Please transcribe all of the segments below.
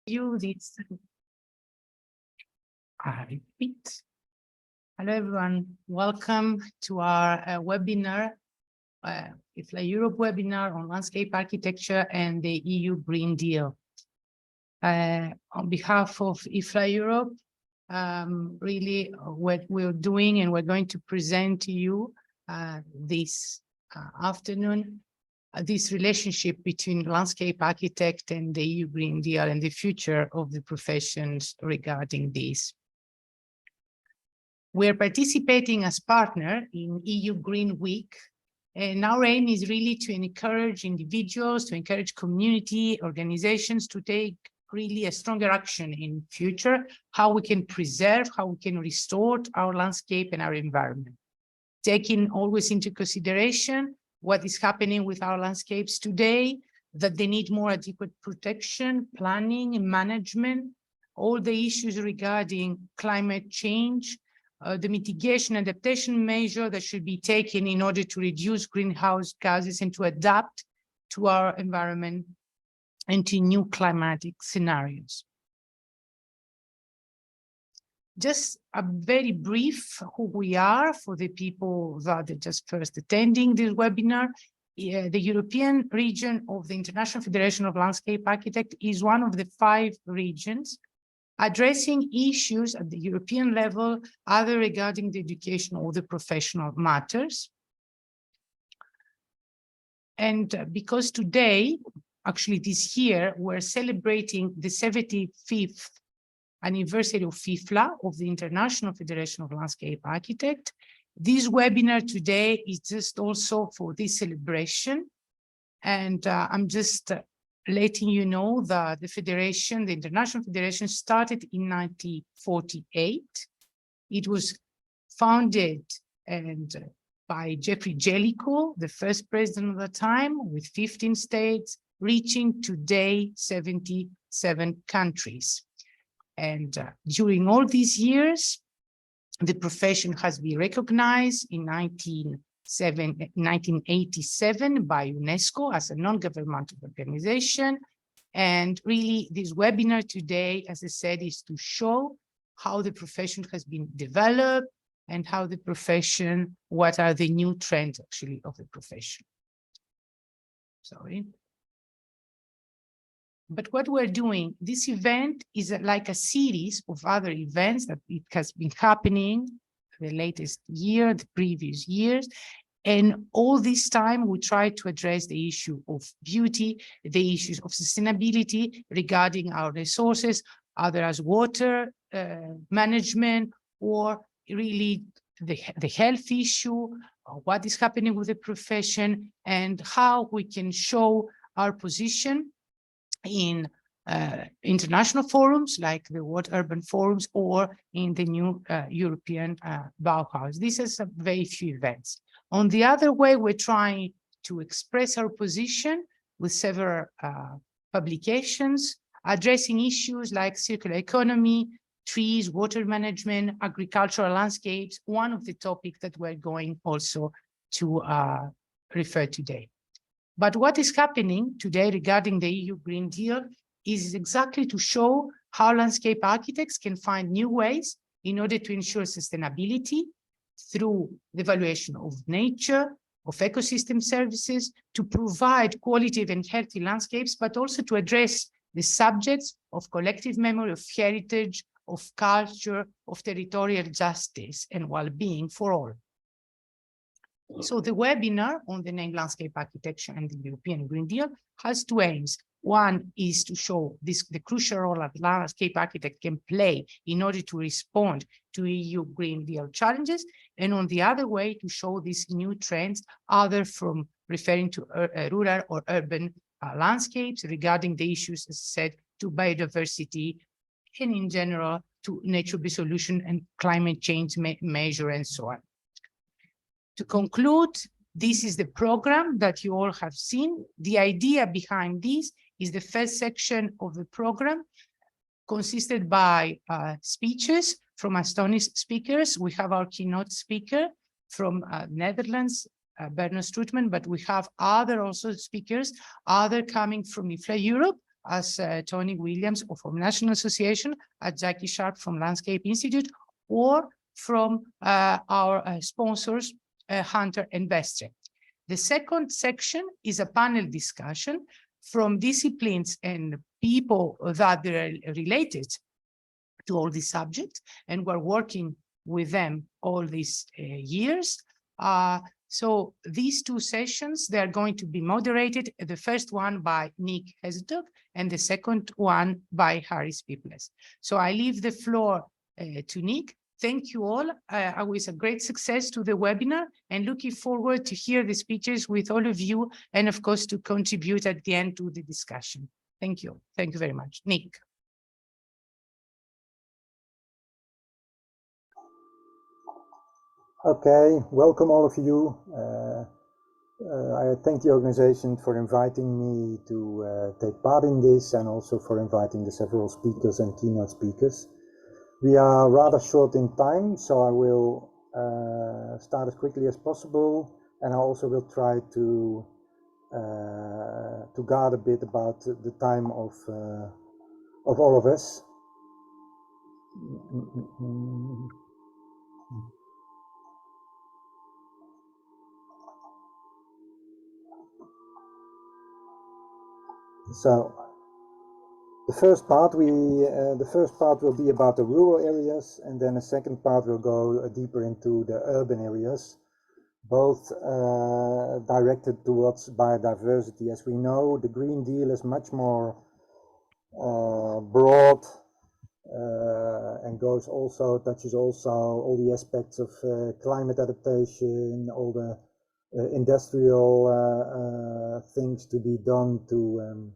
You this. I repeat. Hello, everyone. Welcome to our webinar, IFLA Europe webinar on landscape architecture and the EU Green Deal. On behalf of IFLA Europe, really what we're doing and we're going to present to you this afternoon this relationship between landscape architect and the EU Green Deal and the future of the professions regarding this. We're participating as partner in EU Green Week, and our aim is really to encourage individuals, to encourage community organizations to take really a stronger action in future, how we can preserve, how we can restore our landscape and our environment, taking always into consideration what is happening with our landscapes today, that they need more adequate protection, planning, and management, all the issues regarding climate change, the mitigation adaptation measure that should be taken in order to reduce greenhouse gases and to adapt to our environment and to new climatic scenarios. Just a very brief who we are for the people that are just first attending this webinar. The European region of the International Federation of Landscape Architects is one of the 5 regions addressing issues at the European level, either regarding the education or the professional matters. And because today, actually this year, we're celebrating the 75th anniversary of IFLA, of the International Federation of Landscape Architects. This webinar today is just also for this celebration. And I'm just letting you know that the Federation, the International Federation, started in 1948. It was founded by Jeffrey Jellicoe, the first president of the time, with 15 states, reaching today 77 countries. And during all these years, the profession has been recognized in 1987 by UNESCO as a non-governmental organization. And really, this webinar today, as I said, is to show how the profession has been developed and how the profession, what are the new trends actually of the profession. Sorry. But what we're doing, this event is like a series of other events that it has been happening the latest year, the previous years. And all this time, we try to address the issue of beauty, the issues of sustainability regarding our resources, either as water management, or really the health issue, what is happening with the profession, and how we can show our position in international forums like the World Urban Forums or in the new European Bauhaus. This is a very few events. On the other way, we're trying to express our position with several publications addressing issues like circular economy, trees, water management, agricultural landscapes, one of the topics that we're going also to refer today. But what is happening today regarding the EU Green Deal is exactly to show how landscape architects can find new ways in order to ensure sustainability through the valuation of nature, of ecosystem services, to provide qualitative and healthy landscapes, but also to address the subjects of collective memory, of heritage, of culture, of territorial justice and well-being for all. So the webinar on the name landscape architecture and the European Green Deal has 2 aims. One is to show the crucial role that landscape architect can play in order to respond to EU Green Deal challenges, and on the other way to show these new trends, either from referring to rural or urban landscapes regarding the issues, as I said, to biodiversity and in general to nature-based solution and climate change measure and so on. To conclude, this is the program that you all have seen. The idea behind this is the first section of the program consisted by speeches from astonished speakers. We have our keynote speaker from Netherlands, Bernard Strootman, but we have other also speakers, other coming from IFLA Europe, as Tony Williams, or from National Association, as Jackie Sharp from Landscape Institute, or from our sponsors, Hunter and Vestre. The second section is a panel discussion from disciplines and people that are related to all these subjects, and we're working with them all these years. So these two sessions, they are going to be moderated, the first one by Nick Hesdog and the second one by Harris Peoples. So I leave the floor to Nick. Thank you all. I wish a great success to the webinar, and looking forward to hear the speeches with all of you, and of course to contribute at the end to the discussion. Thank you. Thank you very much. Nick. Okay, welcome all of you. I thank the organization for inviting me to take part in this, and also for inviting the several speakers and keynote speakers. We are rather short in time, so I will start as quickly as possible, and I also will try to guard a bit about the time of all of us. So the first part will be about the rural areas, and then the second part will go deeper into the urban areas, both directed towards biodiversity. As we know, the Green Deal is much more broad and touches also all the aspects of climate adaptation, all the industrial things to be done to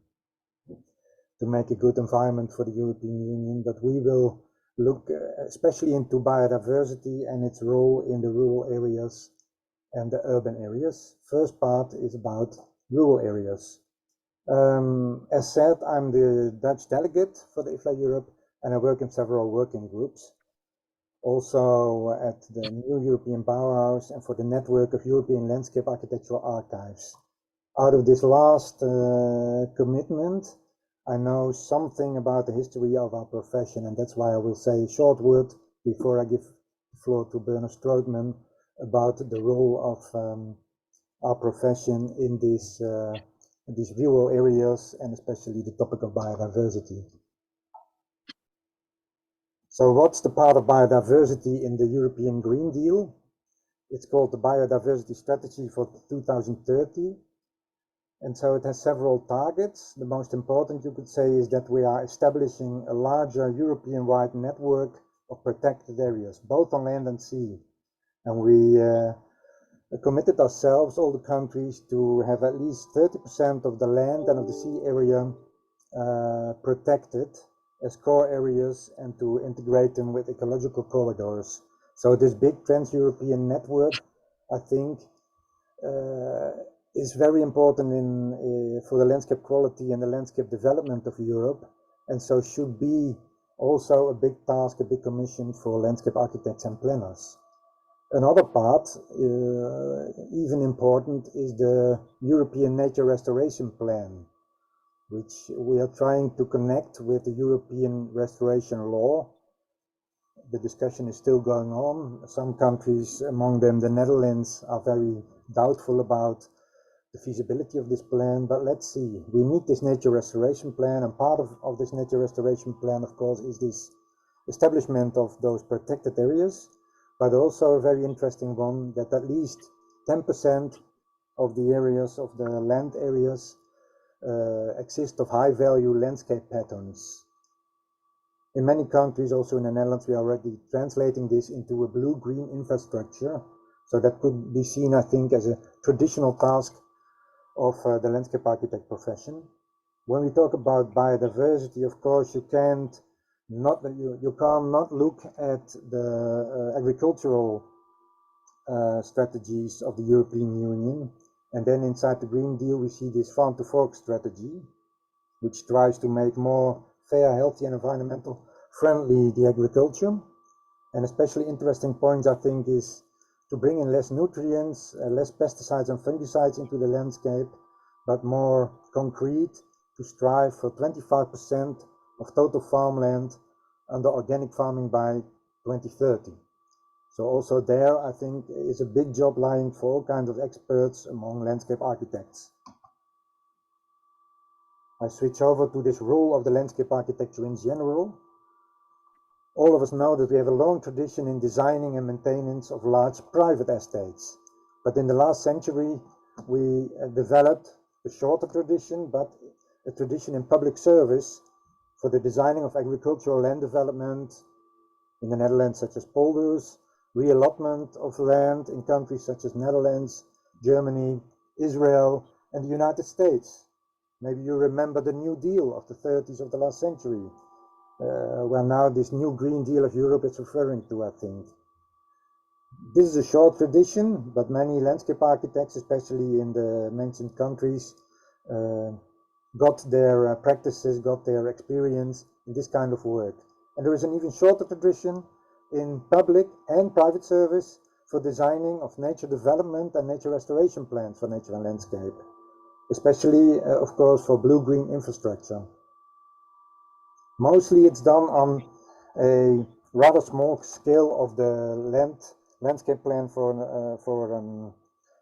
make a good environment for the European Union. But we will look especially into biodiversity and its role in the rural areas and the urban areas. First part is about rural areas. As said, I'm the Dutch delegate for the IFLA Europe, and I work in several working groups. Also at the New European Bauhaus and for the network of European landscape architectural archives. Out of this last commitment, I know something about the history of our profession, and that's why I will say a short word before I give the floor to Bernard Strootman about the role of our profession in these rural areas, and especially the topic of biodiversity. So what's the part of biodiversity in the European Green Deal? It's called the Biodiversity Strategy for 2030. And so it has several targets. The most important, you could say, is that we are establishing a larger European-wide network of protected areas, both on land and sea. And we committed ourselves, all the countries, to have at least 30% of the land and of the sea area protected as core areas, and to integrate them with ecological corridors. So this big trans-European network, I think, is very important for the landscape quality and the landscape development of Europe, and so should be also a big task, a big commission for landscape architects and planners. Another part, even important, is the European Nature Restoration Plan, which we are trying to connect with the European Restoration Law. The discussion is still going on. Some countries, among them the Netherlands, are very doubtful about the feasibility of this plan, but let's see. We need this nature restoration plan, and part of this nature restoration plan, of course, is this establishment of those protected areas, but also a very interesting one, that at least 10% of the areas, of the land areas, exist of high value landscape patterns. In many countries, also in the Netherlands, we are already translating this into a blue-green infrastructure. So that could be seen, I think, as a traditional task of the landscape architect profession. When we talk about biodiversity, of course, you can't not look at the agricultural strategies of the European Union. And then inside the Green Deal, we see this farm to fork strategy, which tries to make more fair, healthy, and environmental friendly the agriculture. And especially interesting points, I think, is to bring in less nutrients, less pesticides and fungicides into the landscape, but more concrete, to strive for 25% of total farmland under organic farming by 2030. So also there, I think, is a big job lying for all kinds of experts among landscape architects. I switch over to this role of the landscape architecture in general. All of us know that we have a long tradition in designing and maintenance of large private estates. But in the last century, we developed a shorter tradition, but a tradition in public service for the designing of agricultural land development in the Netherlands, such as polders, reallotment of land in countries such as Netherlands, Germany, Israel, and the United States. Maybe you remember the New Deal of the 30s of the last century, where now this new Green Deal of Europe is referring to, I think. This is a short tradition, but many landscape architects, especially in the mentioned countries, got their practices, got their experience in this kind of work. And there is an even shorter tradition in public and private service for designing of nature development and nature restoration plans for nature and landscape, especially, of course, for blue-green infrastructure. Mostly it's done on a rather small scale of the landscape plan for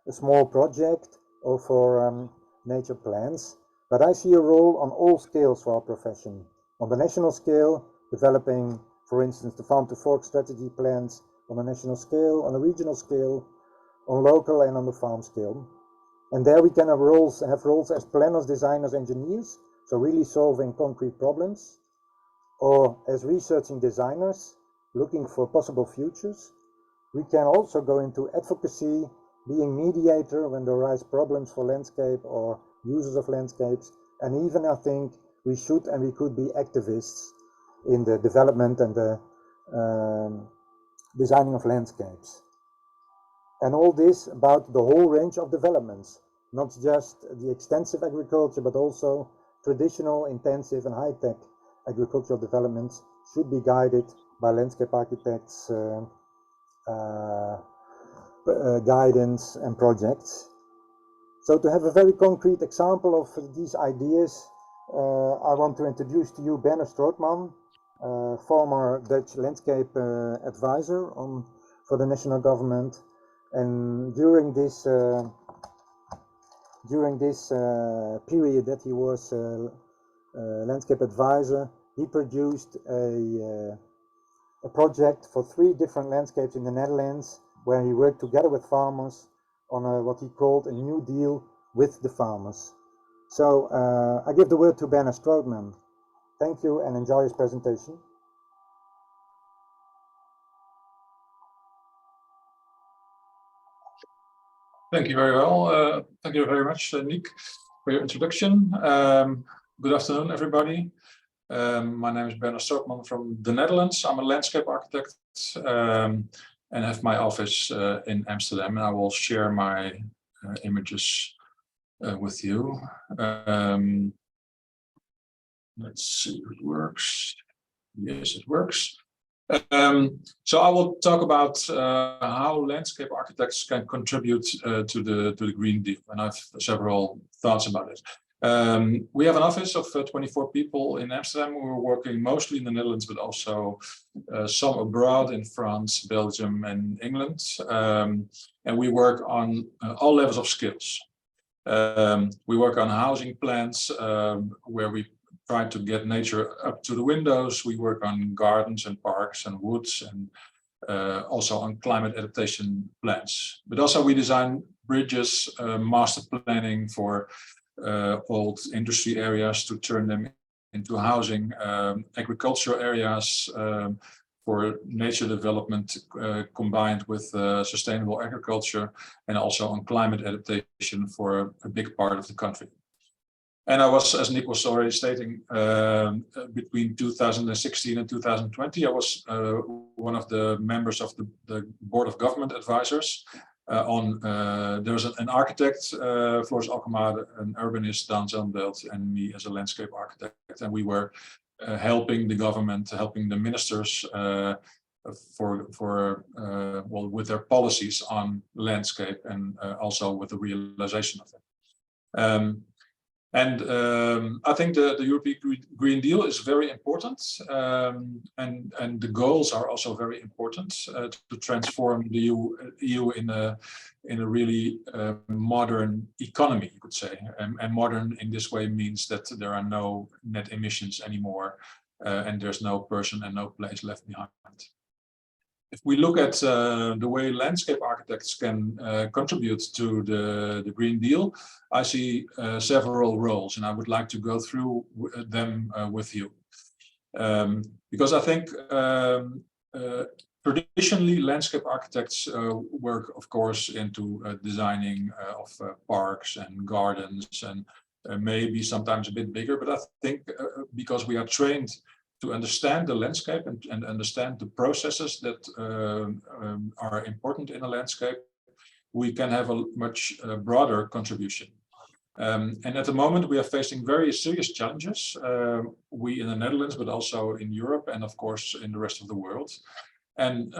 a small project or for nature plans. But I see a role on all scales for our profession. On the national scale, developing, for instance, the farm to fork strategy plans on a national scale, on a regional scale, on local and on the farm scale. And there we can have roles as planners, designers, engineers, so really solving concrete problems, or as researching designers, looking for possible futures. We can also go into advocacy, being mediator when there arise problems for landscape or users of landscapes, and even I think we should and we could be activists in the development and the designing of landscapes. And all this about the whole range of developments, not just the extensive agriculture, but also traditional, intensive and high-tech agricultural developments should be guided by landscape architects' guidance and projects. So to have a very concrete example of these ideas, I want to introduce to you Bernard Strootman, former Dutch landscape advisor for the national government. And during this period that he was landscape advisor, he produced a project for 3 different landscapes in the Netherlands, where he worked together with farmers on what he called a new deal with the farmers. So I give the word to Bernard Strootman. Thank you and enjoy his presentation. Thank you very well. Thank you very much, Nick, for your introduction. Good afternoon, everybody. My name is Bernard Strootman from the Netherlands. I'm a landscape architect and have my office in Amsterdam. And I will share my images with you. Let's see if it works. Yes, it works. So I will talk about how landscape architects can contribute to the Green Deal, and I have several thoughts about it. We have an office of 24 people in Amsterdam. We're working mostly in the Netherlands, but also some abroad in France, Belgium, and England. And we work on all levels of skills. We work on housing plans where we try to get nature up to the windows. We work on gardens and parks and woods, and also on climate adaptation plans. But also we design bridges, master planning for old industry areas to turn them into housing, agricultural areas for nature development combined with sustainable agriculture, and also on climate adaptation for a big part of the country. And I was, as Nick was already stating, between 2016 and 2020, I was one of the members of the Board of Government Advisors. There was an architect, Floris Alkemade, an urbanist, Daan Zandbelt, and me as a landscape architect. And we were helping the government, helping the ministers with their policies on landscape and also with the realization of it. And I think the European Green Deal is very important, and the goals are also very important to transform the EU in a really modern economy, you could say. And modern in this way means that there are no net emissions anymore, and there's no person and no place left behind. If we look at the way landscape architects can contribute to the Green Deal, I see several roles, and I would like to go through them with you. Because I think traditionally landscape architects work, of course, into designing of parks and gardens, and maybe sometimes a bit bigger, but I think because we are trained to understand the landscape and understand the processes that are important in a landscape, we can have a much broader contribution. And at the moment, we are facing very serious challenges, we in the Netherlands, but also in Europe, and of course, in the rest of the world. And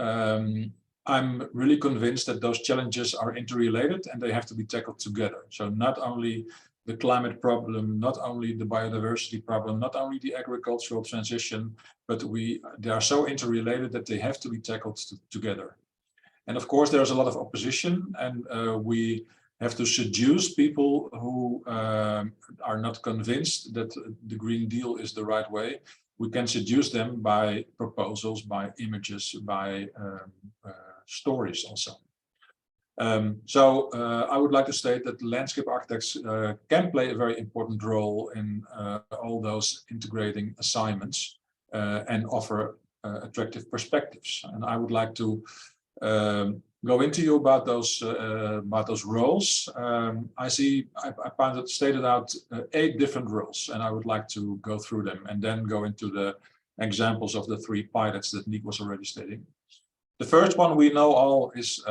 I'm really convinced that those challenges are interrelated and they have to be tackled together. So not only the climate problem, not only the biodiversity problem, not only the agricultural transition, but they are so interrelated that they have to be tackled together. And of course, there's a lot of opposition, and we have to seduce people who are not convinced that the Green Deal is the right way. We can seduce them by proposals, by images, by stories also. So I would like to state that landscape architects can play a very important role in all those integrating assignments and offer attractive perspectives. And I would like to go into you about those roles. I stated out 8 different roles, and I would like to go through them and then go into the examples of the 3 pilots that Nick was already stating. The first one we know all is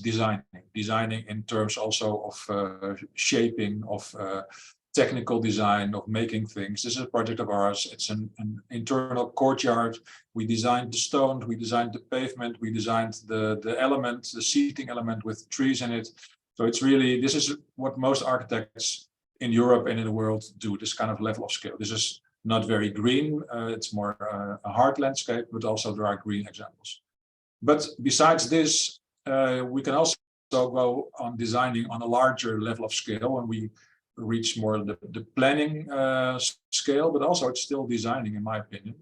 designing in terms also of shaping, of technical design, of making things. This is a project of ours. It's an internal courtyard. We designed the stone, we designed the pavement, we designed the element, the seating element with trees in it. So it's really, this is what most architects in Europe and in the world do, this kind of level of scale. This is not very green, it's more a hard landscape, but also there are green examples. But besides this, we can also go on designing on a larger level of scale, and we reach more the planning scale, but also it's still designing, in my opinion.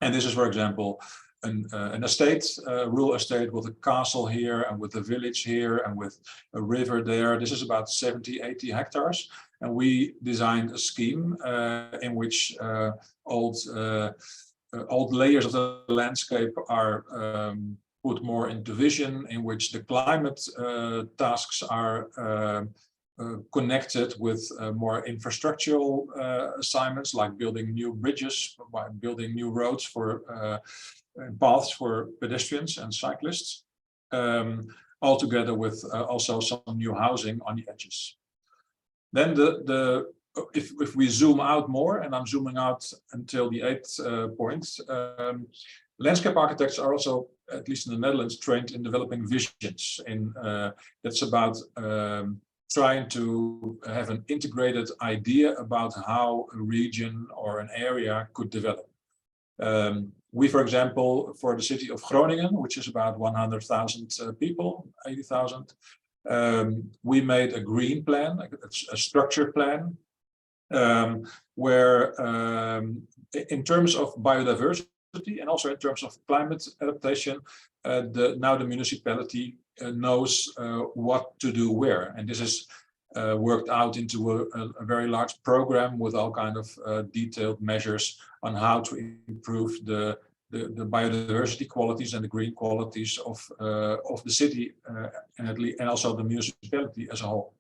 And this is, for example, an estate, a rural estate with a castle here and with a village here and with a river there. This is about 70, 80 hectares. And we designed a scheme in which old layers of the landscape are put more into vision, in which the climate tasks are connected with more infrastructural assignments, like building new bridges, by building new roads for paths for pedestrians and cyclists, all together with also some new housing on the edges. Then if we zoom out more, and I'm zooming out until the 8th point, landscape architects are also, at least in the Netherlands, trained in developing visions. That's about trying to have an integrated idea about how a region or an area could develop. We, for example, for the city of Groningen, which is about 100,000 people, 80,000, we made a green plan, a structure plan, where in terms of biodiversity and also in terms of climate adaptation, now the municipality knows what to do where. And this is worked out into a very large program with all kind of detailed measures on how to improve the biodiversity qualities and the green qualities of the city and also the municipality as a whole.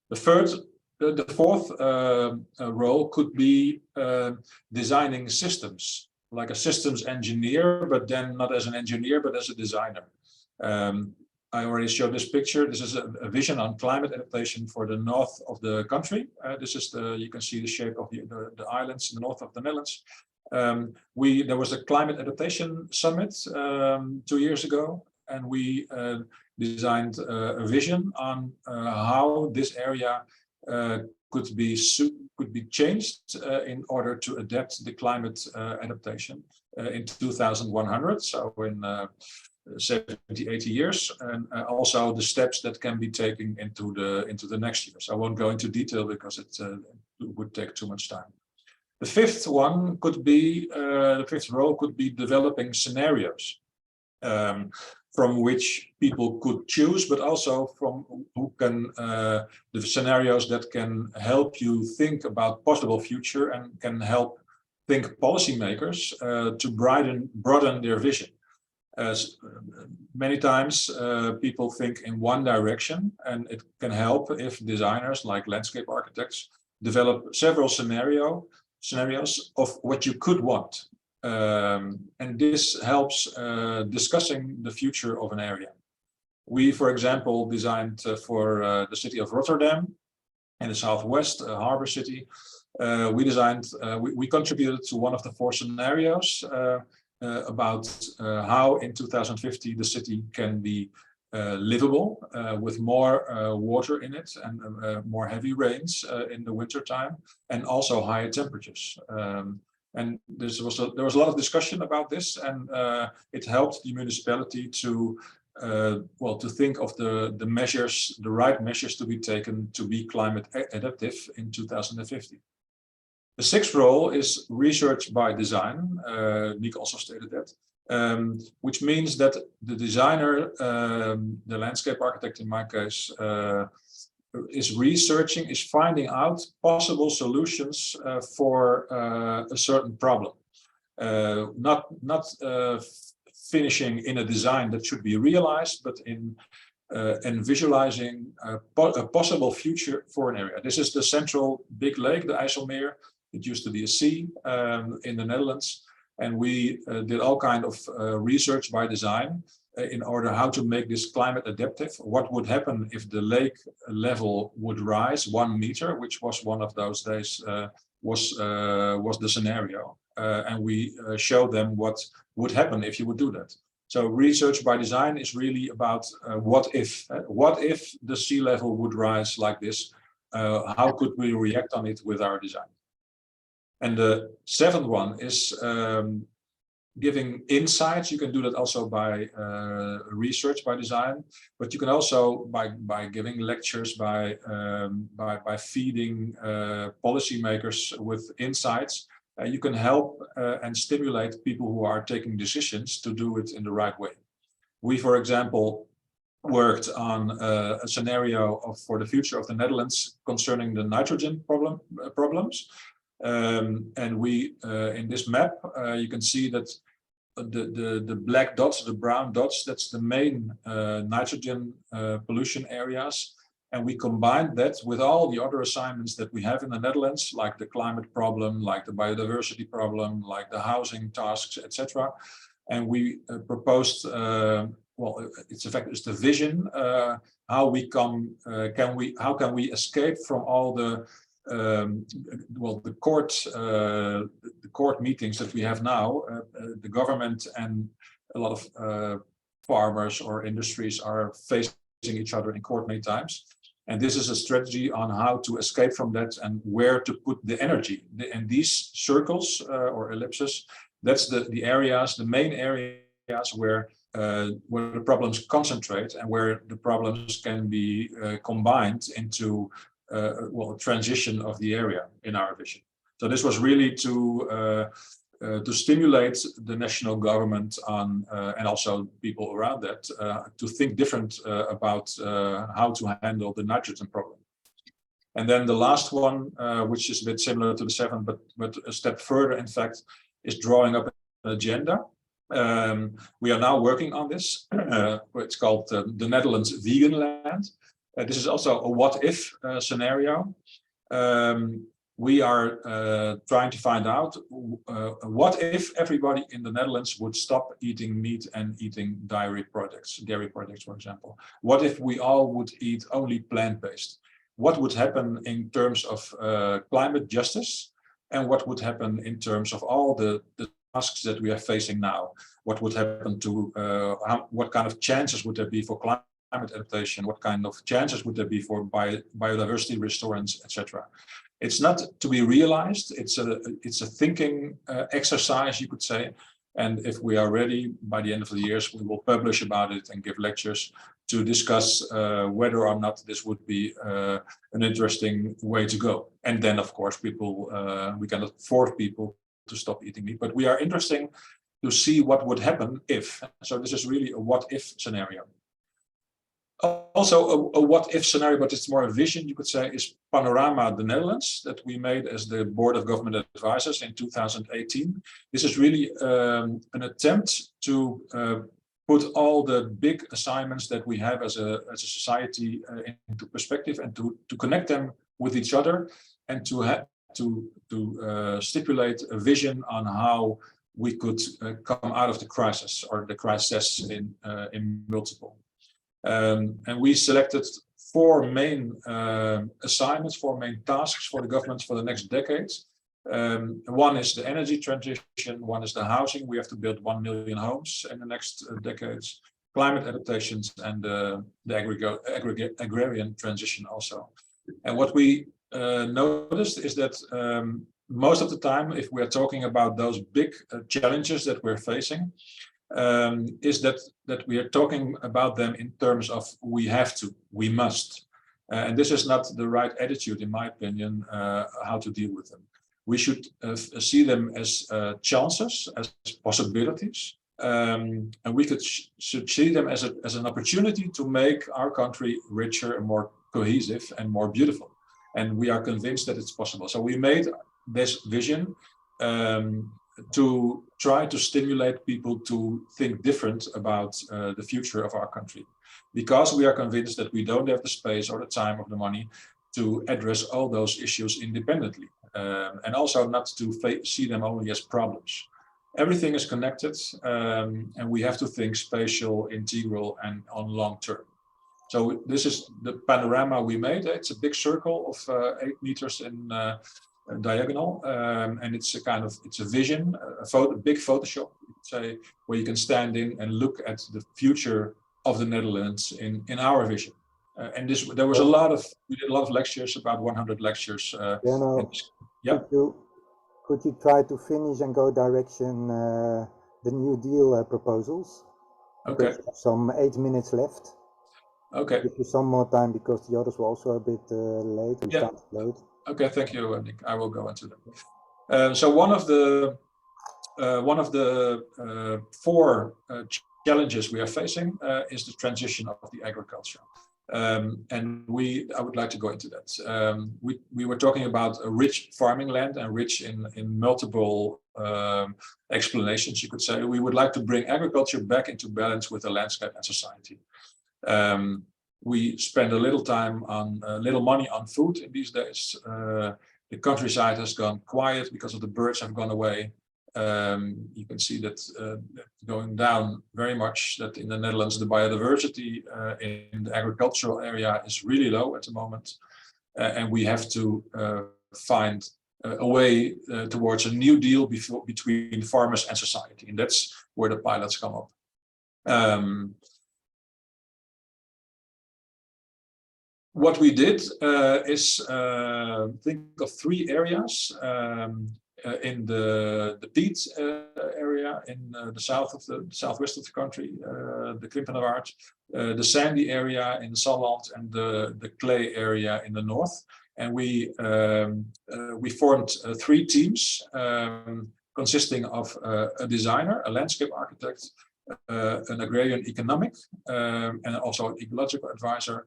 The fourth role could be designing systems, like a systems engineer, but then not as an engineer, but as a designer. I already showed this picture. This is a vision on climate adaptation for the north of the country. This is you can see the shape of the islands in the north of the Netherlands. There was a climate adaptation summit 2 years ago, and we designed a vision on how this area could be changed in order to adapt the climate adaptation in 2100, so in 70, 80 years, and also the steps that can be taken into the next years. I won't go into detail because it would take too much time. The fifth one could be, the fifth role could be developing scenarios from which people could choose, but also from who can, the scenarios that can help you think about possible future and can help think policymakers to broaden their vision. As many times people think in one direction, and it can help if designers like landscape architects develop several scenarios of what you could want. And this helps discussing the future of an area. We, for example, designed for the city of Rotterdam in the southwest, a harbor city. We contributed to one of the 4 scenarios about how in 2050 the city can be livable with more water in it and more heavy rains in the winter time, and also higher temperatures. And there was a lot of discussion about this, and it helped the municipality to to think of the measures, the right measures to be taken to be climate adaptive in 2050. The 6th role is research by design. Nick also stated that, which means that the designer, the landscape architect in my case, is researching, is finding out possible solutions for a certain problem. Not finishing in a design that should be realized, but in visualizing a possible future for an area. This is the central big lake, the IJsselmeer. It used to be a sea in the Netherlands, and we did all kind of research by design in order how to make this climate adaptive. What would happen if the lake level would rise 1 meter, which was one of those days was the scenario, and we showed them what would happen if you would do that. So research by design is really about what if the sea level would rise like this? How could we react on it with our design? And the 7th one is giving insights. You can do that also by research by design, but you can also by giving lectures, by feeding policymakers with insights. You can help and stimulate people who are taking decisions to do it in the right way. We, for example, worked on a scenario for the future of the Netherlands concerning the nitrogen problems. And we, in this map, you can see that the black dots, the brown dots, that's the main nitrogen pollution areas. And we combined that with all the other assignments that we have in the Netherlands, like the climate problem, like the biodiversity problem, like the housing tasks, etc. And we proposed, it's the vision, how can we escape from all the the court meetings that we have now. The government and a lot of farmers or industries are facing each other in court many times. And this is a strategy on how to escape from that and where to put the energy. And these circles or ellipses, that's the areas, the main areas where the problems concentrate and where the problems can be combined into a transition of the area in our vision. So this was really to stimulate the national government on and also people around that to think different about how to handle the nitrogen problem. And then the last one, which is a bit similar to the 7th, but a step further, in fact, is drawing up an agenda. We are now working on this. It's called the Netherlands Vegan Land. This is also a what-if scenario. We are trying to find out what if everybody in the Netherlands would stop eating meat and eating dairy products, for example. What if we all would eat only plant-based? What would happen in terms of climate justice? And what would happen in terms of all the tasks that we are facing now? What would happen to, what kind of chances would there be for climate climate adaptation, what kind of chances would there be for biodiversity restorance, etc. It's not to be realized. It's a thinking exercise, you could say. And if we are ready by the end of the years, we will publish about it and give lectures to discuss whether or not this would be an interesting way to go. And then, of course, we cannot force people to stop eating meat, but we are interesting to see what would happen if. So this is really a what-if scenario. Also, a what-if scenario, but it's more a vision, you could say, is Panorama the Netherlands that we made as the Board of Government Advisors in 2018. This is really an attempt to put all the big assignments that we have as a society into perspective and to connect them with each other and to stipulate a vision on how we could come out of the crisis or the crises in multiple. And we selected 4 main assignments, 4 main tasks for the government for the next decades. One is the energy transition, one is the housing. We have to build 1 million homes in the next decades, climate adaptations, and the agrarian transition also. And what we noticed is that most of the time, if we are talking about those big challenges that we're facing, is that we are talking about them in terms of we have to, we must. And this is not the right attitude, in my opinion, how to deal with them. We should see them as chances, as possibilities, and we should see them as an opportunity to make our country richer and more cohesive and more beautiful. And we are convinced that it's possible. So we made this vision to try to stimulate people to think different about the future of our country, because we are convinced that we don't have the space or the time or the money to address all those issues independently, and also not to see them only as problems. Everything is connected, and we have to think spatial, integral, and on long term. So this is the panorama we made. It's a big circle of 8 meters in diagonal, and it's a vision, a big Photoshop, you could say, where you can stand in and look at the future of the Netherlands in our vision. And there was we did a lot of lectures, about 100 lectures. Yeah. Could you try to finish and go direction the New Deal proposals? Okay. Some 8 minutes left. Okay. Give you some more time because the others were also a bit late. We started late. Okay, thank you, Nick. I will go into them. So one of the 4 challenges we are facing is the transition of the agriculture. And I would like to go into that. We were talking about a rich farming land and rich in multiple explanations, you could say. We would like to bring agriculture back into balance with the landscape and society. We spend a little money on food in these days. The countryside has gone quiet because of the birds have gone away. You can see that going down very much, that in the Netherlands, the biodiversity in the agricultural area is really low at the moment. And we have to find a way towards a new deal between farmers and society. And that's where the pilots come up. What we did is think of 3 areas in the peat area in the southwest of the country, the Krimpenerwaard, the sandy area in Salland, and the clay area in the north. And we formed 3 teams consisting of a designer, a landscape architect, an agrarian economic, and also an ecological advisor,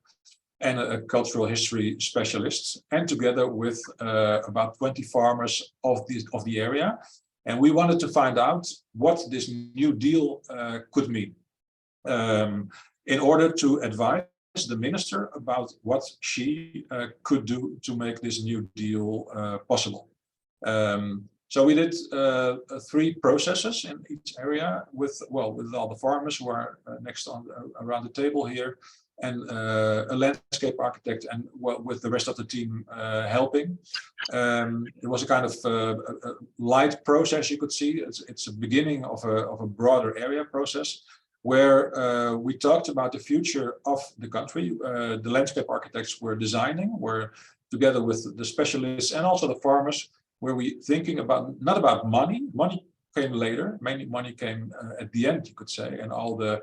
and a cultural history specialist, and together with about 20 farmers of the area. And we wanted to find out what this new deal could mean in order to advise the minister about what she could do to make this new deal possible. So we did 3 processes in each area with all the farmers who are around the table here, and a landscape architect, and with the rest of the team helping. It was a kind of a light process, you could see. It's a beginning of a broader area process. where we talked about the future of the country. The landscape architects were designing, were together with the specialists and also the farmers, were we thinking about, not about money. Money came later, mainly money came at the end, you could say, and all the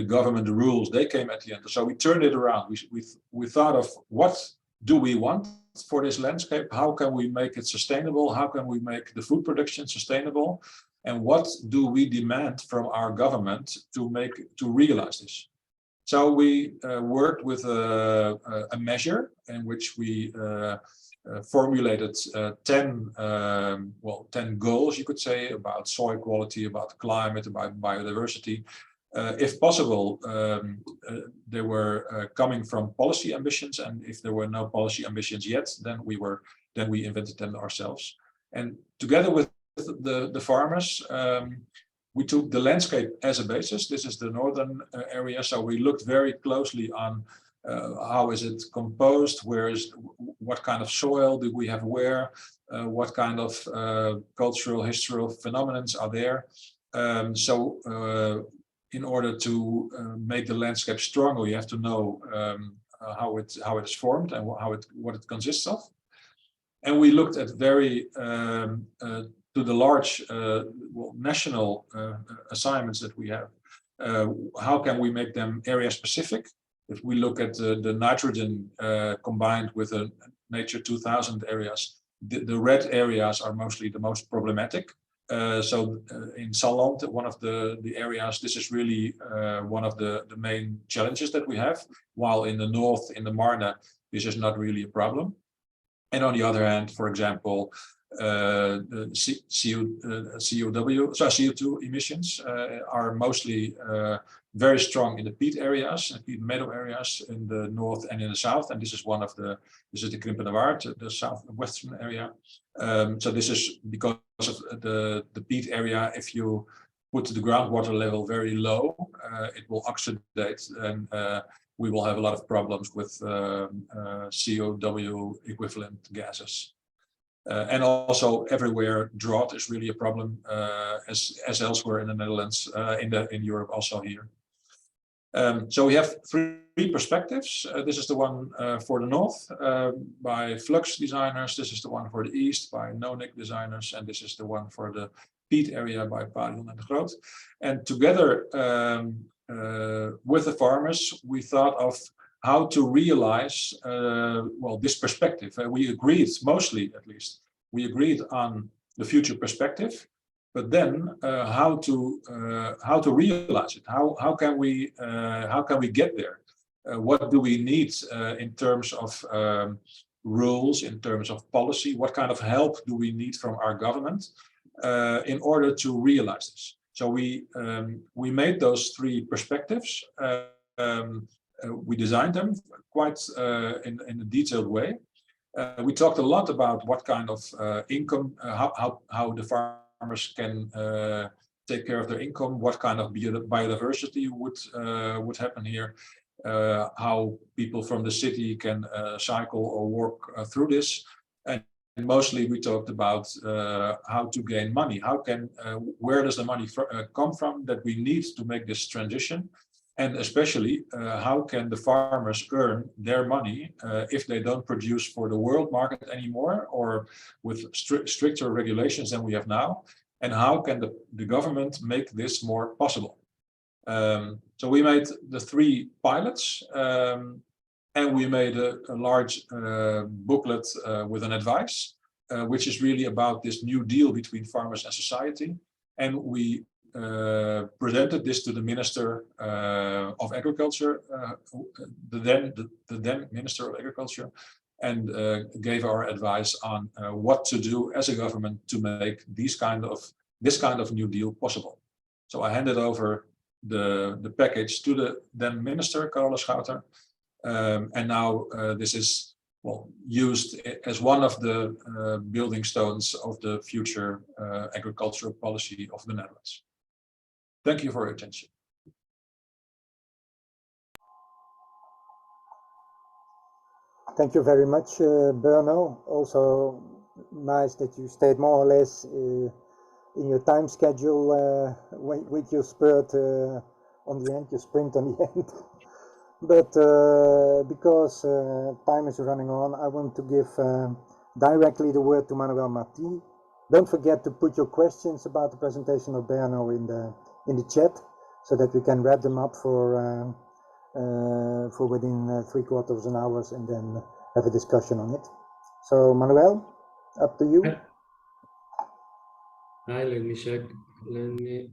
government rules, they came at the end. So we turned it around. We thought of what do we want for this landscape? How can we make it sustainable? How can we make the food production sustainable? And what do we demand from our government to realize this? So we worked with a measure in which we formulated 10 goals, you could say, about soil quality, about climate, about biodiversity. If possible, they were coming from policy ambitions, and if there were no policy ambitions yet, then we invented them ourselves. And together with the farmers, we took the landscape as a basis. This is the northern area, so we looked very closely on how is it composed, what kind of soil do we have where, what kind of cultural, historical phenomena are there. In order to make the landscape stronger, you have to know how it is formed and what it consists of. And we looked at very to the large national assignments that we have. How can we make them area specific? If we look at the nitrogen combined with the Nature 2000 areas, the red areas are mostly the most problematic. In Salland, one of the areas, this is really one of the main challenges that we have, while in the north, in the Marne, this is not really a problem. And on the other hand, for example, CO2 emissions are mostly very strong in the peat areas, and peat meadow areas in the north and in the south. And this is this is the Krimpenerwaard, the southwestern area. So this is because of the peat area. If you put the groundwater level very low, it will oxidate, and we will have a lot of problems with CO2 equivalent gases. And also everywhere drought is really a problem, as elsewhere in the Netherlands, in Europe, also here. So we have three perspectives. This is the one for the north by Flux designers. This is the one for the east by Nonic designers, and this is the one for the peat area by Padion and de Groot. And together with the farmers, we thought of how to realize this perspective. We agreed, mostly at least, we agreed on the future perspective, but then how to realize it? How can we get there? What do we need in terms of rules, in terms of policy? What kind of help do we need from our government in order to realize this? So we made those three perspectives. We designed them quite in a detailed way. We talked a lot about what kind of income, how the farmers can take care of their income, what kind of biodiversity would happen here, how people from the city can cycle or walk through this. And mostly we talked about how to gain money. Where does the money come from that we need to make this transition? And especially, how can the farmers earn their money if they don't produce for the world market anymore, or with stricter regulations than we have now? And how can the government make this more possible? So we made the three pilots, and we made a large booklet with an advice, which is really about this new deal between farmers and society. And we presented this to the Minister of Agriculture, the then Minister of Agriculture, and gave our advice on what to do as a government to make this kind of new deal possible. So I handed over the package to the then Minister, Carola Schouten, and now this is used as one of the building stones of the future agricultural policy of the Netherlands. Thank you for your attention. Thank you very much, Berno. Also nice that you stayed more or less in your time schedule with your spurt on the end, you sprint on the end. But because time is running on, I want to give directly the word to Manuel Martí. Don't forget to put your questions about the presentation of Berno in the chat, so that we can wrap them up for within 3/4 of an hour, and then have a discussion on it. So Manuel, up to you. Hi, let me check. Let me.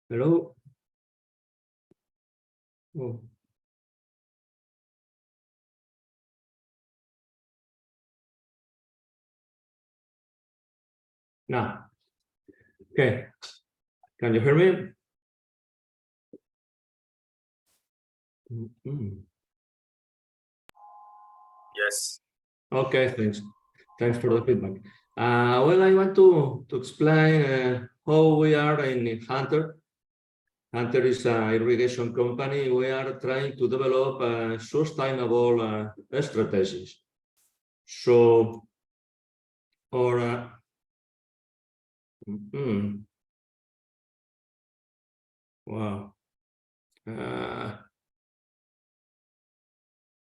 Hello. Oh. Now, okay. Can you hear me? Yes. Okay, thanks. Thanks for the feedback. Well, I want to explain how we are in Hunter. Hunter is an irrigation company. We are trying to develop sustainable strategies. So, our wow.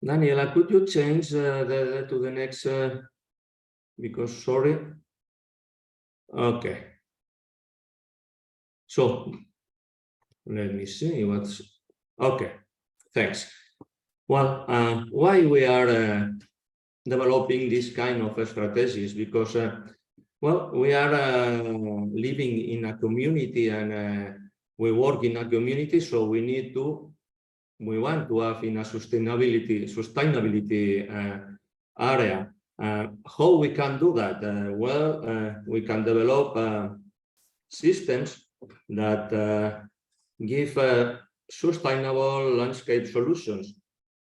Daniela, could you change to the next? Because sorry. Okay. So let me see what's okay. Thanks. Well, why we are developing this kind of strategies? Because well, we are living in a community and we work in a community, so we want to have in a sustainability area. How we can do that? Well, we can develop systems that give sustainable landscape solutions.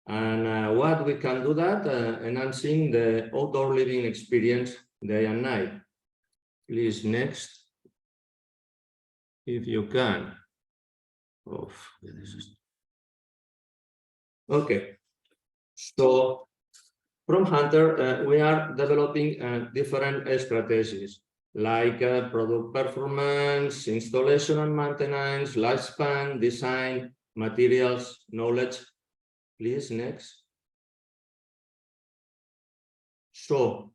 And what we can do that? Enhancing the outdoor living experience day and night. Please, next, if you can. Oh, okay. So from Hunter, we are developing different strategies like product performance, installation and maintenance, lifespan, design, materials, knowledge. Please, next. So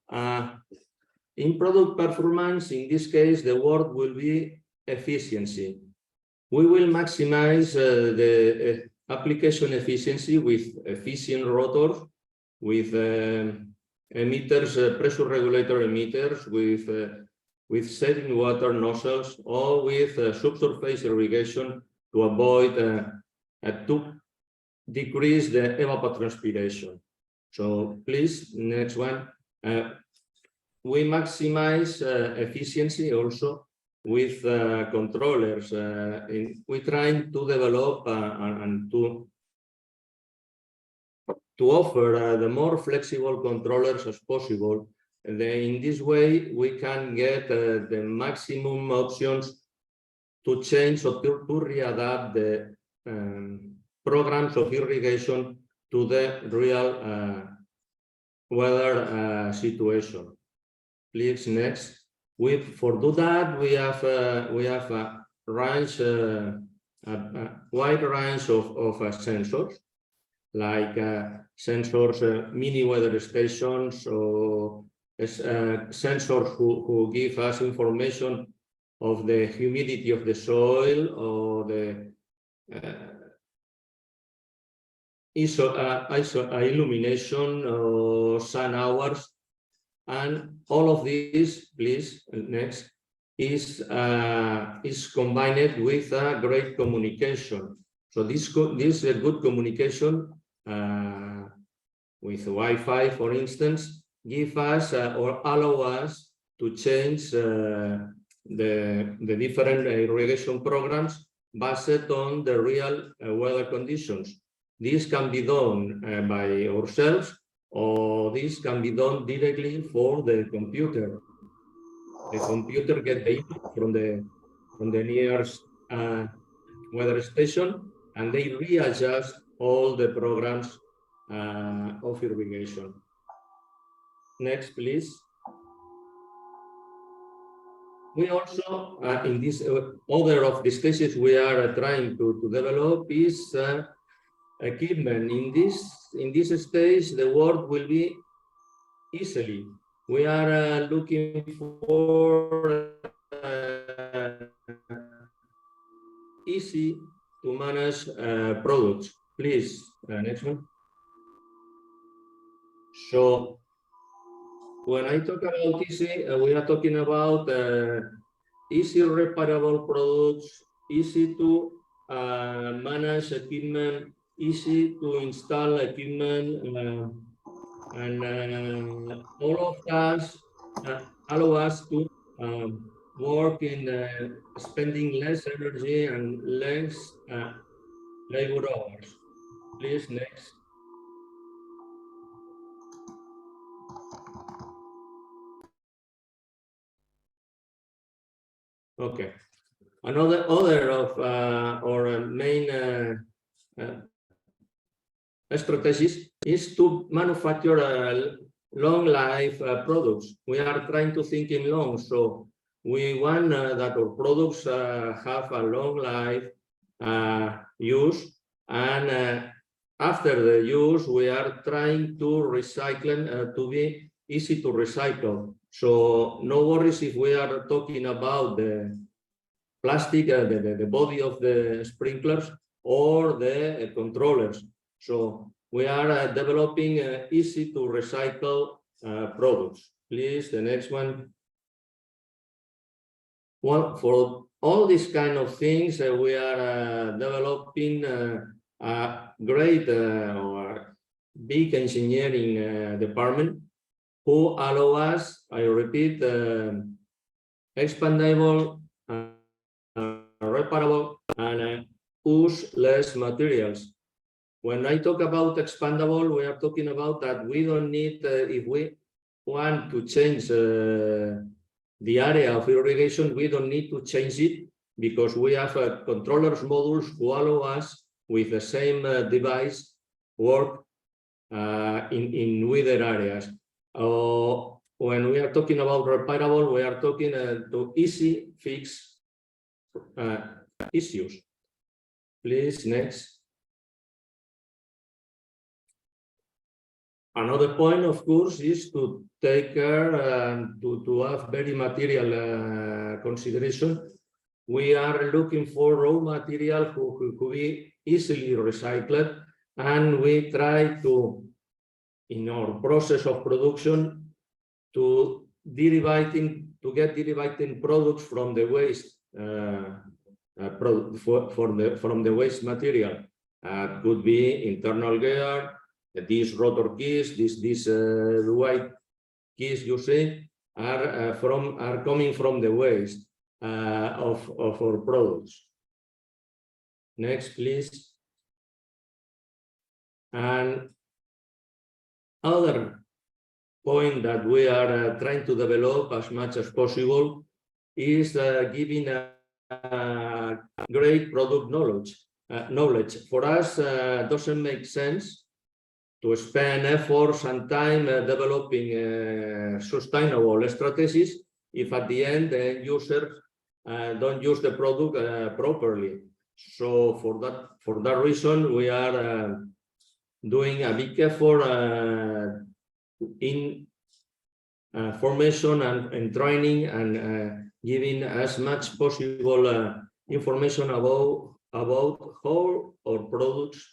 in product performance, in this case, the word will be efficiency. We will maximize the application efficiency with efficient rotors, with emitters, pressure regulator emitters, with saving water nozzles, or with subsurface irrigation to avoid to decrease the evapotranspiration. So please, next one. We maximize efficiency also with controllers. We're trying to develop and to offer the more flexible controllers as possible. And then in this way, we can get the maximum options to change or to readapt the programs of irrigation to the real weather situation. Please, next. For do that, we have a range, a wide range of sensors, like sensors, mini weather stations, or sensors who give us information of the humidity of the soil, or the illumination or sun hours. And all of these, please, next, is combined with a great communication. So this good communication with Wi-Fi, for instance, give us or allow us to change the different irrigation programs based on the real weather conditions. This can be done by ourselves, or this can be done directly for the computer. The computer gets the input from the nearest weather station, and they readjust all the programs of irrigation. Next, please. We also, in this order of these cases, we are trying to develop is equipment. In this stage, the work will be easily. We are looking for easy to manage products. Please, next one. So when I talk about easy, we are talking about easy reparable products, easy to manage equipment, easy to install equipment, and all of us allow us to work in spending less energy and less labor hours. Please, next. Okay. Another of our main strategies is to manufacture long life products. We are trying to think in long, so we want that our products have a long life use, and after the use, we are trying to recycle to be easy to recycle. So no worries if we are talking about the plastic, the body of the sprinklers or the controllers. So we are developing easy to recycle products. Please, the next one. Well, for all these kind of things, we are developing a great or big engineering department who allow us, I repeat, expandable, reparable, and use less materials. When I talk about expandable, we are talking about that we don't need, if we want to change the area of irrigation, we don't need to change it because we have controllers modules who allow us with the same device work in wider areas. When we are talking about reparable, we are talking to easy fix issues. Please, next. Another point, of course, is to take care and to have very material consideration. We are looking for raw material who could be easily recycled, and we try to, in our process of production, to get derivating products from the waste from the waste material. Could be internal gear, these rotor keys, these white keys you see are coming from the waste of our products. Next, please. And other point that we are trying to develop as much as possible is giving a great product knowledge. For us, doesn't make sense to spend efforts and time developing sustainable strategies if at the end the users don't use the product properly. So for that reason, we are doing a big effort in formation and training and giving as much possible information about how our products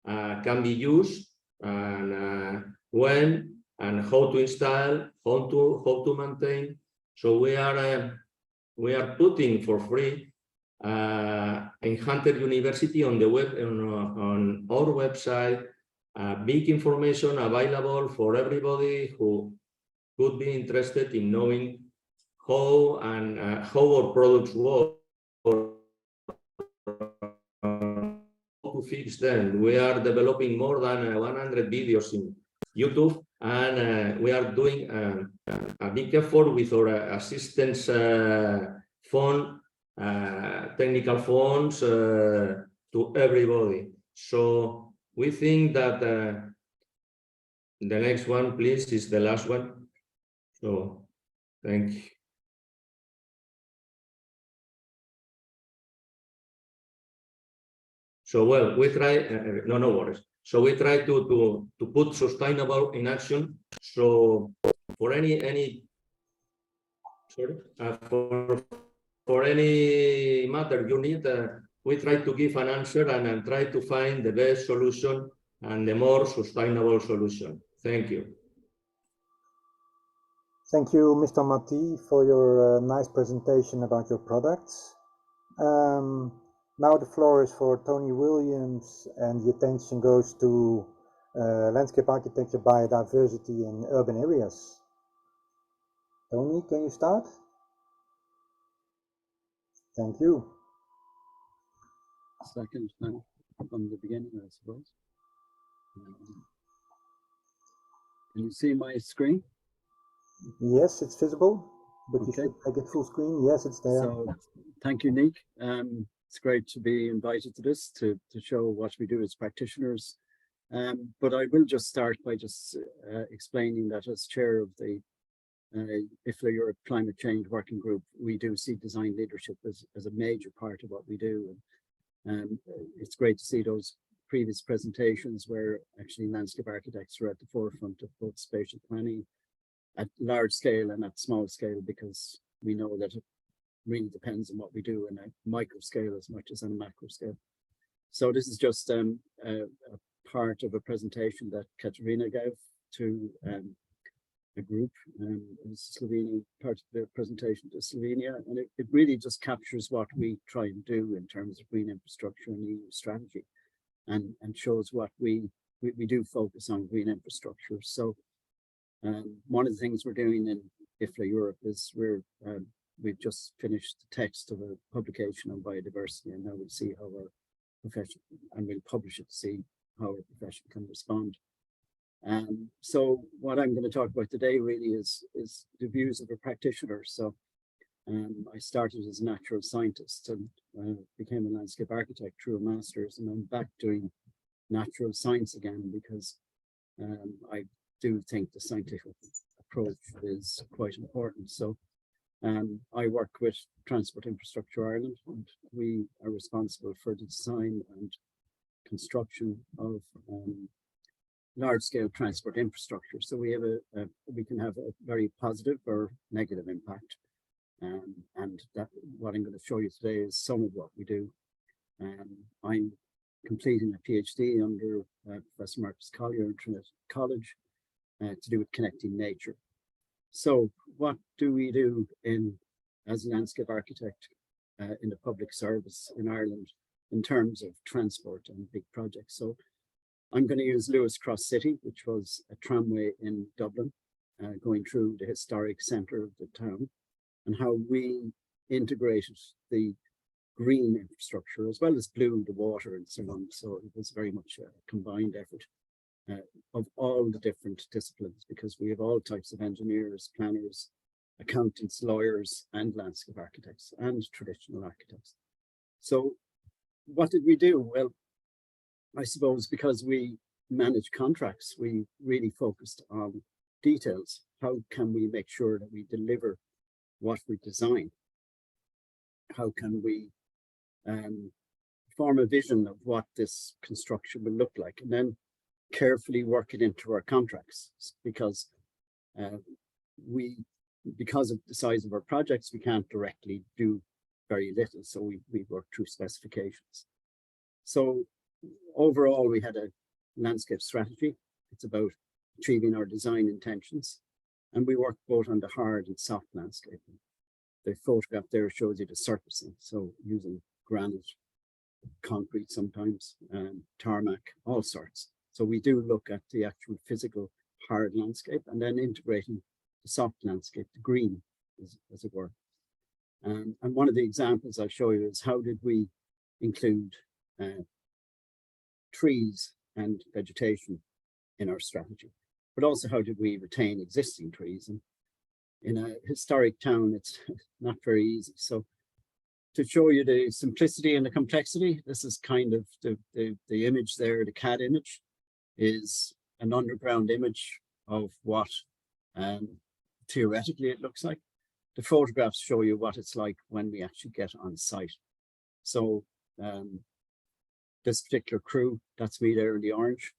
can be used and when and how to install, how to maintain. So we are putting for free in Hunter University on the web on our website big information available for everybody who could be interested in knowing how our products work, to fix them. We are developing more than 100 videos in YouTube, and we are doing a big effort with our assistance phone, technical phones to everybody. So we think that The next one, please, is the last one. So, thank you. So, well, we try, no worries. So we try to put sustainable in action. So for any matter you need, we try to give an answer and try to find the best solution and the more sustainable solution. Thank you. Thank you, Mr. Mati, for your nice presentation about your products. Now the floor is for Tony Williams, and the attention goes to landscape architecture, biodiversity in urban areas. Tony, can you start? Thank you. Second from the beginning, I suppose. Can you see my screen? Yes, it's visible, but you Okay. should make it full screen. Yes, it's there. So, thank you, Nick. It's great to be invited to this to show what we do as practitioners. But I will just start by just explaining that as chair of the IFLA Europe Climate Change Working Group, we do see design leadership as a major part of what we do. And it's great to see those previous presentations where actually landscape architects are at the forefront of both spatial planning at large scale and at small scale, because we know that it really depends on what we do in a micro scale as much as on a macro scale. So this is just a part of a presentation that Katerina gave to a group, Slovenia, part of the presentation to Slovenia, and it really just captures what we try and do in terms of green infrastructure and EU strategy, and shows what we do focus on green infrastructure. So one of the things we're doing in IFLA Europe is we've just finished the text of a publication on biodiversity, and now we'll see how our profession, and we'll publish it to see how our profession can respond. So what I'm going to talk about today really is the views of a practitioner. So I started as a natural scientist and became a landscape architect through a master's, and I'm back doing natural science again because I do think the scientific approach is quite important. So I work with Transport Infrastructure Ireland, and we are responsible for the design and construction of large-scale transport infrastructure. So we have we can have a very positive or negative impact, and that what I'm going to show you today is some of what we do. I'm completing a PhD under Professor Marcus Collier in Trinity College to do with connecting nature. So what do we do as a landscape architect in the public service in Ireland in terms of transport and big projects? So I'm going to use Lewis Cross City, which was a tramway in Dublin, going through the historic centre of the town, and how we integrated the green infrastructure as well as blue, the water and so on. So it was very much a combined effort of all the different disciplines, because we have all types of engineers, planners, accountants, lawyers, and landscape architects, and traditional architects. So what did we do? Well, I suppose because we manage contracts, we really focused on details. How can we make sure that we deliver what we design? How can we form a vision of what this construction will look like, and then carefully work it into our contracts? Because because of the size of our projects, we can't directly do very little, so we work through specifications. So overall, we had a landscape strategy. It's about achieving our design intentions, and we work both on the hard and soft landscaping. The photograph there shows you the surfacing, so using granite, concrete sometimes, tarmac, all sorts. So we do look at the actual physical hard landscape and then integrating the soft landscape, the green, as it were. And one of the examples I'll show you is how did we include trees and vegetation in our strategy, but also how did we retain existing trees. And in a historic town, it's not very easy. So to show you the simplicity and the complexity, this is kind of the image there, the CAD image is an underground image of what theoretically it looks like. The photographs show you what it's like when we actually get on site. So this particular crew, that's me there in the orange.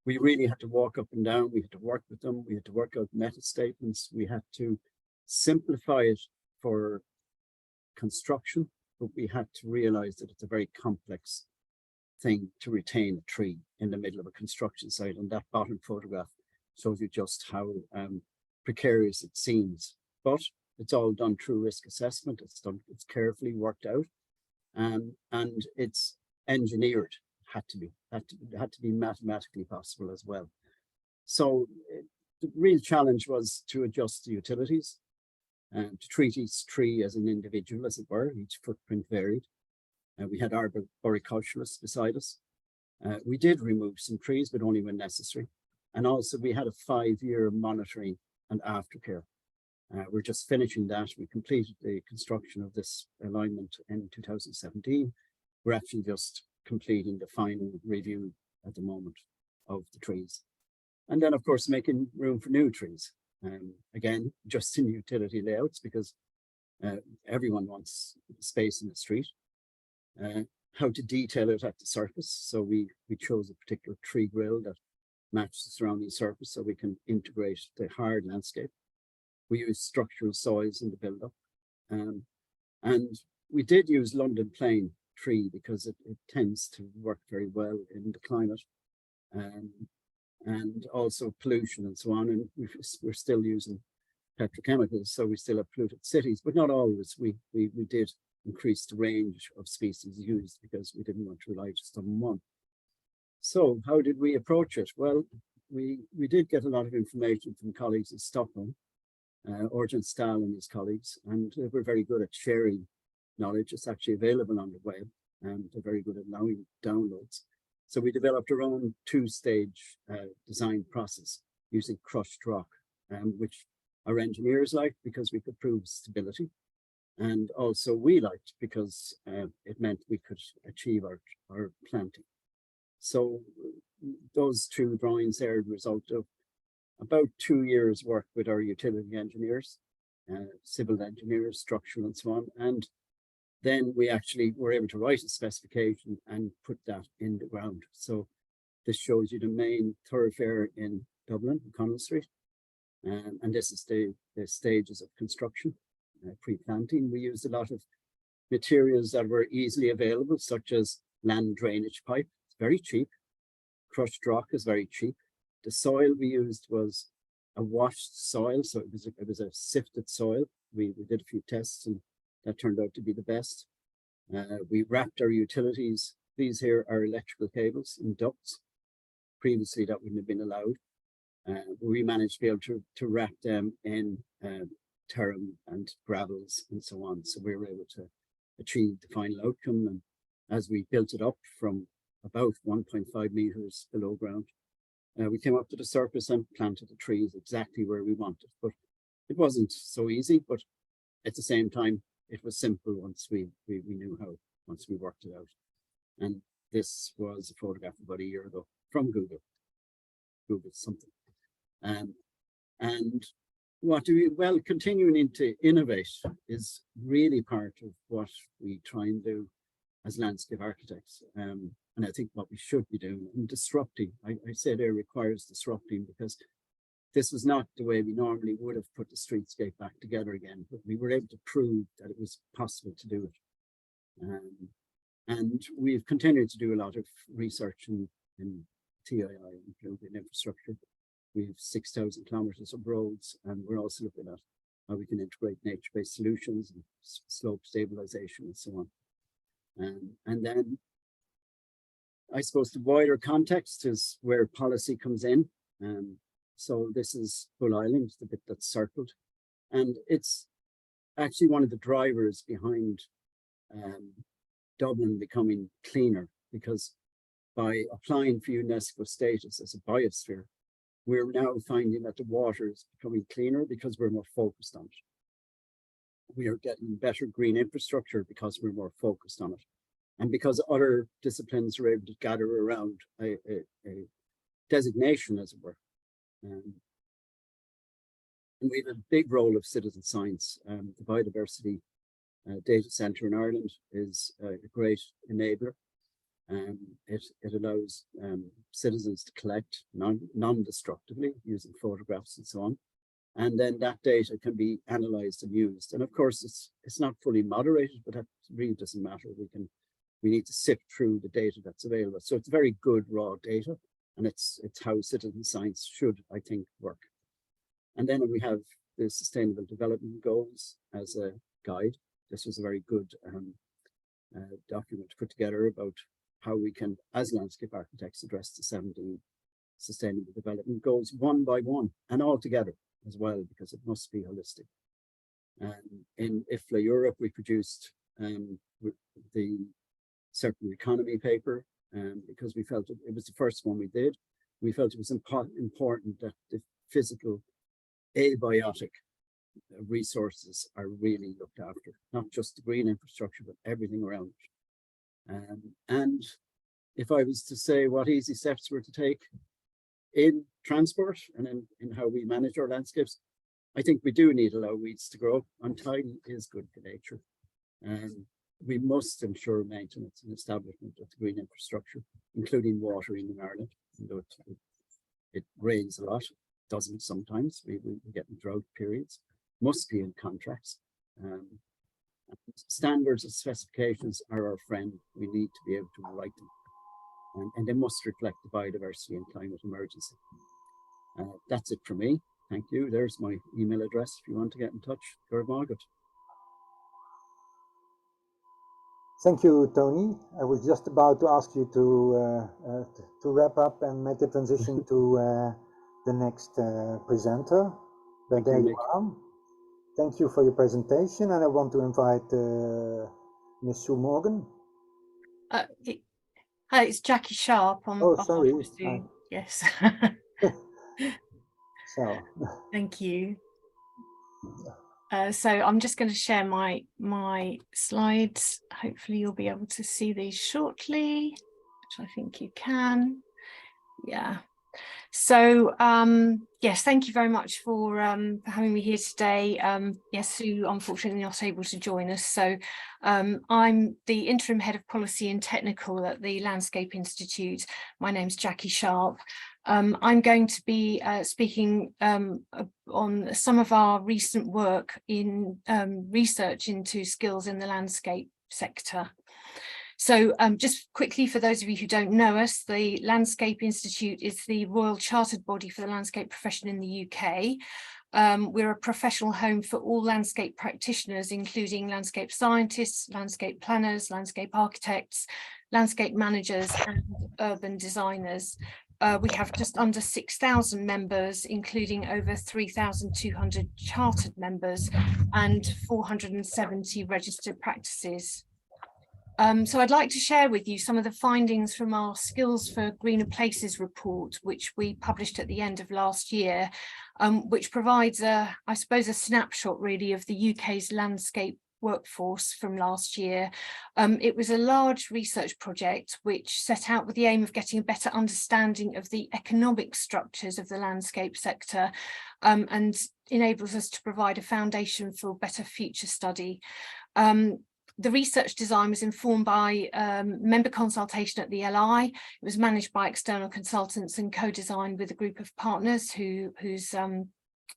We really had to walk up and down. We had to work with them. We had to work out meta statements. We had to simplify it for construction, but we had to realize that it's a very complex thing to retain a tree in the middle of a construction site. And that bottom photograph shows you just how precarious it seems. But it's all done through risk assessment. It's carefully worked out, and it's engineered. Had to be mathematically possible as well. So the real challenge was to adjust the utilities and to treat each tree as an individual, as it were. Each footprint varied. We had arboriculturists beside us. We did remove some trees, but only when necessary. And also we had a 5-year monitoring and aftercare. We're just finishing that. We completed the construction of this alignment in 2017. We're actually just completing the final review at the moment of the trees. And then, of course, making room for new trees. Again, just in utility layouts, because everyone wants space in the street. How to detail it at the surface. So we chose a particular tree grill that matches the surrounding surface so we can integrate the hard landscape. We use structural soils in the build-up. And we did use London plane tree because it tends to work very well in the climate. And also pollution and so on. And we're still using petrochemicals, so we still have polluted cities, but not always. We did increase the range of species used because we didn't want to rely just on one. So how did we approach it? Well, we did get a lot of information from colleagues in Stockholm, Orjan Stahl and his colleagues, and we're very good at sharing knowledge. It's actually available on the web, and they're very good at allowing downloads. So we developed our own 2-stage design process using crushed rock, which our engineers liked because we could prove stability. And also we liked because it meant we could achieve our planting. So those 2 drawings there are the result of about 2 years work with our utility engineers, civil engineers, structural and so on. And then we actually were able to write a specification and put that in the ground. So this shows you the main thoroughfare in Dublin, Connell Street. And this is the stages of construction, pre-planting. We used a lot of materials that were easily available, such as land drainage pipe. It's very cheap. Crushed rock is very cheap. The soil we used was a washed soil, so it was a sifted soil. We did a few tests and that turned out to be the best. We wrapped our utilities. These here are electrical cables and ducts. Previously, that wouldn't have been allowed. We managed to be able to wrap them in terram and gravels and so on. So we were able to achieve the final outcome. And as we built it up from about 1.5 meters below ground, we came up to the surface and planted the trees exactly where we wanted. But it wasn't so easy, but at the same time, it was simple once we knew how, once we worked it out. And this was a photograph about a year ago from Google something. And what do we, well, continuing to innovate is really part of what we try and do as landscape architects. And I think what we should be doing, and disrupting, I say there requires disrupting, because this was not the way we normally would have put the streetscape back together again, but we were able to prove that it was possible to do it. And we've continued to do a lot of research in TII, including infrastructure. We have 6,000 kilometers of roads, and we're also looking at how we can integrate nature-based solutions and slope stabilization and so on. And then I suppose the wider context is where policy comes in. So this is Bull Island, the bit that's circled. And it's actually one of the drivers behind Dublin becoming cleaner, because by applying for UNESCO status as a biosphere, we're now finding that the water is becoming cleaner because we're more focused on it. We are getting better green infrastructure because we're more focused on it. And because other disciplines are able to gather around a designation, as it were. And we have a big role of citizen science. The Biodiversity Data Centre in Ireland is a great enabler. It allows citizens to collect non-destructively using photographs and so on. And then that data can be analysed and used. And of course, it's not fully moderated, but that really doesn't matter. We need to sift through the data that's available. So it's very good raw data, and it's how citizen science should, I think, work. And then we have the Sustainable Development Goals as a guide. This was a very good document to put together about how we can, as landscape architects, address the 17 Sustainable Development Goals one by one and all together as well, because it must be holistic. In IFLA Europe, we produced the Circular Economy paper because we felt it was the first one we did. We felt it was important that the physical abiotic resources are really looked after, not just the green infrastructure, but everything around it. And if I was to say what easy steps were to take in transport and in how we manage our landscapes, I think we do need to allow weeds to grow. Untidy is good for nature. And we must ensure maintenance and establishment of the green infrastructure, including watering in Ireland. Though it rains a lot, it doesn't sometimes. We get in drought periods. Must be in contracts. Standards and specifications are our friend. We need to be able to write them. And they must reflect the biodiversity and climate emergency. That's it for me. Thank you. There's my email address if you want to get in touch. Gurb Margaret. Thank you, Tony. I was just about to ask you to wrap up and make the transition to the next presenter. But there you are. Thank you for your presentation, and I want to invite Ms. Sue Morgan. Hi, it's Jackie Sharp. Oh, sorry. Yes. So. Thank you. So I'm just going to share my slides. Hopefully you'll be able to see these shortly, which I think you can. Yeah. So yes, thank you very much for having me here today. Yes, Sue unfortunately not able to join us. So I'm the interim head of policy and technical at the Landscape Institute. My name's Jackie Sharp. I'm going to be speaking on some of our recent work in research into skills in the landscape sector. So just quickly, for those of you who don't know us, the Landscape Institute is the Royal Chartered Body for the landscape profession in the UK. We're a professional home for all landscape practitioners, including landscape scientists, landscape planners, landscape architects, landscape managers, and urban designers. We have just under 6,000 members, including over 3,200 chartered members and 470 registered practices. So I'd like to share with you some of the findings from our Skills for Greener Places report, which we published at the end of last year, which provides I suppose, a snapshot really of the UK's landscape workforce from last year. It was a large research project which set out with the aim of getting a better understanding of the economic structures of the landscape sector and enables us to provide a foundation for better future study. The research design was informed by member consultation at the LI. It was managed by external consultants and co-designed with a group of partners who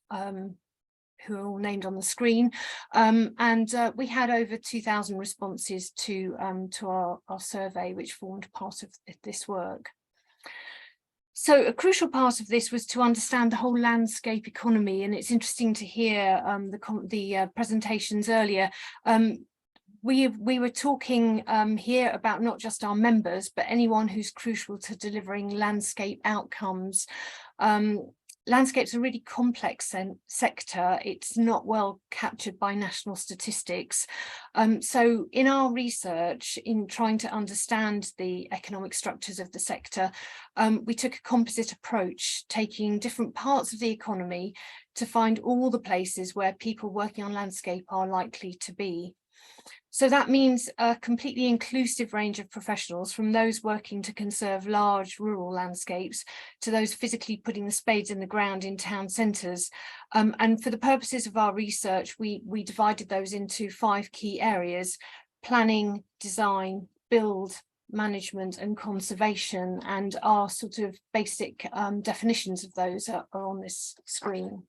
are all named on the screen. We had over 2,000 responses to our survey, which formed part of this work. So a crucial part of this was to understand the whole landscape economy, and it's interesting to hear the presentations earlier. We were talking here about not just our members, but anyone who's crucial to delivering landscape outcomes. Landscape's a really complex sector. It's not well captured by national statistics. So in our research, in trying to understand the economic structures of the sector, we took a composite approach, taking different parts of the economy to find all the places where people working on landscape are likely to be. So that means a completely inclusive range of professionals, from those working to conserve large rural landscapes to those physically putting the spades in the ground in town centres. And for the purposes of our research, we divided those into 5 key areas: planning, design, build, management and conservation. And our sort of basic definitions of those are on this screen.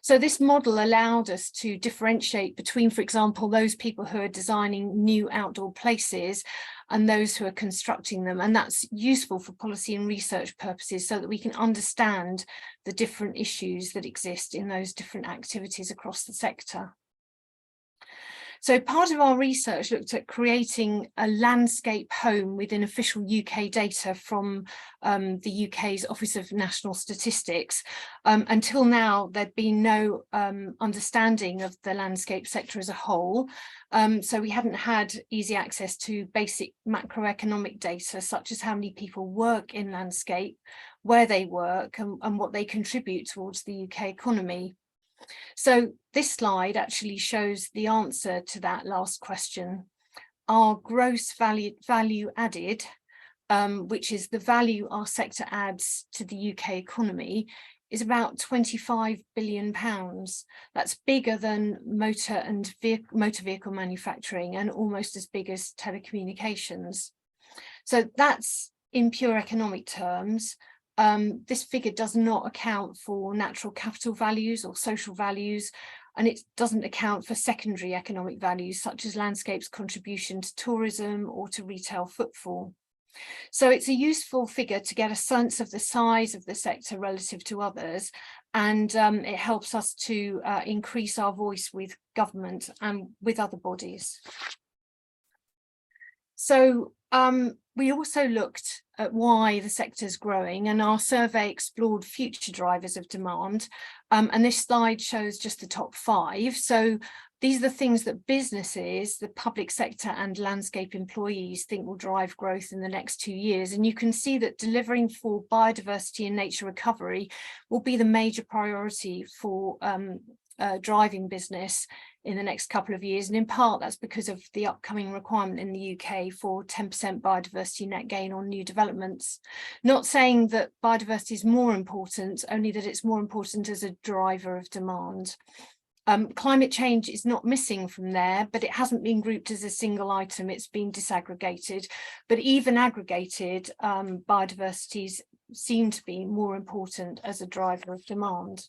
So this model allowed us to differentiate between, for example, those people who are designing new outdoor places and those who are constructing them. And that's useful for policy and research purposes so that we can understand the different issues that exist in those different activities across the sector. So part of our research looked at creating a landscape home within official UK data from the UK's Office of National Statistics. Until now, there'd been no understanding of the landscape sector as a whole. So we hadn't had easy access to basic macroeconomic data, such as how many people work in landscape, where they work, and what they contribute towards the UK economy. So this slide actually shows the answer to that last question. Our gross value added, which is the value our sector adds to the UK economy, is about £25 billion. That's bigger than motor vehicle manufacturing and almost as big as telecommunications. So that's in pure economic terms. This figure does not account for natural capital values or social values, and it doesn't account for secondary economic values such as landscape's contribution to tourism or to retail footfall. So it's a useful figure to get a sense of the size of the sector relative to others, and it helps us to increase our voice with government and with other bodies. So we also looked at why the sector is growing, and our survey explored future drivers of demand. And this slide shows just the top 5. So these are the things that businesses, the public sector and landscape employees think will drive growth in the next 2 years. And you can see that delivering for biodiversity and nature recovery will be the major priority for driving business in the next couple of years, and in part that's because of the upcoming requirement in the UK for 10% biodiversity net gain on new developments. Not saying that biodiversity is more important, only that it's more important as a driver of demand. Climate change is not missing from there, but it hasn't been grouped as a single item, it's been disaggregated. But even aggregated, biodiversities seem to be more important as a driver of demand.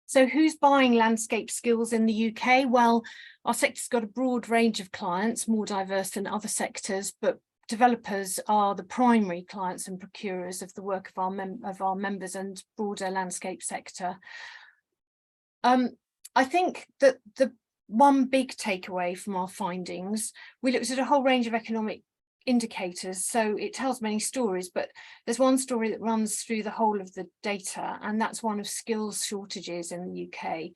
So who's buying landscape skills in the UK? Well, our sector's got a broad range of clients, more diverse than other sectors, but developers are the primary clients and procurers of the work of our members and broader landscape sector. I think that the one big takeaway from our findings, we looked at a whole range of economic indicators, so it tells many stories, but there's one story that runs through the whole of the data, and that's one of skills shortages in the UK.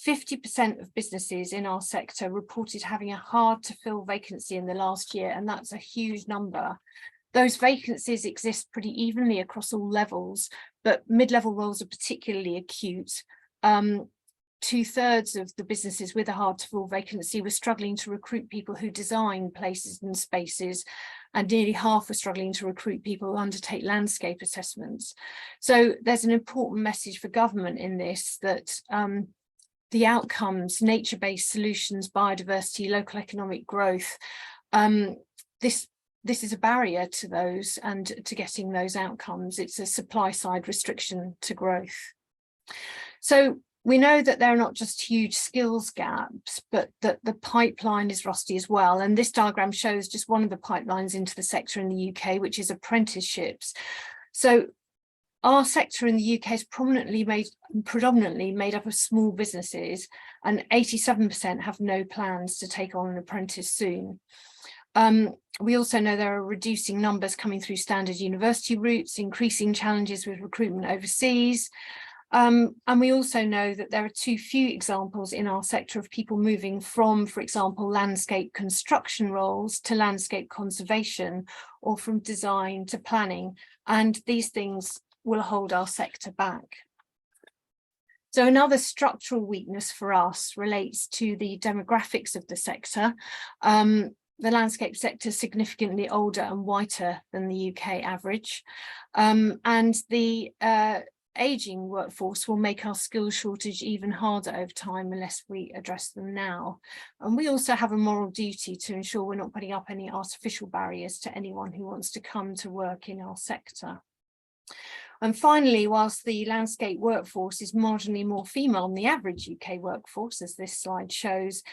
50% of businesses in our sector reported having a hard to fill vacancy in the last year, and that's a huge number. Those vacancies exist pretty evenly across all levels, but mid-level roles are particularly acute. 2/3 of the businesses with a hard to fill vacancy were struggling to recruit people who design places and spaces, and nearly half were struggling to recruit people who undertake landscape assessments. So there's an important message for government in this, that the outcomes, nature-based solutions, biodiversity, local economic growth, this is a barrier to those and to getting those outcomes. It's a supply side restriction to growth. So we know that there are not just huge skills gaps, but that the pipeline is rusty as well. And this diagram shows just one of the pipelines into the sector in the UK, which is apprenticeships. So our sector in the UK is predominantly made up of small businesses, and 87% have no plans to take on an apprentice soon. We also know there are reducing numbers coming through standard university routes, increasing challenges with recruitment overseas. And we also know that there are too few examples in our sector of people moving from, for example, landscape construction roles to landscape conservation, or from design to planning. And these things will hold our sector back. So another structural weakness for us relates to the demographics of the sector. The landscape sector is significantly older and whiter than the UK average, and the aging workforce will make our skills shortage even harder over time unless we address them now. And we also have a moral duty to ensure we're not putting up any artificial barriers to anyone who wants to come to work in our sector. And finally, whilst the landscape workforce is marginally more female than the average UK workforce, as this slide shows,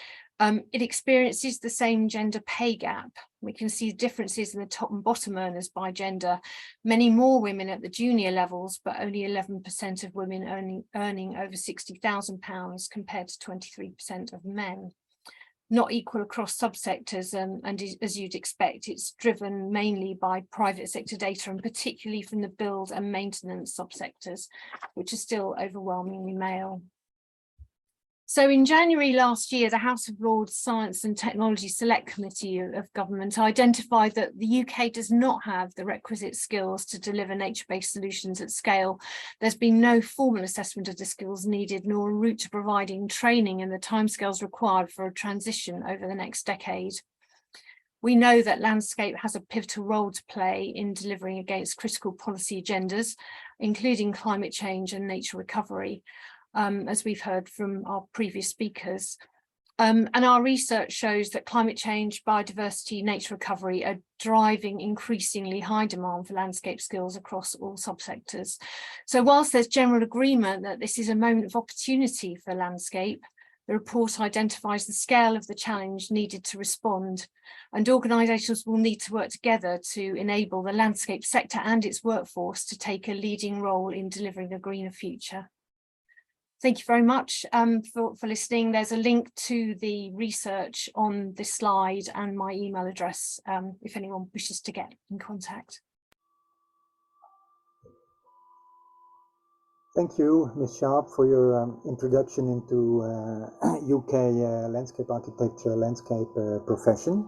it experiences the same gender pay gap. We can see differences in the top and bottom earners by gender, many more women at the junior levels, but only 11% of women earning over £60,000 compared to 23% of men. Not equal across subsectors, and as you'd expect, it's driven mainly by private sector data, and particularly from the build and maintenance subsectors, which are still overwhelmingly male. So in January last year, the House of Lords Science and Technology Select Committee of Government identified that the UK does not have the requisite skills to deliver nature-based solutions at scale. There's been no formal assessment of the skills needed, nor a route to providing training and the timescales required for a transition over the next decade. We know that landscape has a pivotal role to play in delivering against critical policy agendas, including climate change and nature recovery, as we've heard from our previous speakers. And our research shows that climate change, biodiversity, nature recovery are driving increasingly high demand for landscape skills across all subsectors. So whilst there's general agreement that this is a moment of opportunity for landscape, the report identifies the scale of the challenge needed to respond, and organisations will need to work together to enable the landscape sector and its workforce to take a leading role in delivering a greener future. Thank you very much for listening. There's a link to the research on this slide and my email address if anyone wishes to get in contact. Thank you, Ms. Sharp, for your introduction into UK landscape architecture, landscape profession.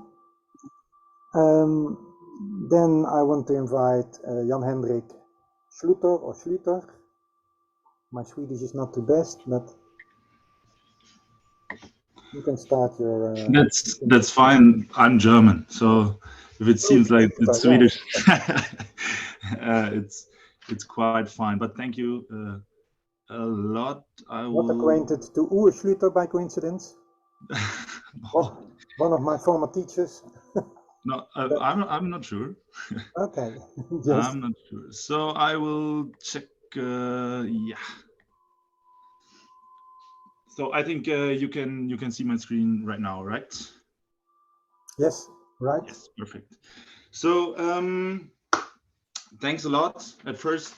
Then I want to invite Jan-Hendrik Schluter. My Swedish is not the best, but you can start your... That's fine. I'm German, so if it seems like it's Swedish, it's quite fine. But thank you a lot. Not acquainted to Uwe Schluter by coincidence? Oh, one of my former teachers. No, I'm not sure. Okay. Yes. I'm not sure. So I will check. Yeah. So I think you can see my screen right now, right? Yes. Right. Yes. Perfect. So thanks a lot. At first,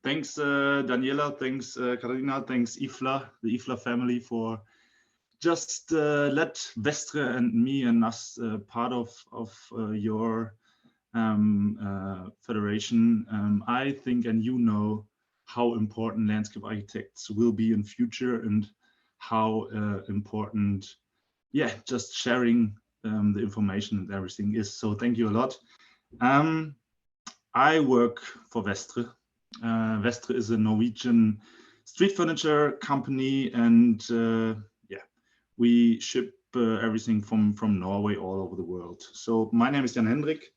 thanks Daniela, thanks Karina, thanks IFLA, the IFLA family for just let Vestre and me and us part of your federation. I think, and you know, how important landscape architects will be in future, and how important, yeah, just sharing the information and everything is. So thank you a lot. I work for Vestre. Vestre is a Norwegian street furniture company, and yeah, we ship everything from Norway all over the world. So my name is Jan-Hendrik.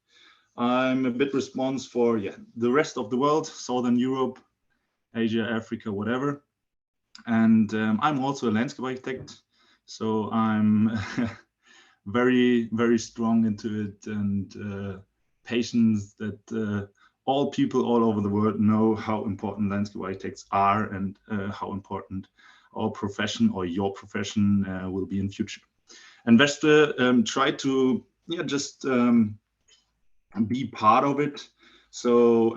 I'm a bit responsible for the rest of the world, Southern Europe, Asia, Africa, whatever. And I'm also a landscape architect, so I'm very, very strong into it, and patience that all people all over the world know how important landscape architects are, and how important our profession, or your profession, will be in future. And Vestre try to just be part of it. So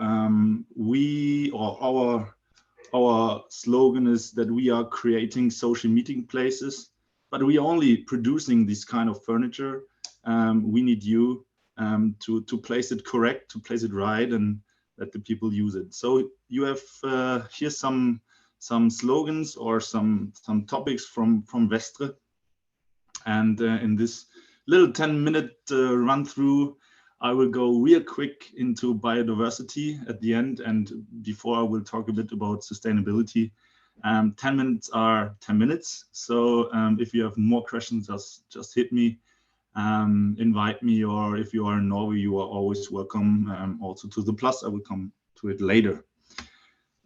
our slogan is that we are creating social meeting places, but we are only producing this kind of furniture. We need you to place it correct, to place it right, and let the people use it. So you have here some slogans or some topics from Vestre, and in this little 10-minute run through, I will go real quick into biodiversity at the end, and before I will talk a bit about sustainability, 10 minutes are 10 minutes. So if you have more questions, just hit me, invite me, or if you are in Norway, you are always welcome also to the Plus. I will come to it later.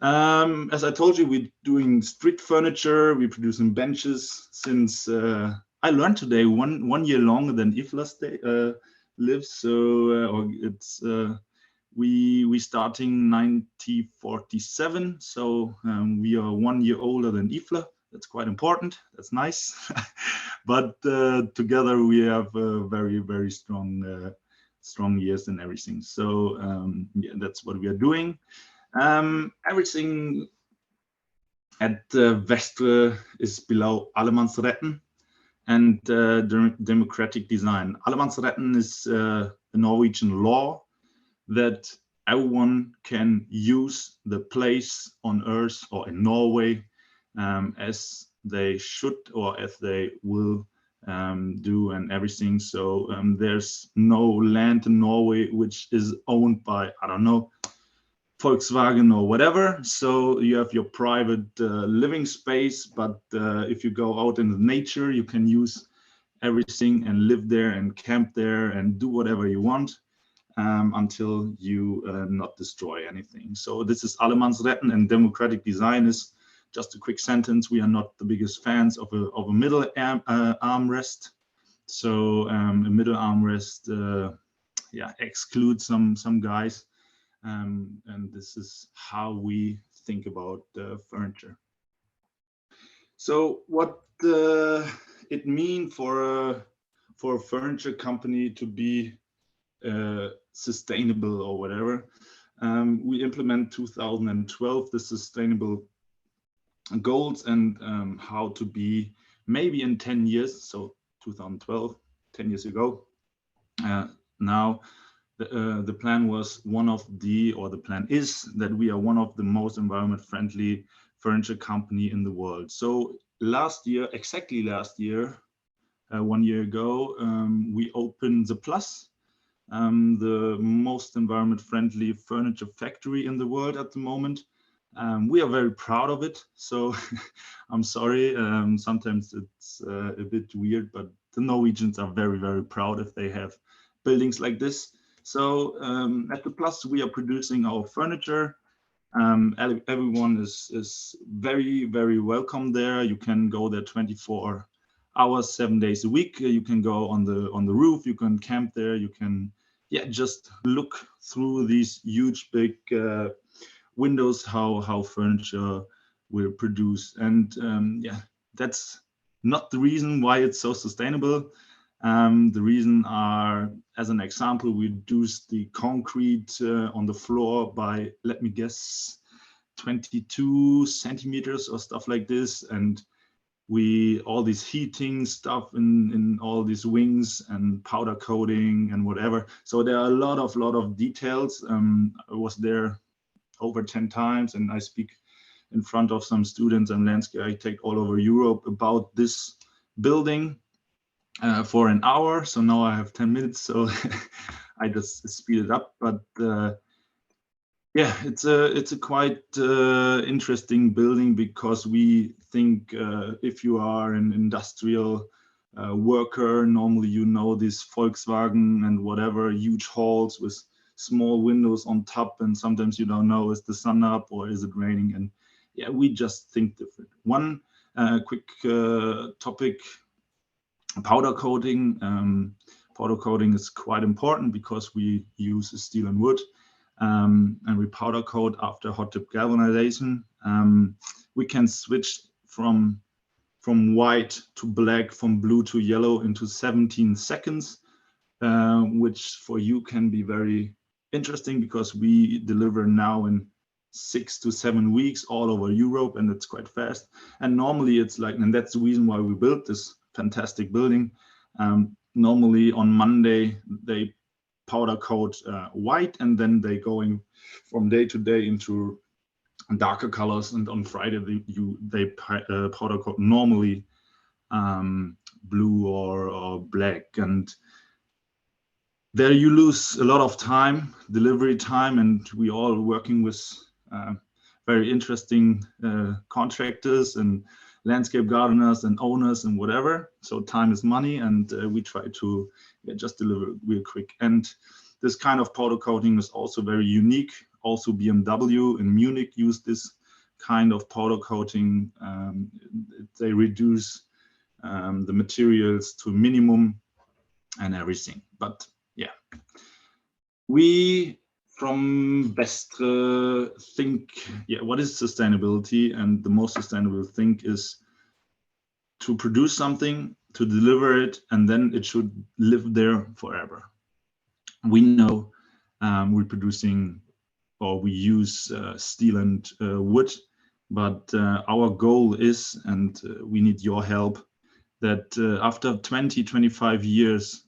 As I told you, we're doing street furniture. We're producing benches since I learned today one year longer than IFLA lives. So it's we starting 1947. So we are 1 year older than IFLA. That's quite important. That's nice. But together we have very strong years and everything. So yeah, that's what we are doing. Everything at Vestre is below Allemannsretten and democratic design. Allemannsretten is a Norwegian law that everyone can use the place on Earth or in Norway as they should or as they will do and everything. So there's no land in Norway which is owned by, I don't know, Volkswagen or whatever. So you have your private living space, but if you go out in the nature, you can use everything and live there and camp there and do whatever you want until you not destroy anything. So this is Allemannsretten, and democratic design is just a quick sentence. We are not the biggest fans of a middle armrest. So a middle armrest yeah, excludes some guys. And this is how we think about furniture. So what it mean for a furniture company to be sustainable or whatever? We implement 2012 the sustainable goals and how to be maybe in 10 years. So 2012, 10 years ago. Now. The plan was the plan is that we are one of the most environment friendly furniture company in the world. So exactly last year, 1 year ago, we opened the Plus, the most environment friendly furniture factory in the world at the moment. We are very proud of it. So I'm sorry, sometimes it's a bit weird, but the Norwegians are very proud if they have buildings like this. So at the Plus, we are producing our furniture. Everyone is very welcome there. You can go there 24 hours, 7 days a week. You can go on the roof. You can camp there. You can just look through these huge big windows how furniture will produce. And that's not the reason why it's so sustainable. The reason are, as an example, we reduced the concrete on the floor by, let me guess, 22 centimeters or stuff like this. And all this heating stuff in all these wings and powder coating and whatever. So there are a lot of details. I was there over 10 times and I speak in front of some students and landscape architects all over Europe about this building. For an hour, so now I have 10 minutes, so I just speed it up. But yeah, it's a quite interesting building because we think if you are an industrial worker, normally you know this Volkswagen and whatever, huge halls with small windows on top, and sometimes you don't know, is the sun up or is it raining? And yeah, we just think different. One quick topic. Powder coating. Powder coating is quite important because we use steel and wood, and we powder coat after hot dip galvanization. We can switch from white to black, from blue to yellow into 17 seconds, which for you can be very interesting because we deliver now in 6 to 7 weeks all over Europe, and it's quite fast. And normally it's like, and that's the reason why we built this fantastic building. Normally on Monday they powder coat white, and then they going from day to day into darker colors, and on Friday they powder coat normally blue or black, and there you lose a lot of time, delivery time, and we all working with very interesting contractors and landscape gardeners and owners and whatever. So time is money, and we try to just deliver real quick. And this kind of powder coating is also very unique. Also BMW in Munich used this kind of powder coating. They reduce the materials to a minimum and everything. But yeah, we from Vestre think, yeah, what is sustainability? And the most sustainable thing is to produce something, to deliver it, and then it should live there forever. We know we're producing, or we use steel and wood, but our goal is, and we need your help, that after 20, 25 years,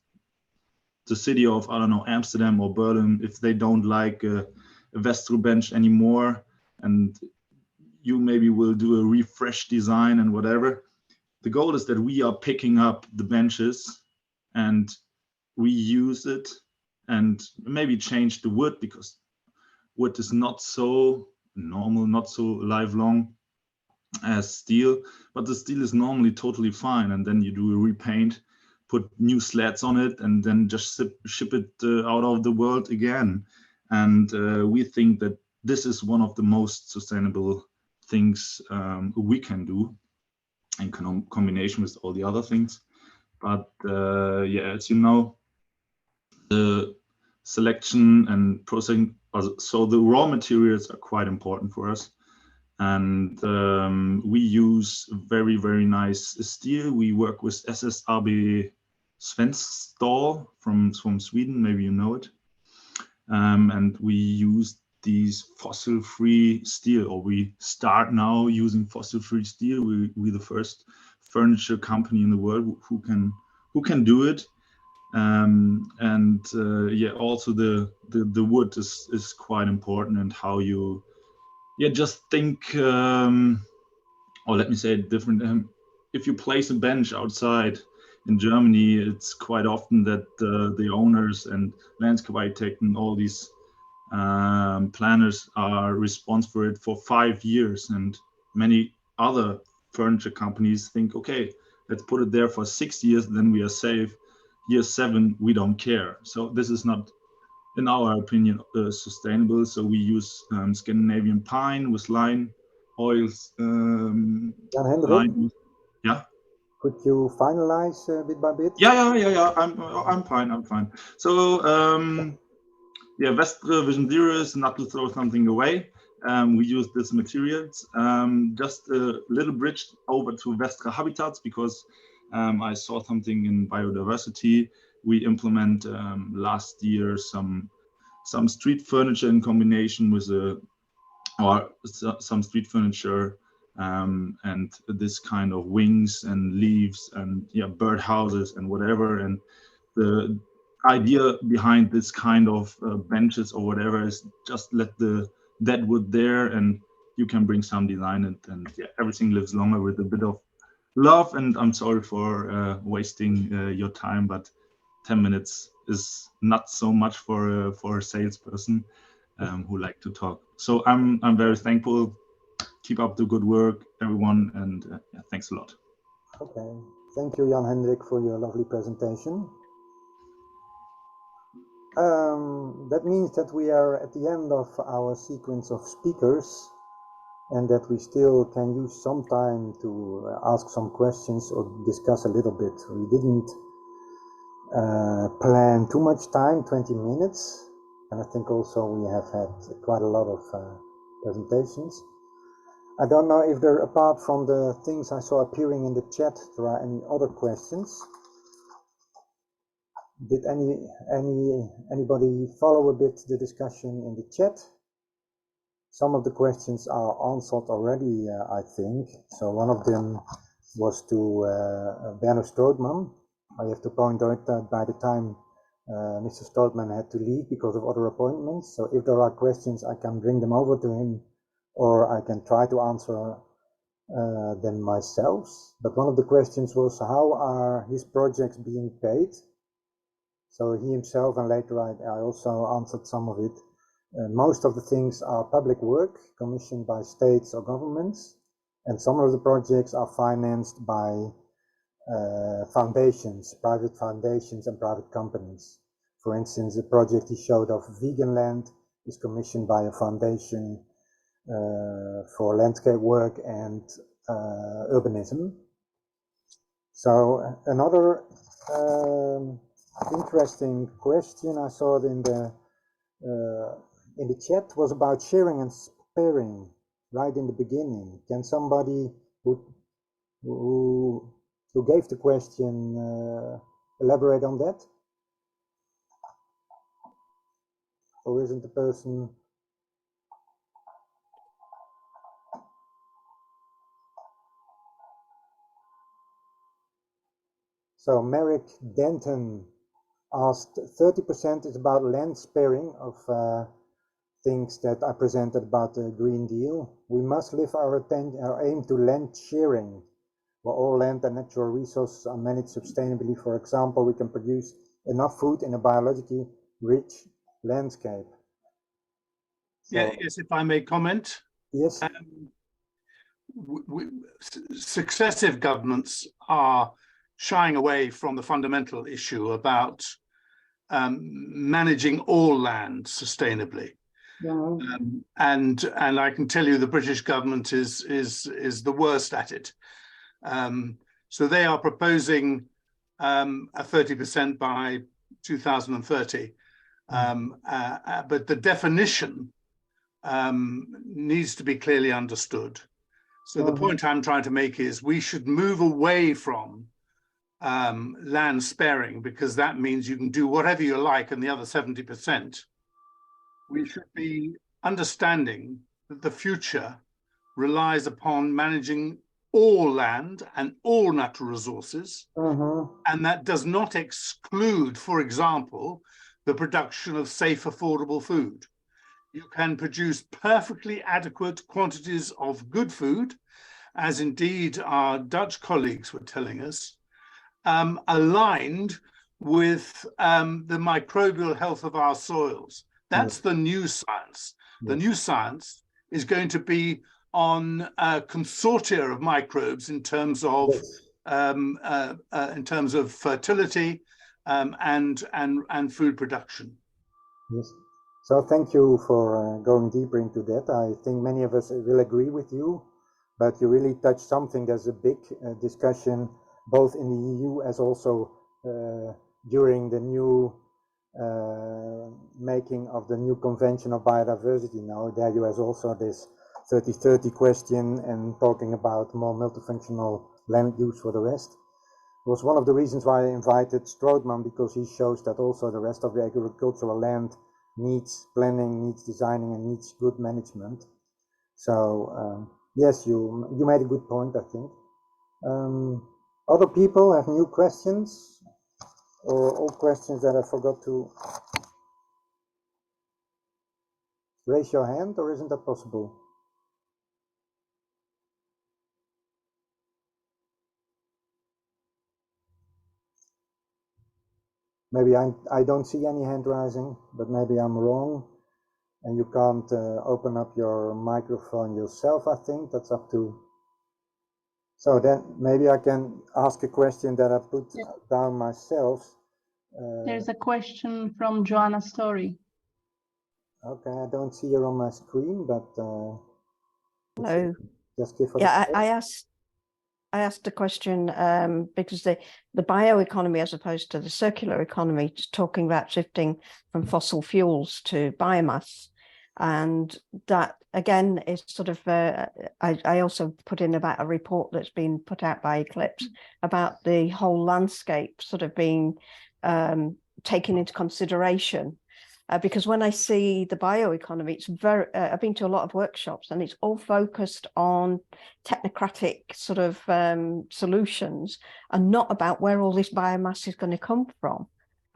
the city of, I don't know, Amsterdam or Berlin, if they don't like a Vestre bench anymore, and you maybe will do a refresh design and whatever, the goal is that we are picking up the benches and we use it and maybe change the wood, because wood is not so normal, not so lifelong as steel, but the steel is normally totally fine. And then you do a repaint, put new slats on it, and then just ship it out of the world again. And we think that this is one of the most sustainable things we can do in combination with all the other things. But yeah, as you know, the selection and processing, so the raw materials are quite important for us. And we use very, very nice steel. We work with SSAB Svensktål from Sweden, maybe you know it. And we use these fossil-free steel, or we start now using fossil-free steel. We're the first furniture company in the world who can do it. Yeah, also the wood is quite important, and how you, yeah, just think, or let me say it different. If you place a bench outside in Germany, it's quite often that the owners and landscape architect and all these planners are responsible for it for 5 years, and many other furniture companies think, okay, let's put it there for 6 years, then we are safe. Year 7, we don't care. So this is not, in our opinion, sustainable. So we use Scandinavian pine with line oils. Jan-Hendrik, yeah. could you finalize bit by bit? Yeah. I'm fine. So yeah, Vestre Vision Zero is not to throw something away. We use these materials. Just a little bridge over to Vestre Habitats, because I saw something in biodiversity. We implement last year some street furniture in combination with some street furniture and this kind of wings and leaves and, yeah, bird houses and whatever. And the idea behind this kind of benches or whatever is just let the dead wood there, and you can bring some design and yeah, everything lives longer with a bit of love. And I'm sorry for wasting your time, but 10 minutes is not so much for a salesperson who like to talk. So I'm very thankful. Keep up the good work, everyone, and yeah, thanks a lot. Okay, thank you, Jan-Hendrik, for your lovely presentation. That means that we are at the end of our sequence of speakers, and that we still can use some time to ask some questions or discuss a little bit. We didn't plan too much time, 20 minutes, and I think also we have had quite a lot of presentations. I don't know if there, apart from the things I saw appearing in the chat, there are any other questions. Did anybody follow a bit the discussion in the chat? Some of the questions are answered already, I think. So one of them was to Werner Strootman. I have to point out that by the time Mr. Strootman had to leave because of other appointments. So if there are questions, I can bring them over to him, or I can try to answer them myself. But one of the questions was, how are his projects being paid? So he himself, and later I also answered some of it. Most of the things are public work commissioned by states or governments, and some of the projects are financed by foundations, private foundations and private companies. For instance, the project he showed of vegan land is commissioned by a foundation for landscape work and urbanism. So another interesting question I saw in the chat was about sharing and sparing right in the beginning. Can somebody who gave the question elaborate on that? Or isn't the person? So Merrick Denton asked, 30% is about land sparing of things that I presented about the Green Deal. We must lift our aim to land sharing, where all land and natural resources are managed sustainably. For example, we can produce enough food in a biologically rich landscape. So, yeah, yes, if I may comment. Yes. Successive governments are shying away from the fundamental issue about managing all land sustainably. Yeah. And I can tell you the British government is the worst at it. So they are proposing a 30% by 2030, but the definition needs to be clearly understood. So the point I'm trying to make is we should move away from land sparing, because that means you can do whatever you like and the other 70%. We should be understanding that the future relies upon managing all land and all natural resources, and that does not exclude, for example, the production of safe, affordable food. You can produce perfectly adequate quantities of good food, as indeed our Dutch colleagues were telling us, aligned with the microbial health of our soils. That's the new science. The new science is going to be on a consortia of microbes in terms of fertility and food production. Yes. So thank you for going deeper into that. I think many of us will agree with you, but you really touched something that's a big discussion, both in the EU as also during the new making of the new Convention of Biodiversity. Now there you have also this 30-30 question and talking about more multifunctional land use for the rest. It was one of the reasons why I invited Strootman, because he shows that also the rest of the agricultural land needs planning, needs designing, and needs good management. So yes, you made a good point, I think. Other people have new questions, or old questions that I forgot to raise your hand, or isn't that possible? Maybe I don't see any hand rising, but maybe I'm wrong, and you can't open up your microphone yourself. I think that's up to. So then maybe I can ask a question that I put down myself. There's a question from Joanna Story. Okay, I don't see her on my screen, but hello. Just give her. Yeah, I asked a question because the bioeconomy, as opposed to the circular economy, is talking about shifting from fossil fuels to biomass, and that again is sort of. I also put in about a report that's been put out by Eclipse about the whole landscape sort of being taken into consideration. Because when I see the bioeconomy, it's very, I've been to a lot of workshops and it's all focused on technocratic sort of solutions and not about where all this biomass is going to come from.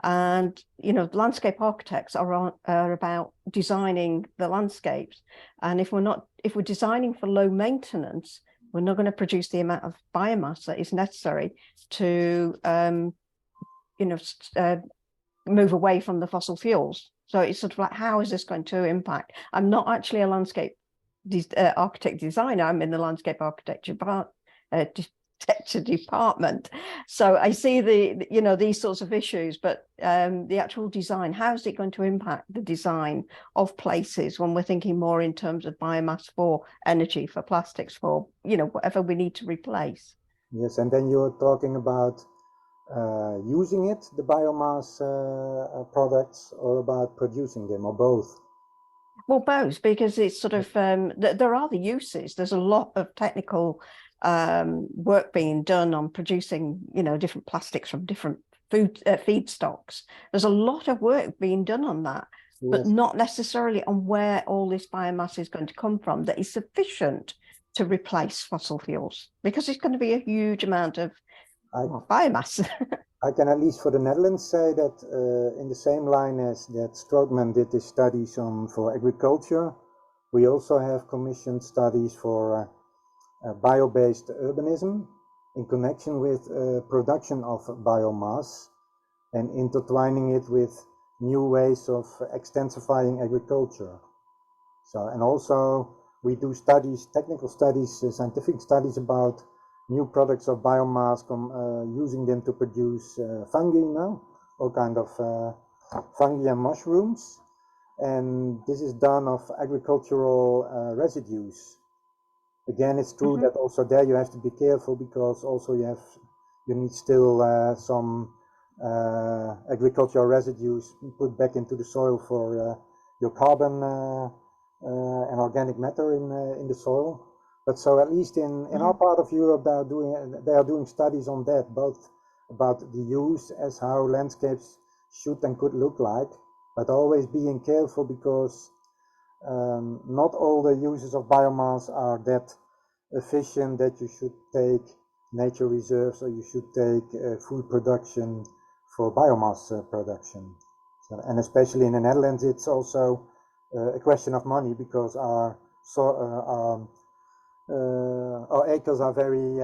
And, you know, landscape architects are about designing the landscapes. And if we're designing for low maintenance, we're not going to produce the amount of biomass that is necessary to, move away from the fossil fuels. So it's sort of like, how is this going to impact? I'm not actually a landscape architect designer. I'm in the landscape architecture department. So I see these sorts of issues, but the actual design, how is it going to impact the design of places when we're thinking more in terms of biomass for energy, for plastics, for, whatever we need to replace? Yes, and then you're talking about using it, the biomass products, or about producing them, or both? Well, both, because it's sort of, there are the uses. There's a lot of technical work being done on producing, different plastics from different food feedstocks. There's a lot of work being done on that, but not necessarily on where all this biomass is going to come from that is sufficient to replace fossil fuels, because it's going to be a huge amount of biomass. I can at least for the Netherlands say that in the same line as that Strootman did his studies for agriculture, we also have commissioned studies for bio-based urbanism in connection with production of biomass and intertwining it with new ways of extensifying agriculture. So, and also we do studies, technical studies, scientific studies about new products of biomass, using them to produce fungi now, all kind of fungi and mushrooms. And this is done of agricultural residues. Again, it's true that also there you have to be careful, because also you need still some agricultural residues put back into the soil for your carbon and organic matter in the soil. But so at least in our part of Europe, they are doing studies on that, both about the use as how landscapes should and could look like, but always being careful, because not all the uses of biomass are that efficient that you should take nature reserves or you should take food production for biomass production. So, and especially in the Netherlands, it's also a question of money, because our acres are very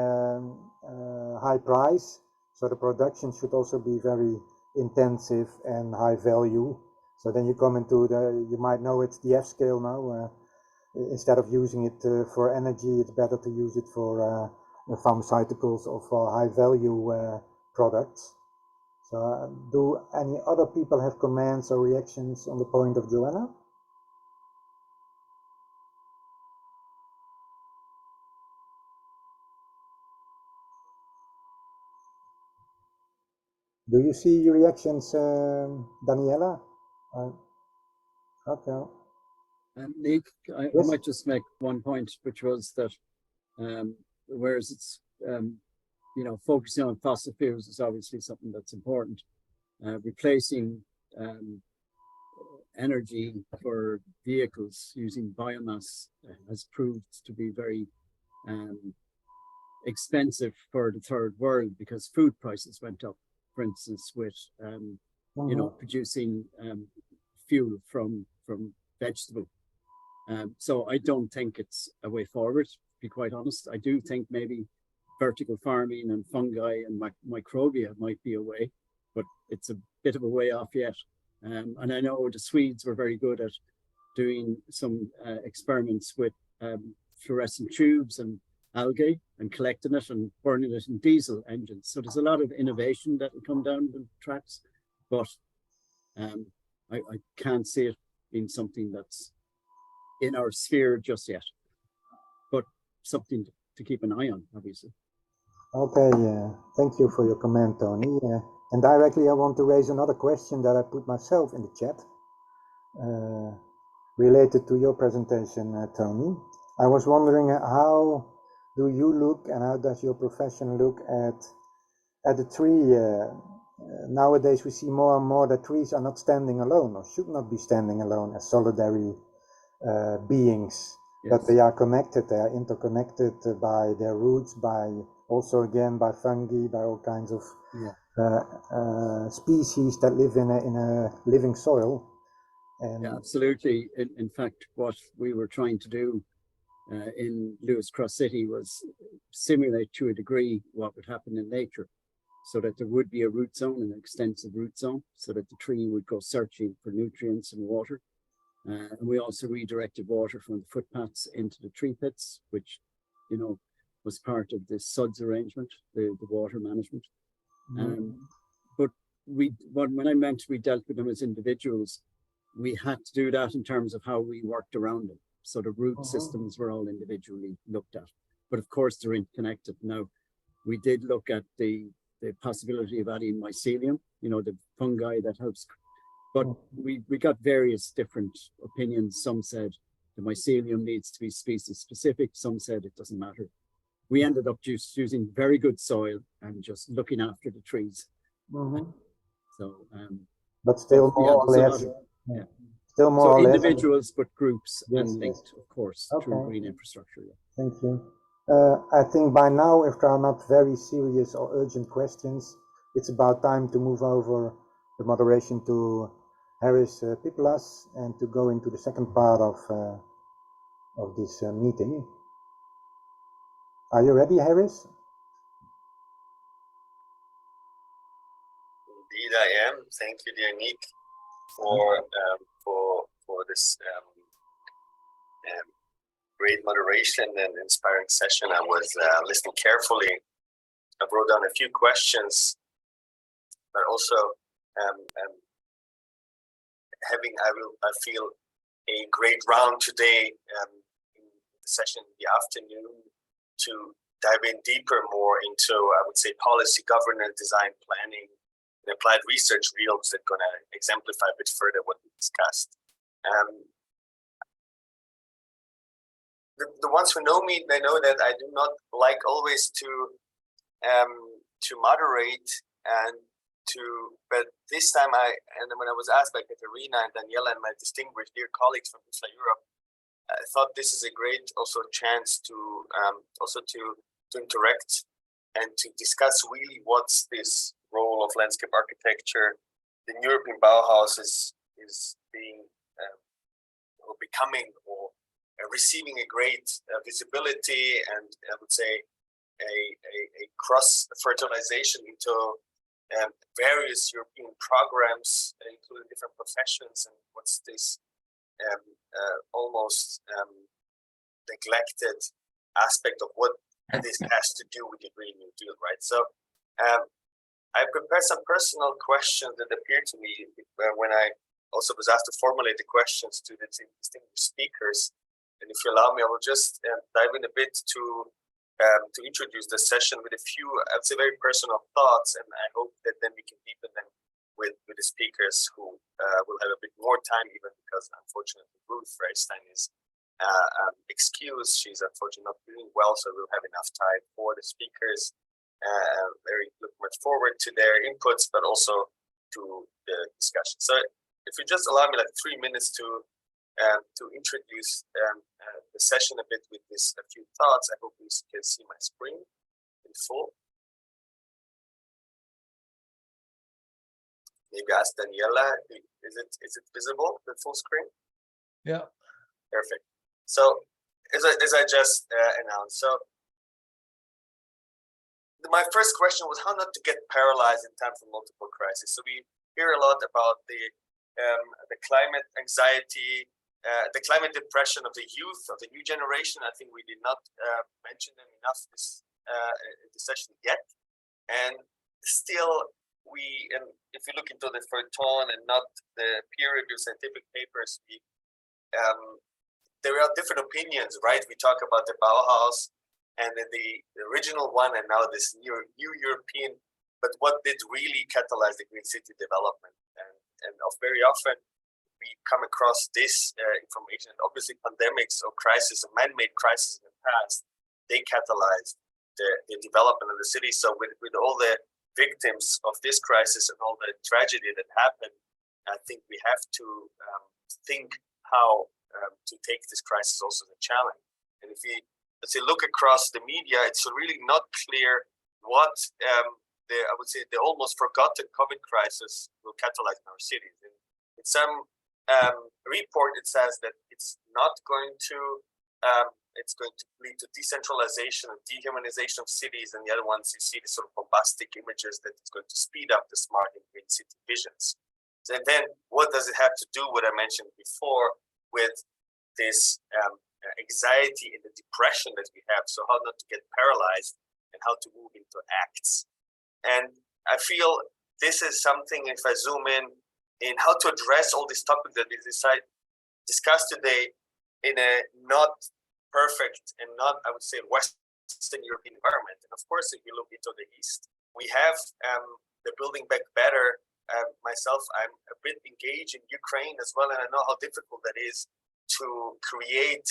high price, so the production should also be very intensive and high value. So then you come into you might know it's the F scale now. Instead of using it for energy, it's better to use it for pharmaceuticals or for high value products. So do any other people have comments or reactions on the point of Joanna? Do you see your reactions, Daniela? Okay. Nick, I Yes. might just make one point, which was that whereas it's focusing on fossil fuels is obviously something that's important, replacing energy for vehicles using biomass has proved to be very expensive for the third world, because food prices went up, for instance, with producing fuel from vegetable. So I don't think it's a way forward, to be quite honest. I do think maybe vertical farming and fungi and microbia might be a way, but it's a bit of a way off yet. And I know the Swedes were very good at doing some experiments with fluorescent tubes and algae and collecting it and burning it in diesel engines. So there's a lot of innovation that will come down the tracks, but I can't see it being something that's in our sphere just yet, but something to keep an eye on, obviously. Okay, thank you for your comment, Tony. And directly I want to raise another question that I put myself in the chat, related to your presentation, Tony. I was wondering, how do you look and how does your profession look at the tree? Nowadays we see more and more that trees are not standing alone, or should not be standing alone as solitary beings, but they are connected, they are interconnected by their roots, by also again by fungi, by all kinds of species that live in a living soil. And yeah, absolutely. In fact, what we were trying to do in Lewis Cross City was simulate to a degree what would happen in nature. so that there would be a root zone, an extensive root zone, so that the tree would go searching for nutrients and water. And we also redirected water from the footpaths into the tree pits, which, you know, was part of the SUDS arrangement, the water management. But when I meant we dealt with them as individuals, we had to do that in terms of how we worked around them. So the root systems were all individually looked at. But of course, they're interconnected. Now, we did look at the possibility of adding mycelium, you know, the fungi that helps. But we got various different opinions. Some said the mycelium needs to be species specific. Some said it doesn't matter. We ended up just using very good soil and just looking after the trees. So, but still more or less, still more so or less individuals, but groups Yes, and linked, of course, through green infrastructure. Thank you. I think by now, if there are not very serious or urgent questions, it's about time to move over the moderation to Harris Pipelas and to go into the second part of this meeting. Are you ready, Harris? Indeed, I am. Thank you, dear Nick, for this great moderation and inspiring session. I was listening carefully. I wrote down a few questions, but also I feel a great round today in the session in the afternoon to dive in deeper more into, I would say, policy, governance, design, planning, and applied research fields that are going to exemplify a bit further what we discussed. The ones who know me, they know that I do not like always to moderate but this time when I was asked by Katerina and Daniela and my distinguished dear colleagues from IFLA Europe, I thought this is a great also chance to interact and to discuss really what's this role of landscape architecture. The European Bauhaus is being or becoming or receiving a great visibility, and I would say a cross-fertilization into various European programs, including different professions, and what's this almost neglected aspect of what this has to do with the Green New Deal, right? So I prepared some personal questions that appeared to me when I also was asked to formulate the questions to the distinguished speakers. And if you allow me, I will just dive in a bit to introduce the session with a few, I'd say, very personal thoughts, and I hope that then we can deepen them with the speakers who will have a bit more time, even because unfortunately Ruth Freistein is excused. She's unfortunately not feeling well, so we'll have enough time for the speakers. Very look much forward to their inputs, but also to the discussion. So if you just allow me like 3 minutes to introduce the session a bit with a few thoughts. I hope you can see my screen in full. Maybe ask Daniela, is it visible, the full screen? Yeah. Perfect. So as I just announced, so my first question was how not to get paralyzed in times of multiple crises. So we hear a lot about the climate anxiety, the climate depression of the youth, of the new generation. I think we did not mention them enough this session yet. And still, if you look into the feuilleton and not the peer-reviewed scientific papers, there are different opinions, right? We talk about the Bauhaus and the original one, and now this new European. But what did really catalyze the green city development? And very often, we come across this information. Obviously, pandemics or crises, or man-made crises in the past, they catalyzed the development of the city. So with all the victims of this crisis and all the tragedy that happened, I think we have to think how to take this crisis also as a challenge. And if you look across the media, it's really not clear what I would say the almost forgotten COVID crisis will catalyze in our cities. In some report, it says that it's not going to it's going to lead to decentralization and dehumanization of cities, and the other ones you see the sort of bombastic images that it's going to speed up the smart and green city visions. And then what does it have to do, what I mentioned before, with this anxiety and the depression that we have? So how not to get paralyzed and how to move into acts. And I feel this is something, if I zoom in how to address all these topics that we discussed today in a not perfect and not, I would say, Western European environment. And of course, if you look into the East, we have the Building Back Better. Myself, I'm a bit engaged in Ukraine as well, and I know how difficult that is to create,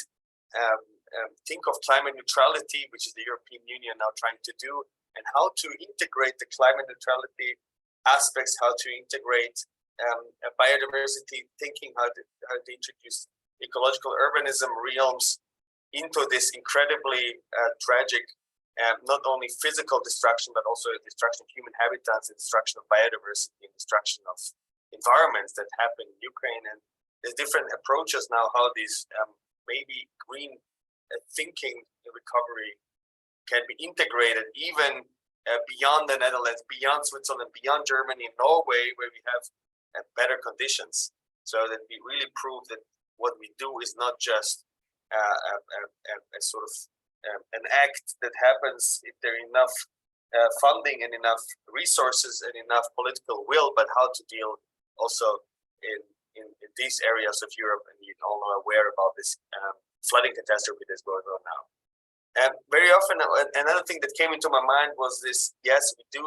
think of climate neutrality, which is the European Union now trying to do, and how to integrate the climate neutrality aspects, how to integrate biodiversity thinking, how to introduce ecological urbanism realms into this incredibly tragic, not only physical destruction, but also destruction of human habitats and destruction of biodiversity and destruction of environments that happen in Ukraine. And there's different approaches now how these maybe green thinking recovery can be integrated even beyond the Netherlands, beyond Switzerland, beyond Germany, Norway, where we have better conditions, so that we really prove that what we do is not just a sort of an act that happens if there are enough funding and enough resources and enough political will, but how to deal also in these areas of Europe. And you all are aware about this flooding catastrophe that's going on now. And very often, another thing that came into my mind was this: yes, we do.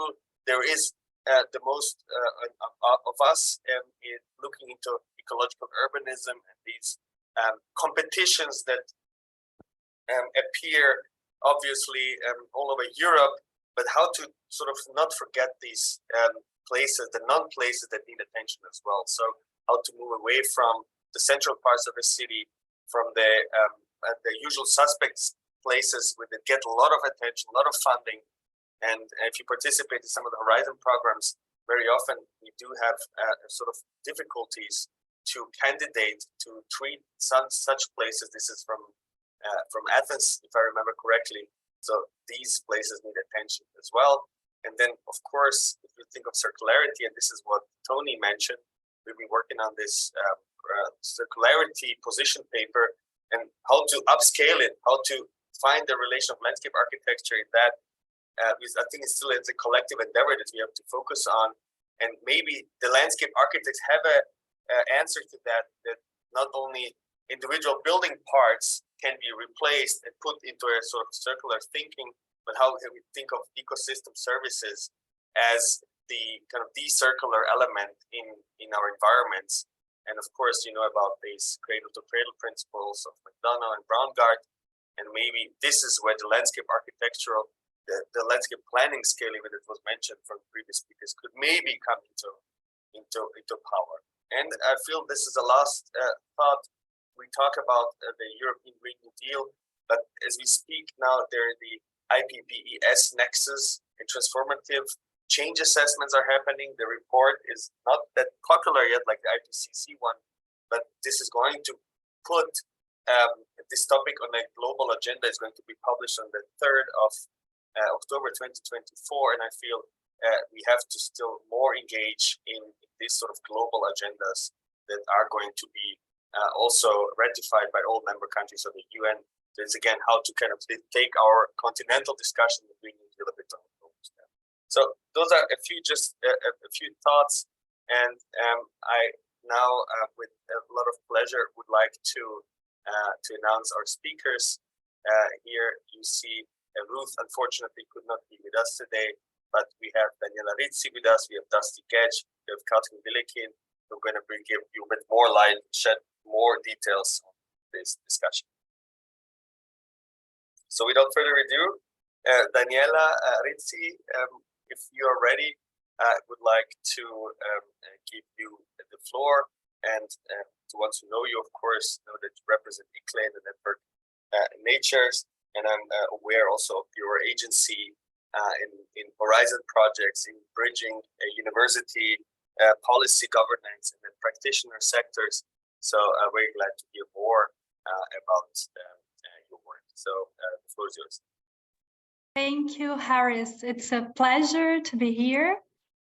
There is the most of us in looking into ecological urbanism and these competitions that appear obviously all over Europe, but how to sort of not forget these places, the non-places that need attention as well. So how to move away from the central parts of a city, from the usual suspects places that get a lot of attention, a lot of funding. And if you participate in some of the Horizon programs, very often we do have sort of difficulties to candidate to treat such places. This is from Athens, if I remember correctly. So these places need attention as well. And then, of course, if you think of circularity, and this is what Tony mentioned, we've been working on this circularity position paper and how to upscale it, how to find the relation of landscape architecture in that. Because I think it's still a collective endeavor that we have to focus on. And maybe the landscape architects have a answer to that not only individual building parts can be replaced and put into a sort of circular thinking, but how we think of ecosystem services as the kind of the circular element in our environments. And of course, you know about these cradle-to-cradle principles of McDonough and Braungart. And maybe this is where the landscape architectural, the landscape planning scale, even it was mentioned from previous speakers, could maybe come into power. And I feel this is the last thought. We talk about the European Green New Deal, but as we speak now, there are the IPBES nexus and transformative change assessments are happening. The report is not that popular yet, like the IPCC one, but this is going to put this topic on a global agenda. Is going to be published on the 3rd of October 2024, and I feel we have to still more engage in these sort of global agendas that are going to be also ratified by all member countries of the UN. It's again how to kind of take our continental discussion and bring it a little bit on the global scale. So those are a few thoughts, and I now with a lot of pleasure would like to announce our speakers. Here you see Ruth unfortunately could not be with us today, but we have Daniela Rizzi with us, we have Dusty Gedge, we have Katrin Willikin, who are going to give you a bit more light, shed more details on this discussion. So without further ado, Daniela Rizzi, if you are ready, I would like to give you the floor, and to want to know you, of course, know that you represent IFLA, the network Natures, and I'm aware also of your agency in Horizon projects, in bridging university policy governance and then practitioner sectors. So I'm very glad to hear more about your work. So the floor is yours. Thank you, Harris. It's a pleasure to be here.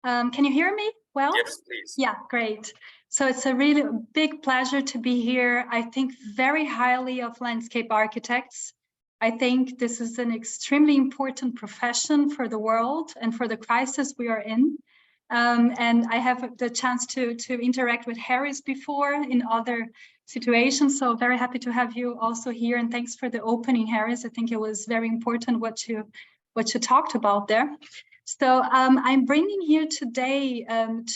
Can you hear me well? Yes, please. Yeah, great. So it's a really big pleasure to be here. I think very highly of landscape architects. I think this is an extremely important profession for the world and for the crisis we are in. And I have the chance to interact with Harris before in other situations. So very happy to have you also here. And thanks for the opening, Harris. I think it was very important what you talked about there. So I'm bringing here today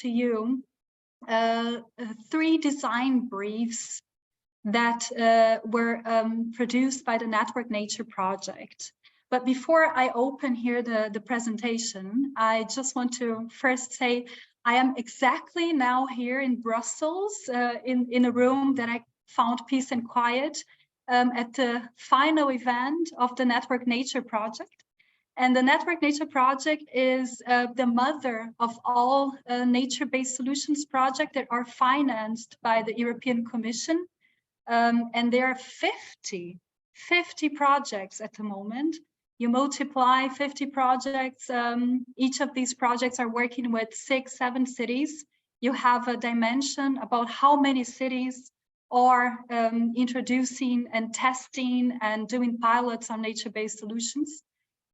to you 3 design briefs that were produced by the Network Nature Project. But before I open here the presentation, I just want to first say I am exactly now here in Brussels in a room that I found peace and quiet at the final event of the Network Nature Project. And the Network Nature Project is the mother of all nature-based solutions projects that are financed by the European Commission. And there are 50 projects at the moment. You multiply 50 projects. Each of these projects are working with 6-7 cities. You have a dimension about how many cities are introducing and testing and doing pilots on nature-based solutions.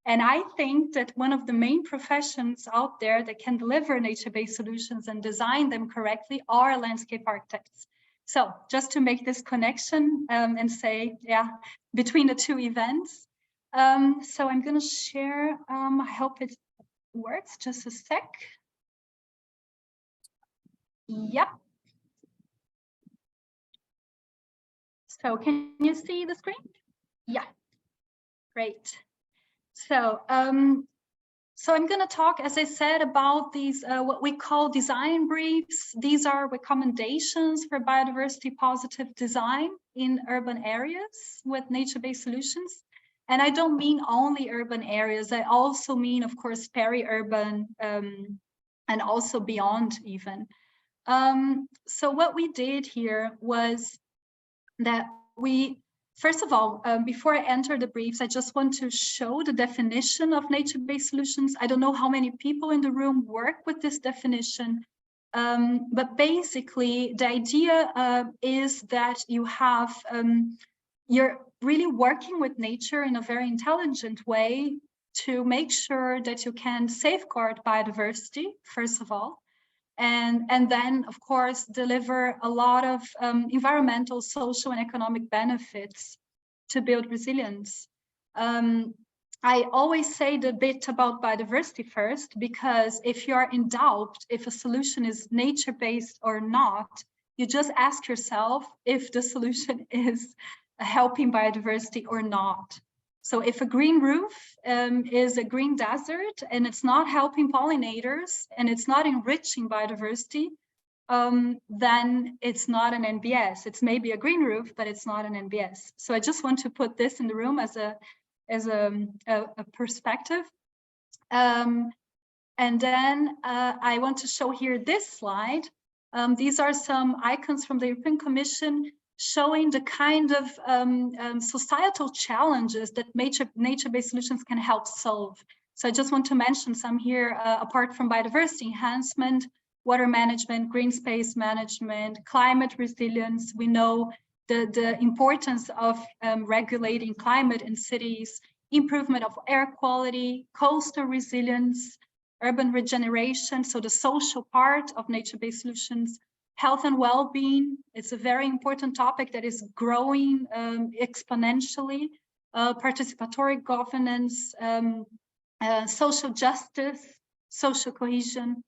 And I think that one of the main professions out there that can deliver nature-based solutions and design them correctly are landscape architects. So just to make this connection and say, yeah, between the 2 events. So I'm going to share, I hope it works, just a sec. Yep. So can you see the screen? Yeah, great. So, so I'm going to talk, as I said, about these, what we call design briefs. These are recommendations for biodiversity positive design in urban areas with nature-based solutions. And I don't mean only urban areas. I also mean, of course, peri-urban and also beyond even. So what we did here was that we, first of all, before I enter the briefs, I just want to show the definition of nature-based solutions. I don't know how many people in the room work with this definition, but basically the idea is that you have, you're really working with nature in a very intelligent way to make sure that you can safeguard biodiversity, first of all. And then, of course, deliver a lot of environmental, social, and economic benefits to build resilience. I always say the bit about biodiversity first, because if you are in doubt if a solution is nature-based or not, you just ask yourself if the solution is helping biodiversity or not. So if a green roof is a green desert and it's not helping pollinators and it's not enriching biodiversity, then it's not an NBS. It's maybe a green roof, but it's not an NBS. So I just want to put this in the room as a perspective. And then I want to show here this slide. These are some icons from the European Commission showing the kind of societal challenges that nature-based solutions can help solve. So I just want to mention some here, apart from biodiversity enhancement, water management, green space management, climate resilience. We know the importance of regulating climate in cities, improvement of air quality, coastal resilience, urban regeneration, so the social part of nature-based solutions, health and well-being. It's a very important topic that is growing exponentially. Participatory governance, social justice, social cohesion,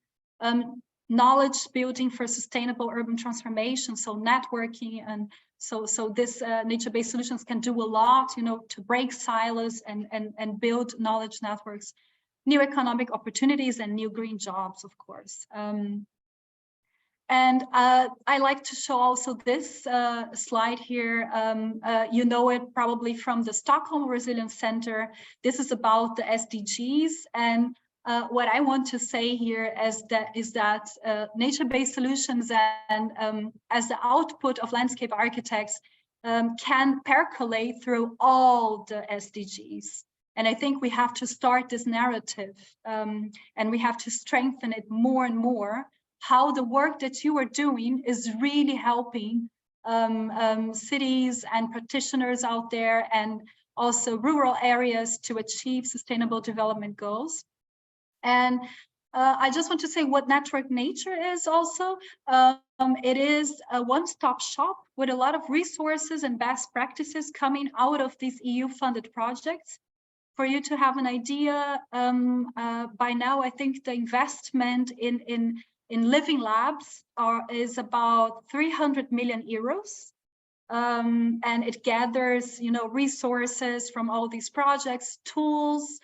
knowledge building for sustainable urban transformation, so networking, and so this nature-based solutions can do a lot, you know, to break silos and build knowledge networks, new economic opportunities and new green jobs, of course. And I like to show also this slide here. You know it probably from the Stockholm Resilience Center. This is about the SDGs. And what I want to say here is that nature-based solutions and as the output of landscape architects can percolate through all the SDGs. And I think we have to start this narrative, and we have to strengthen it more and more, how the work that you are doing is really helping cities and practitioners out there, and also rural areas, to achieve sustainable development goals. And I just want to say what Network Nature is also. It is a one-stop shop with a lot of resources and best practices coming out of these EU-funded projects. For you to have an idea, by now, I think the investment in living labs is about 300 million euros. And it gathers, resources from all these projects, tools.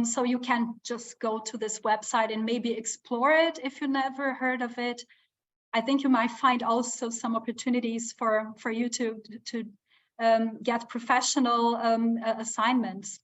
So you can just go to this website and maybe explore it if you never heard of it. I think you might find also some opportunities for you to get professional assignments.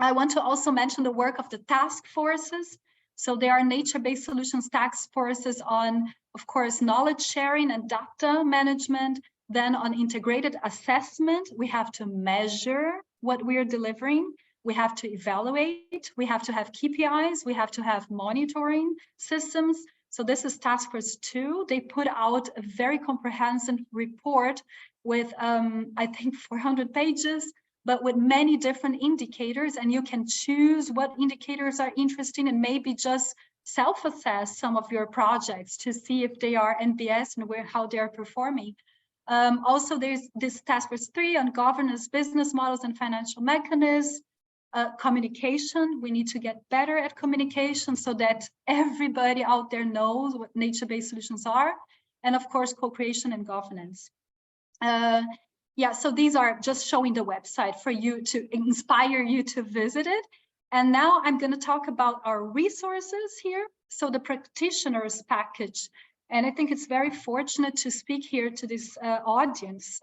I want to also mention the work of the task forces. So there are nature-based solutions task forces on, of course, knowledge sharing and data management. Then on integrated assessment, we have to measure what we're delivering. We have to evaluate. We have to have KPIs. We have to have monitoring systems. So this is Task Force 2. They put out a very comprehensive report with, I think, 400 pages, but with many different indicators, and you can choose what indicators are interesting and maybe just self-assess some of your projects to see if they are NBS and how they are performing. Also, there's this Task Force 3 on governance, business models, and financial mechanisms. Communication, we need to get better at communication so that everybody out there knows what nature-based solutions are. And of course, co-creation and governance. Yeah, so these are just showing the website for you to inspire you to visit it. And now I'm going to talk about our resources here. So the practitioners package. And I think it's very fortunate to speak here to this audience.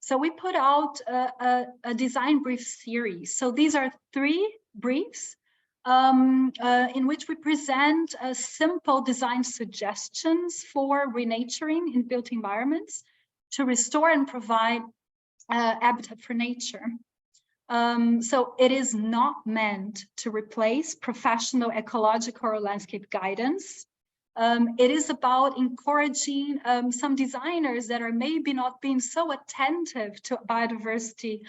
So we put out a design brief series. So these are 3 briefs in which we present simple design suggestions for renaturing in built environments to restore and provide habitat for nature. So it is not meant to replace professional ecological or landscape guidance. It is about encouraging some designers that are maybe not being so attentive to biodiversity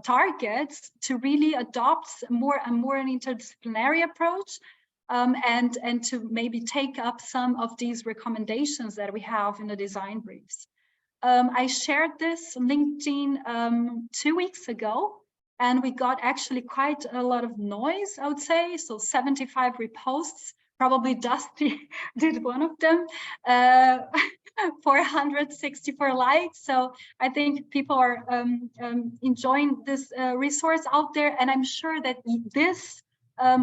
targets to really adopt more and more an interdisciplinary approach, and to maybe take up some of these recommendations that we have in the design briefs. I shared this on LinkedIn 2 weeks ago, and we got actually quite a lot of noise, I would say. So 75 reposts. Probably Dusty did one of them, 464 likes. So I think people are enjoying this resource out there. And I'm sure that this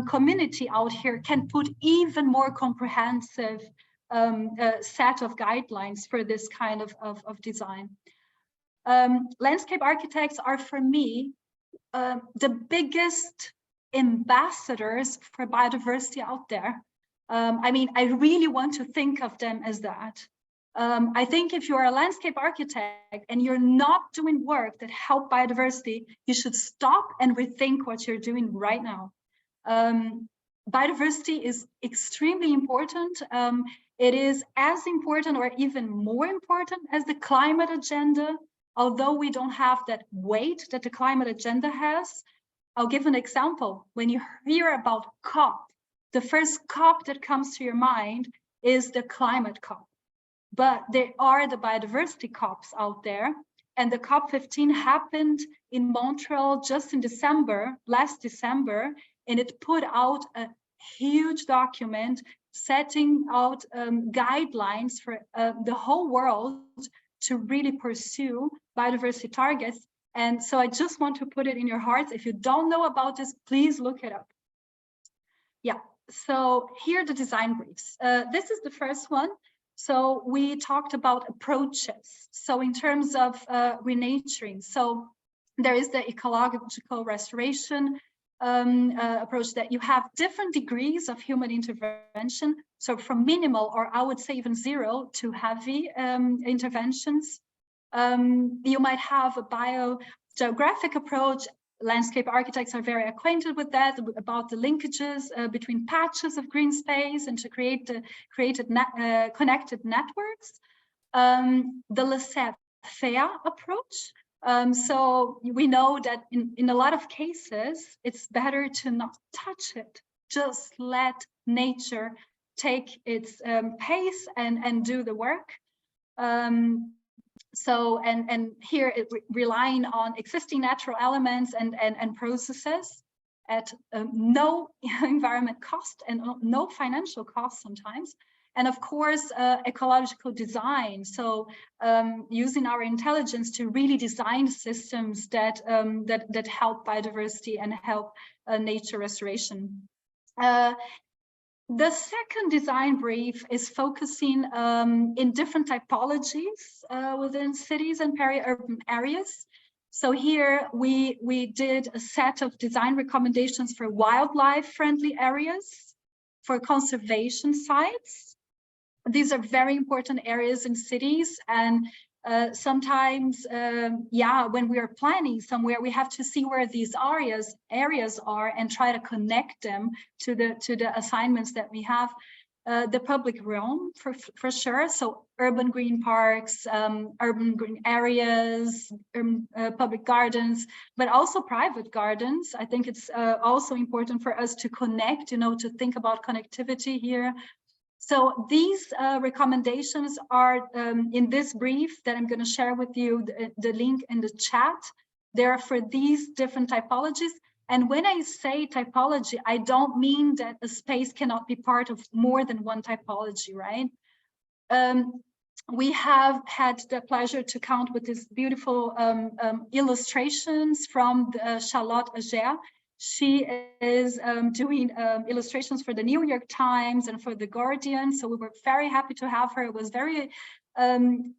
community out here can put even more comprehensive set of guidelines for this kind of design. Landscape architects are, for me, the biggest ambassadors for biodiversity out there. I mean, I really want to think of them as that. I think if you're a landscape architect and you're not doing work that help biodiversity, you should stop and rethink what you're doing right now. Biodiversity is extremely important. It is as important or even more important as the climate agenda, although we don't have that weight that the climate agenda has. I'll give an example. When you hear about COP, the first COP that comes to your mind is the climate COP. But there are the biodiversity COPs out there. And the COP15 happened in Montreal just in December, last December, and it put out a huge document setting out guidelines for the whole world to really pursue biodiversity targets. And so I just want to put it in your hearts. If you don't know about this, please look it up. Yeah, so here are the design briefs. This is the first one. So we talked about approaches. So in terms of renaturing, so there is the ecological restoration approach that you have different degrees of human intervention. So from minimal, or I would say even zero, to heavy interventions. You might have a biogeographic approach. Landscape architects are very acquainted with that, about the linkages between patches of green space and to create connected networks. The laissez-faire approach. So we know that in a lot of cases, it's better to not touch it. Just let nature take its pace and do the work. So here relying on existing natural elements and processes at no environment cost and no financial cost sometimes. And of course, ecological design. So using our intelligence to really design systems that help biodiversity and help nature restoration. The second design brief is focusing in different typologies within cities and peri-urban areas. So here we did a set of design recommendations for wildlife-friendly areas, for conservation sites. These are very important areas in cities, and sometimes, when we are planning somewhere, we have to see where these areas are and try to connect them to the assignments that we have. The public realm for sure. So urban green parks, urban green areas, public gardens, but also private gardens. I think it's also important for us to connect, to think about connectivity here. So these recommendations are in this brief that I'm going to share with you, the link in the chat. They're for these different typologies. And when I say typology, I don't mean that a space cannot be part of more than one typology, right? We have had the pleasure to count with these beautiful illustrations from Charlotte Ager. She is doing illustrations for the New York Times and for The Guardian. So we were very happy to have her. It was very,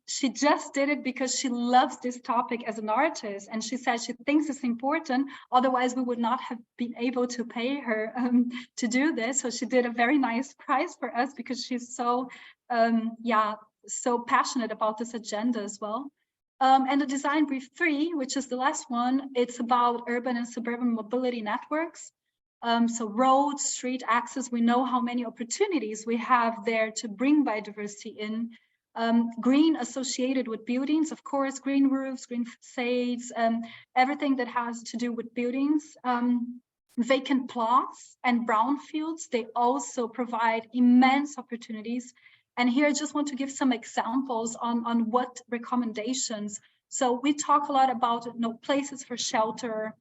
she just did it because she loves this topic as an artist. And she said she thinks it's important. Otherwise, we would not have been able to pay her to do this. So she did a very nice prize for us because she's so, so passionate about this agenda as well. And the design brief 3, which is the last one, it's about urban and suburban mobility networks. So roads, street access, we know how many opportunities we have there to bring biodiversity in. Green associated with buildings, of course, green roofs, green facades, everything that has to do with buildings. Vacant plots and brownfields, they also provide immense opportunities. And here I just want to give some examples on what recommendations. So we talk a lot about places for shelter,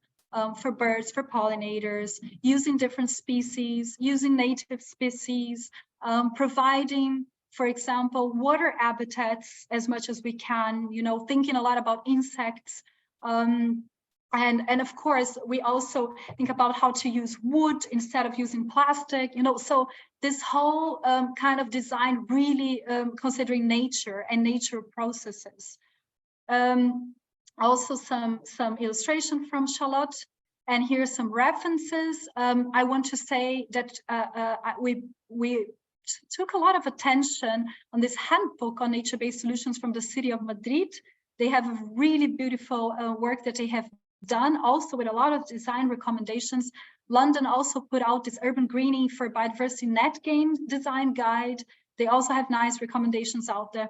for birds, for pollinators, using different species, using native species, providing, for example, water habitats as much as we can, thinking a lot about insects. And of course, we also think about how to use wood instead of using plastic, so this whole kind of design really considering nature and nature processes. Also some illustration from Charlotte, and here's some references. I want to say that we took a lot of attention on this handbook on nature-based solutions from the city of Madrid. They have a really beautiful work that they have done, also with a lot of design recommendations. London also put out this urban greening for biodiversity net gain design guide. They also have nice recommendations out there.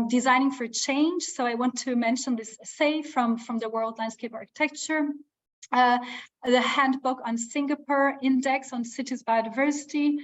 Designing for change. So I want to mention this essay from the World Landscape Architecture. The handbook on Singapore Index on Cities Biodiversity.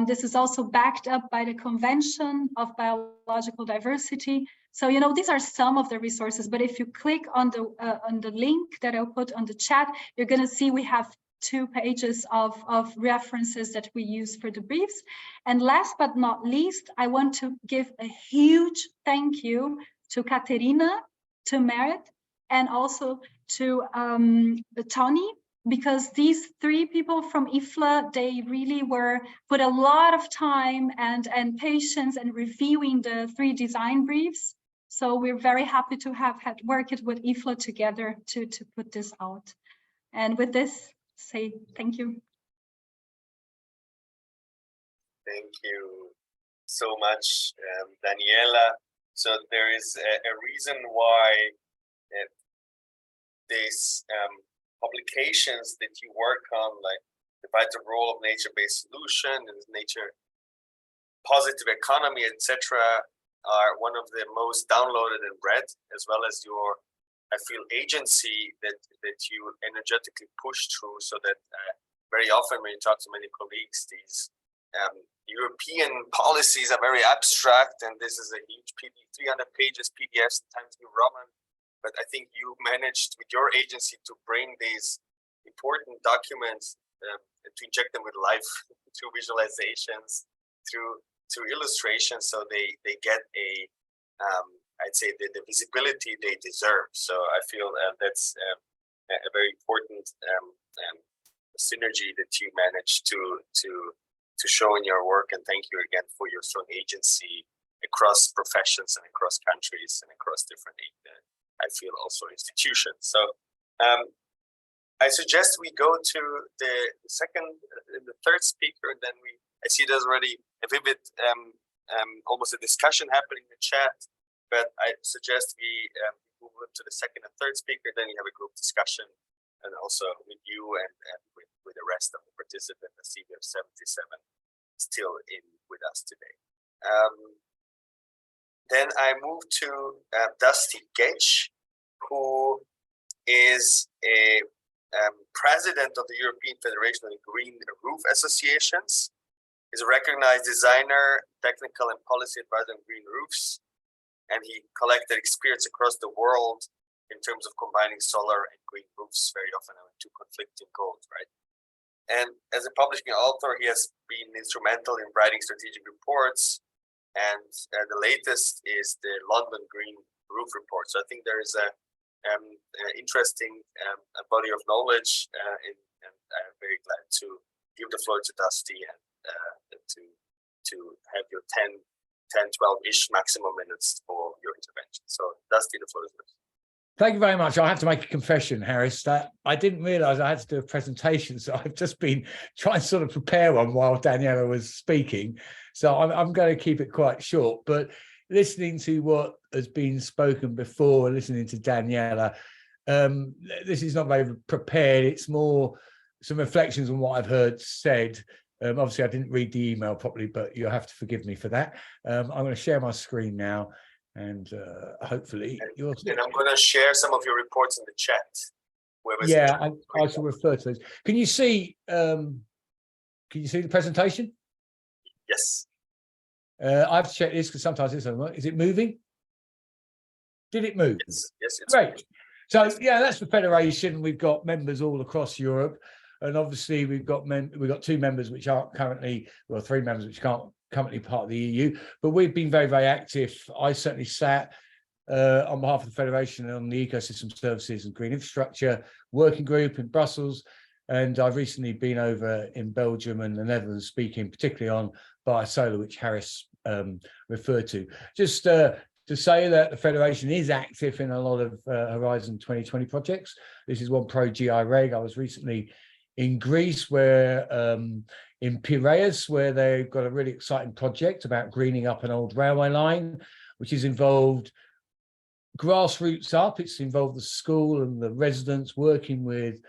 This is also backed up by the Convention of Biological Diversity. So, these are some of the resources, but if you click on the link that I'll put on the chat, you're going to see we have 2 pages of references that we use for the briefs. And last but not least, I want to give a huge thank you to Katerina, to Merit, and also to Tony, because these 3 people from IFLA, they really put a lot of time and patience and reviewing the 3 design briefs. So we're very happy to have had worked with IFLA together to put this out. And with this, say thank you. Thank you so much, Daniela. So there is a reason why these publications that you work on, like the vital role of nature-based solution and nature positive economy, etc., are one of the most downloaded and read, as well as your, I feel, agency that you energetically push through, so that very often when you talk to many colleagues, these European policies are very abstract, and this is a huge 300 pages PDF, sometimes in Roman. But I think you managed with your agency to bring these important documents, to inject them with life, through visualizations, through illustrations, so they get a, I'd say, the visibility they deserve. So I feel that's a very important synergy that you managed to show in your work. And thank you again for your strong agency across professions and across countries and across different, I feel, also institutions. So I suggest we go to the third speaker, and then I see there's already a vivid, almost a discussion happening in the chat, but I suggest we move on to the second and third speaker, then we have a group discussion, and also with you and with the rest of the participants. I see we have 77 still in with us today. Then I move to Dusty Gage, who is a president of the European Federation of Green Roof Associations. He's a recognized designer, technical and policy advisor on green roofs, and he collected experience across the world in terms of combining solar and green roofs, very often having two conflicting goals, right? And as a publishing author, he has been instrumental in writing strategic reports, and the latest is the London Green Roof Report. So I think there is a interesting body of knowledge, and I'm very glad to give the floor to Dusty and to have your 12-ish maximum minutes for your intervention. So Dusty, the floor is yours. Thank you very much. I have to make a confession, Harris, that I didn't realize I had to do a presentation. So I've just been trying to sort of prepare one while Daniela was speaking. So I'm going to keep it quite short, but listening to what has been spoken before, listening to Daniela, this is not very prepared. It's more some reflections on what I've heard said. Obviously, I didn't read the email properly, but you'll have to forgive me for that. I'm going to share my screen now, and hopefully you'll... And I'm going to share some of your reports in the chat. Yeah, I shall refer to those. Can you see the presentation? Yes. I have to check this because sometimes it's not. Is it moving? Did it move? Yes, it's great. moving. So yeah, that's the federation. We've got members all across Europe, and obviously we've got two members which aren't currently, well, 3 members which aren't currently part of the EU. But we've been very, very active. I certainly sat on behalf of the federation on the Ecosystem Services and Green Infrastructure Working Group in Brussels, and I've recently been over in Belgium and the Netherlands speaking particularly on biosolar, which Harris referred to. Just to say that the Federation is active in a lot of Horizon 2020 projects. This is one pro-GI reg. I was recently in Greece, where in Piraeus, where they've got a really exciting project about greening up an old railway line, which has involved grassroots up. It's involved the school and the residents working with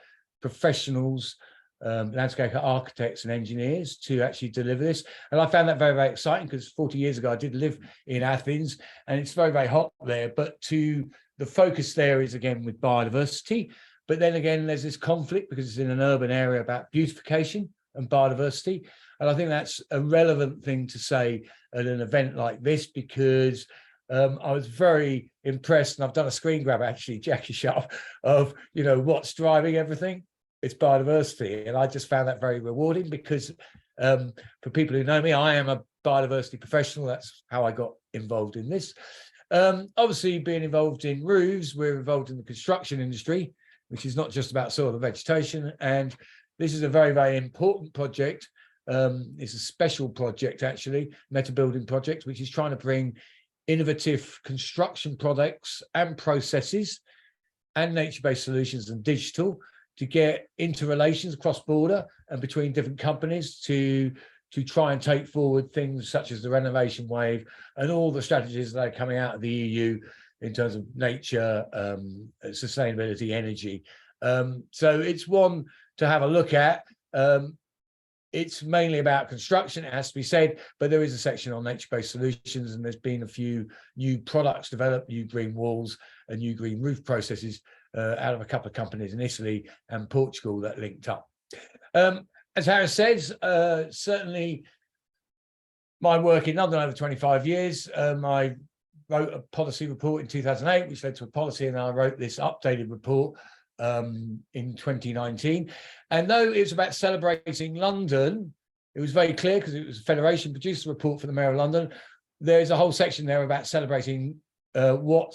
professionals, landscape architects and engineers to actually deliver this. And I found that very, very exciting because 40 years ago, I did live in Athens and it's very, very hot there. But the focus there is again with biodiversity. But then again, there's this conflict because it's in an urban area about beautification and biodiversity. And I think that's a relevant thing to say at an event like this, because I was very impressed, and I've done a screen grab actually, Jackie Sharp, of what's driving everything. It's biodiversity, and I just found that very rewarding because for people who know me, I am a biodiversity professional. That's how I got involved in this. Obviously, being involved in roofs, we're involved in the construction industry, which is not just about soil and vegetation. And this is a very, very important project. It's a special project, actually, Meta Building Project, which is trying to bring innovative construction products and processes and nature-based solutions and digital to get interrelations cross-border and between different companies to to try and take forward things such as the renovation wave and all the strategies that are coming out of the EU in terms of nature, sustainability, energy. So it's one to have a look at. It's mainly about construction, it has to be said, but there is a section on nature-based solutions, and there's been a few new products developed, new green walls and new green roof processes out of a couple of companies in Italy and Portugal that linked up. As Harris says, certainly my work in London over 25 years, I wrote a policy report in 2008, which led to a policy, and I wrote this updated report in 2019. And though it was about celebrating London, it was very clear because it was a federation produced a report for the Mayor of London. There's a whole section there about celebrating what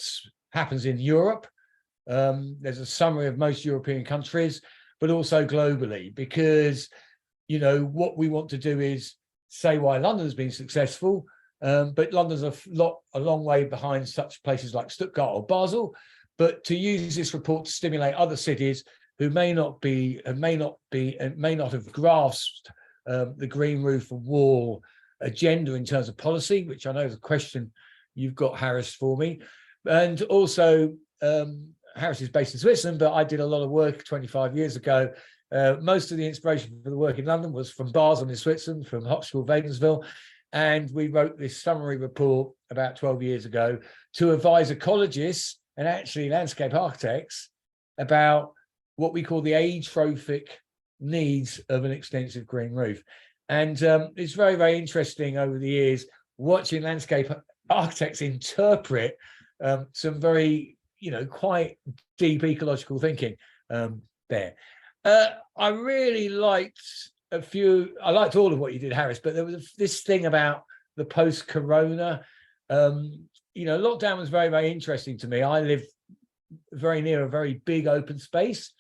happens in Europe. There's a summary of most European countries, but also globally, because, you know, what we want to do is say why London's been successful, but London's a long way behind such places like Stuttgart or Basel. But to use this report to stimulate other cities who may not have grasped the green roof and wall agenda in terms of policy, which I know is a question you've got, Harris, for me. And also, Harris is based in Switzerland, but I did a lot of work 25 years ago. Most of the inspiration for the work in London was from Basel in Switzerland, from Hochschule Wädenswil. And we wrote this summary report about 12 years ago to advise ecologists and actually landscape architects about what we call the age-trophic needs of an extensive green roof. And it's very, very interesting over the years watching landscape architects interpret some very, you know, quite deep ecological thinking there. I really liked I liked all of what you did, Harris, but there was this thing about the post-corona. You know, lockdown was very, very interesting to me. I live very near a very big open space.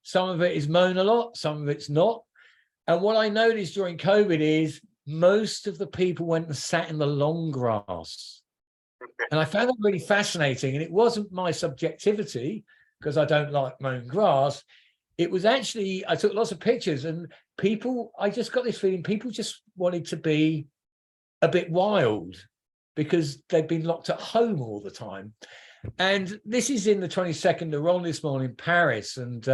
Some of it is mown a lot, some of it's not. And what I noticed during COVID is most of the people went and sat in the long grass. And I found that really fascinating. And it wasn't my subjectivity, because I don't like mown grass. It was actually, I took lots of pictures, and people, I just got this feeling people just wanted to be a bit wild because they'd been locked at home all the time. And this is in the 22nd arrondissement in Paris. And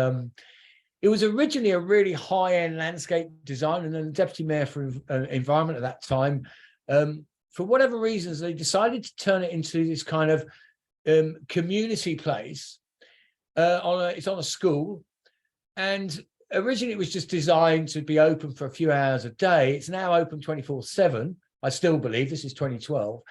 it was originally a really high-end landscape design, and then the deputy mayor for environment at that time, for whatever reasons, they decided to turn it into this kind of community place. It's on a school. And originally it was just designed to be open for a few hours a day. It's now open 24/7. I still believe this is 2012.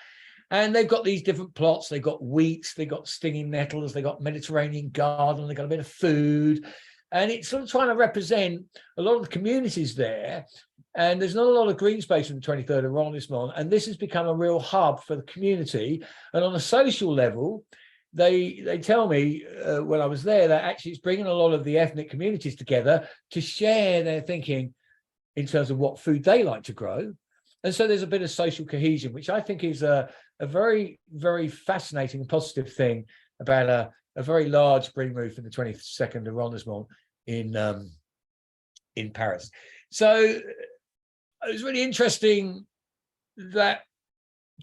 And they've got these different plots. They've got wheat, they've got stinging nettles, they've got Mediterranean garden, they've got a bit of food. And it's sort of trying to represent a lot of the communities there. And there's not a lot of green space in the 23rd arrondissement. And this has become a real hub for the community. And on a social level, they tell me when I was there that actually it's bringing a lot of the ethnic communities together to share their thinking in terms of what food they like to grow. And so there's a bit of social cohesion, which I think is a very, very fascinating and positive thing about a very large green roof in the 22nd arrondissement in Paris. So it was really interesting that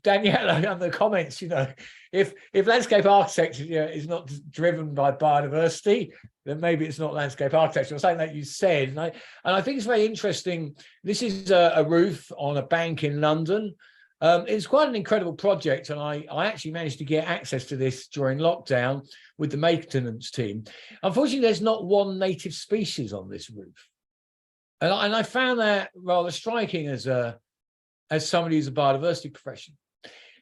Daniela on the comments, you know, if landscape architecture, you know, is not driven by biodiversity, then maybe it's not landscape architecture, or something that you said. And I think it's very interesting. This is a roof on a bank in London. It's quite an incredible project, and I actually managed to get access to this during lockdown with the maintenance team. Unfortunately, there's not one native species on this roof, and I found that rather striking as somebody who's a biodiversity professional.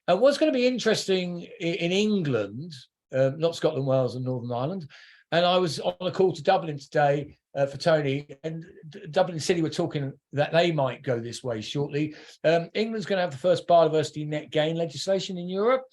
And what's going to be interesting in England, not Scotland, Wales, and Northern Ireland, and I was on a call to Dublin today for Tony, and Dublin City were talking that they might go this way shortly. England's going to have the first biodiversity net gain legislation in Europe,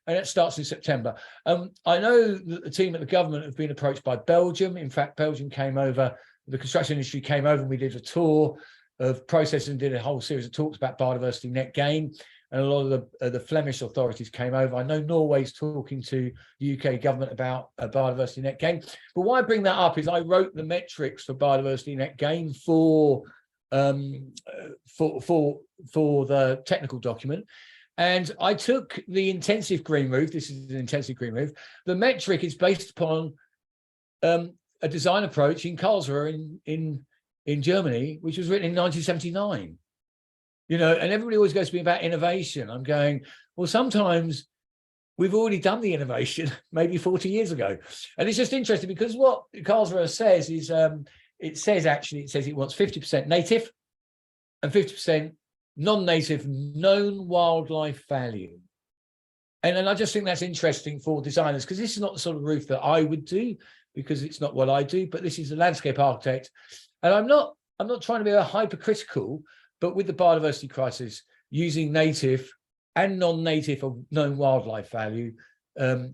and it starts in September. I know that the team at the government have been approached by Belgium. In fact, Belgium came over, the construction industry came over, and we did a tour of processes and did a whole series of talks about biodiversity net gain. And a lot of the Flemish authorities came over. I know Norway's talking to the UK government about biodiversity net gain. But why I bring that up is I wrote the metrics for biodiversity net gain for for the technical document. And I took the intensive green roof. This is an intensive green roof. The metric is based upon a design approach in Karlsruhe in Germany, which was written in 1979. You know, and everybody always goes to me about innovation. I'm going, well, sometimes we've already done the innovation maybe 40 years ago. And it's just interesting because what Karlsruhe says is, it says it wants 50% native and 50% non-native known wildlife value. And I just think that's interesting for designers, because this is not the sort of roof that I would do, because it's not what I do, but this is a landscape architect. And I'm not trying to be a hypercritical, but with the biodiversity crisis, using native and non-native of known wildlife value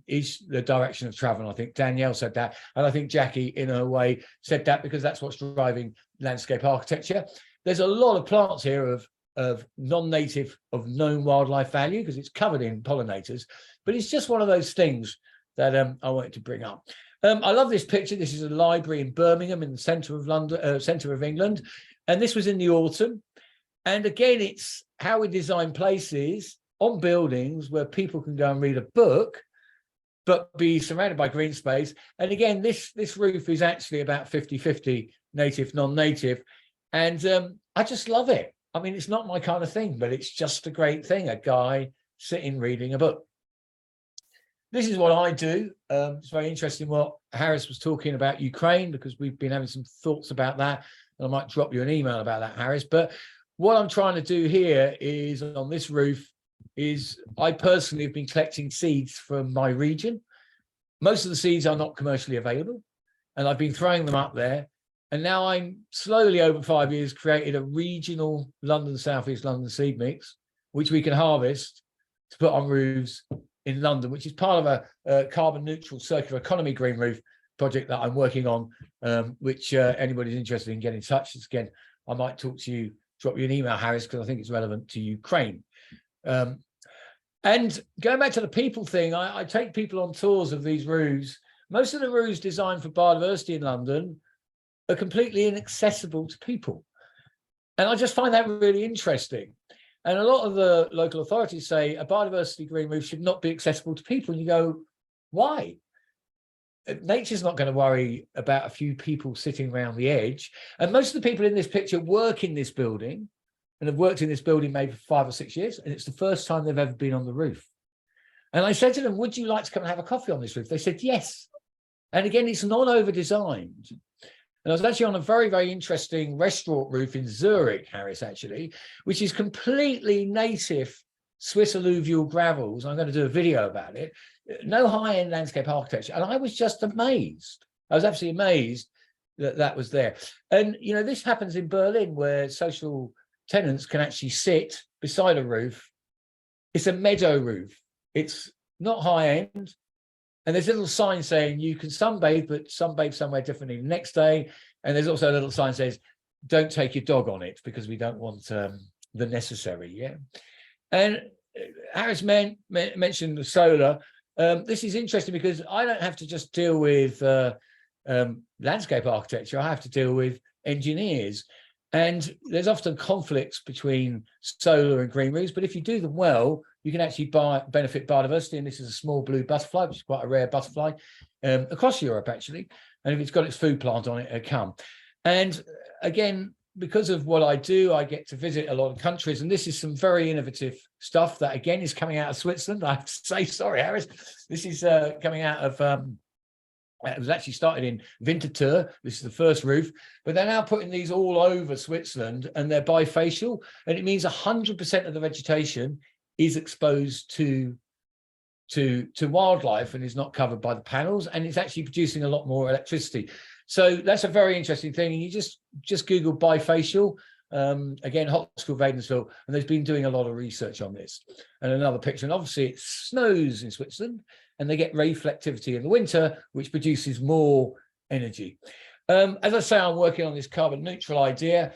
is the direction of travel. And I think Danielle said that, and I think Jackie, in her way, said that because that's what's driving landscape architecture. There's a lot of plants here of non-native of known wildlife value because it's covered in pollinators, but it's just one of those things that I wanted to bring up. I love this picture. This is a library in Birmingham in the centre of London, centre of England, and this was in the autumn. And again, it's how we design places on buildings where people can go and read a book, but be surrounded by green space. And again, this roof is actually about 50-50 native, non-native. And I just love it. I mean, it's not my kind of thing, but it's just a great thing. A guy sitting reading a book. This is what I do. It's very interesting what Harris was talking about Ukraine, because we've been having some thoughts about that. And I might drop you an email about that, Harris. But what I'm trying to do here is on this roof is I personally have been collecting seeds from my region. Most of the seeds are not commercially available, and I've been throwing them up there. And now I'm slowly over 5 years created a regional London, Southeast London seed mix, which we can harvest to put on roofs in London, which is part of a carbon neutral circular economy green roof project that I'm working on, which anybody's interested in, get in touch. Again, I might talk to you, drop you an email, Harris, because I think it's relevant to Ukraine. And going back to the people thing, I take people on tours of these roofs. Most of the roofs designed for biodiversity in London are completely inaccessible to people. And I just find that really interesting. And a lot of the local authorities say a biodiversity green roof should not be accessible to people. And you go, why? Nature's not going to worry about a few people sitting around the edge. And most of the people in this picture work in this building and have worked in this building maybe for 5 or 6 years. And it's the first time they've ever been on the roof. And I said to them, would you like to come and have a coffee on this roof? They said, yes. And again, it's not over-designed. And I was actually on a very, very interesting restaurant roof in Zurich, Harris, actually, which is completely native Swiss alluvial gravels. I'm going to do a video about it. No high-end landscape architecture. And I was just amazed. I was absolutely amazed that that was there. And, you know, this happens in Berlin where social tenants can actually sit beside a roof. It's a meadow roof. It's not high-end. And there's a little sign saying you can sunbathe, but sunbathe somewhere differently the next day. And there's also a little sign that says, don't take your dog on it because we don't want the necessary. Yeah. And Harris mentioned the solar. This is interesting because I don't have to just deal with landscape architecture. I have to deal with engineers. And there's often conflicts between solar and green roofs, but if you do them well, you can actually benefit biodiversity. And this is a small blue butterfly, which is quite a rare butterfly across Europe, actually. And if it's got its food plant on it, it'll come. And again, because of what I do, I get to visit a lot of countries. And this is some very innovative stuff that, again, is coming out of Switzerland. I have to say, sorry, Harris, this is coming out of... it was actually started in Winterthur. This is the first roof, but they're now putting these all over Switzerland, and they're bifacial, and it means 100% of the vegetation is exposed to wildlife and is not covered by the panels, and it's actually producing a lot more electricity. So that's a very interesting thing. And you just Google bifacial, again, Hot School Wädenswil, and they've been doing a lot of research on this. And another picture, and obviously it snows in Switzerland, and they get reflectivity in the winter, which produces more energy. As I say, I'm working on this carbon neutral idea.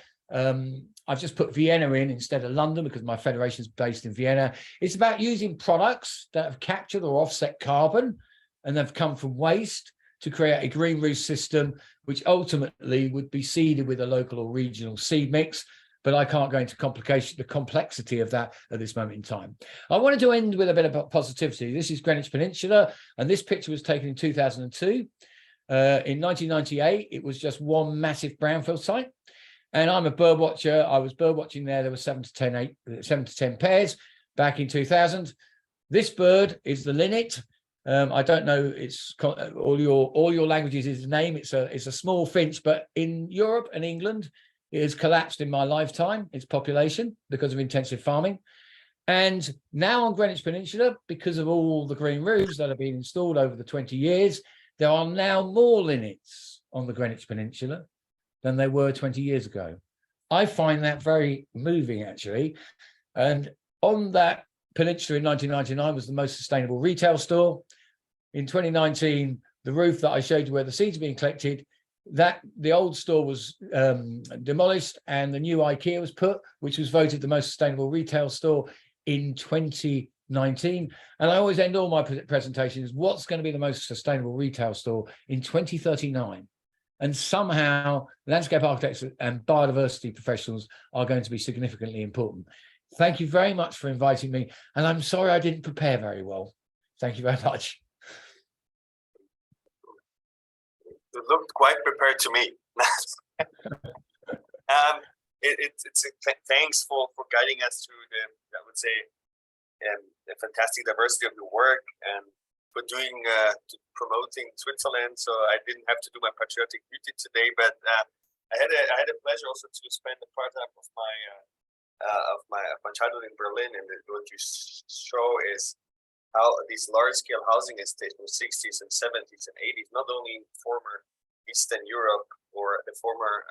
I've just put Vienna in instead of London because my federation is based in Vienna. It's about using products that have captured or offset carbon and they've come from waste to create a green roof system, which ultimately would be seeded with a local or regional seed mix. But I can't go into the complexity of that at this moment in time. I wanted to end with a bit of positivity. This is Greenwich Peninsula, and this picture was taken in 2002. In 1998, it was just one massive brownfield site. And I'm a bird watcher. I was bird watching there. There were 7 to 10 pairs back in 2000. This bird is the linnet. I don't know. It's all your languages is the name. It's a small finch, but in Europe and England, it has collapsed in my lifetime, its population, because of intensive farming. And now on Greenwich Peninsula, because of all the green roofs that have been installed over the 20 years, there are now more linnets on the Greenwich Peninsula than there were 20 years ago. I find that very moving, actually. And on that peninsula in 1999 was the most sustainable retail store. In 2019, the roof that I showed you where the seeds are being collected, the old store was demolished and the new IKEA was put, which was voted the most sustainable retail store in 2019. And I always end all my presentations, what's going to be the most sustainable retail store in 2039? And somehow landscape architects and biodiversity professionals are going to be significantly important. Thank you very much for inviting me. And I'm sorry I didn't prepare very well. Thank you very much. You looked quite prepared to me. Thanks for guiding us through I would say, the fantastic diversity of your work and for promoting Switzerland. So I didn't have to do my patriotic duty today, but I had a pleasure also to spend a part of my childhood in Berlin, and what you show is how these large-scale housing estates in the 60s and 70s and 80s, not only in former Eastern Europe or the former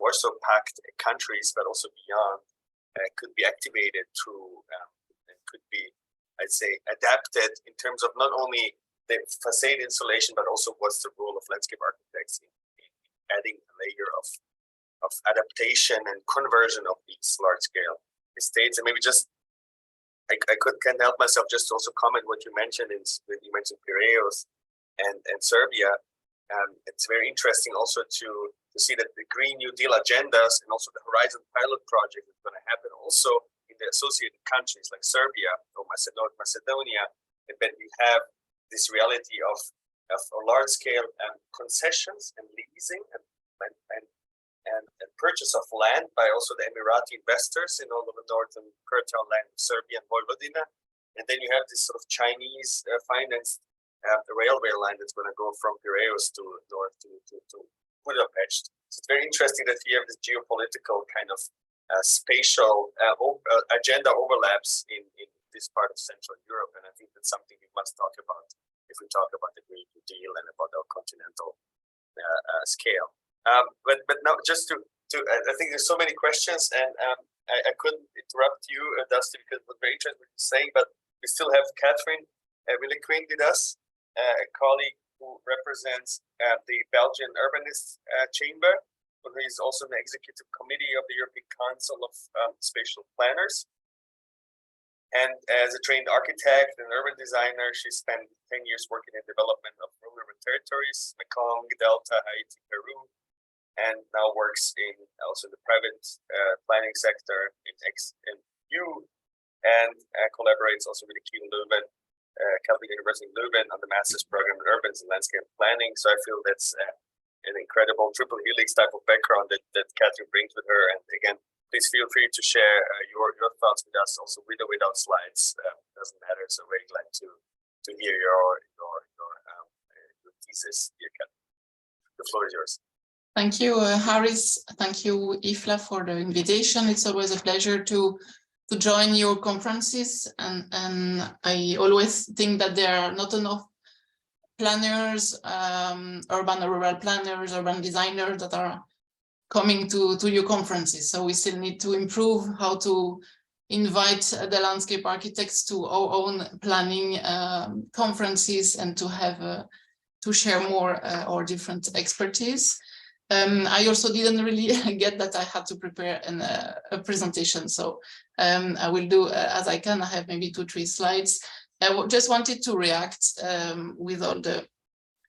Warsaw Pact countries, but also beyond, could be activated through and could be, I'd say, adapted in terms of not only the facade insulation, but also what's the role of landscape architects in adding a layer of adaptation and conversion of these large-scale estates. And maybe just I can't help myself just to also comment what you mentioned you mentioned Piraeus and Serbia. It's very interesting also to see that the Green New Deal agendas and also the Horizon pilot project is going to happen also in the associated countries like Serbia or Macedonia, and then we have this reality of large-scale concessions and leasing and purchase of land by also the Emirati investors in all of the northern fertile land of Serbia and Vojvodina. And then you have this sort of Chinese financed railway line that's going to go from Piraeus to north to Budapest. So it's very interesting that we have this geopolitical kind of spatial agenda overlaps in this part of Central Europe. And I think that's something we must talk about if we talk about the Green New Deal and about our continental scale. But now just to I think there's so many questions, and I couldn't interrupt you, Dusty, because it was very interesting what you're saying, but we still have Catherine Willequeen with us, a colleague who represents the Belgian Urbanist Chamber, who is also in the executive committee of the European Council of Spatial Planners. And as a trained architect and urban designer, she spent 10 years working in development of rural urban territories, Mekong, Delta, Haiti, Peru, and now works also in the private planning sector in EU, and collaborates also with the Leuven, Catholic University in Leuven on the master's program in urban and landscape planning. So I feel that's an incredible triple helix type of background that Catherine brings with her. And again, please feel free to share your thoughts with us, also with or without slides. Doesn't matter. So very glad to hear your thesis, dear Catherine. The floor is yours. Thank you, Harris. Thank you, IFLA, for the invitation. It's always a pleasure to join your conferences, and I always think that there are not enough planners, urban or rural planners, urban designers that are coming to your conferences. So we still need to improve how to invite the landscape architects to our own planning conferences and to have to share more our different expertise. I also didn't really get that I had to prepare a presentation, so I will do as I can. I have maybe 2-3 slides. I just wanted to react with all the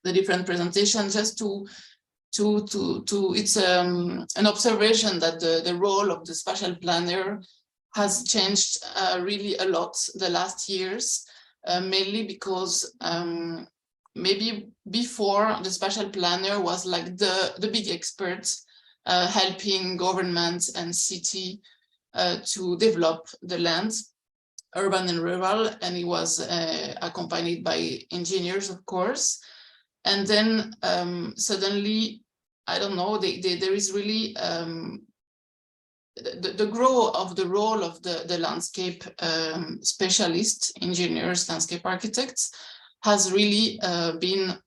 the different presentations, just to it's an observation that the role of the spatial planner has changed really a lot the last years, mainly because maybe before the spatial planner was like the big expert helping government and city to develop the land, urban and rural, and he was accompanied by engineers, of course. And then suddenly, I don't know, there is really the growth of the role of the landscape specialists, engineers, landscape architects, has really been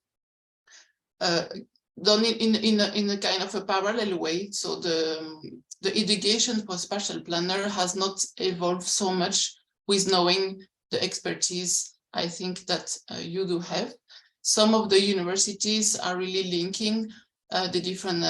done in a kind of a parallel way. So the education for spatial planner has not evolved so much with knowing the expertise, I think, that you do have. Some of the universities are really linking the different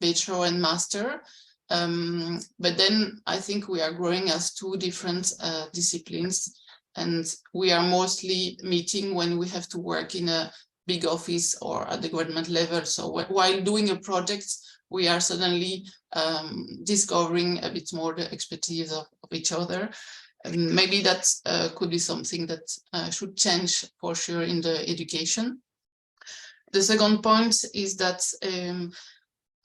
bachelor and master, but then I think we are growing as two different disciplines, and we are mostly meeting when we have to work in a big office or at the government level. So while doing a project, we are suddenly discovering a bit more the expertise of each other. Maybe that could be something that should change for sure in the education. The second point is that,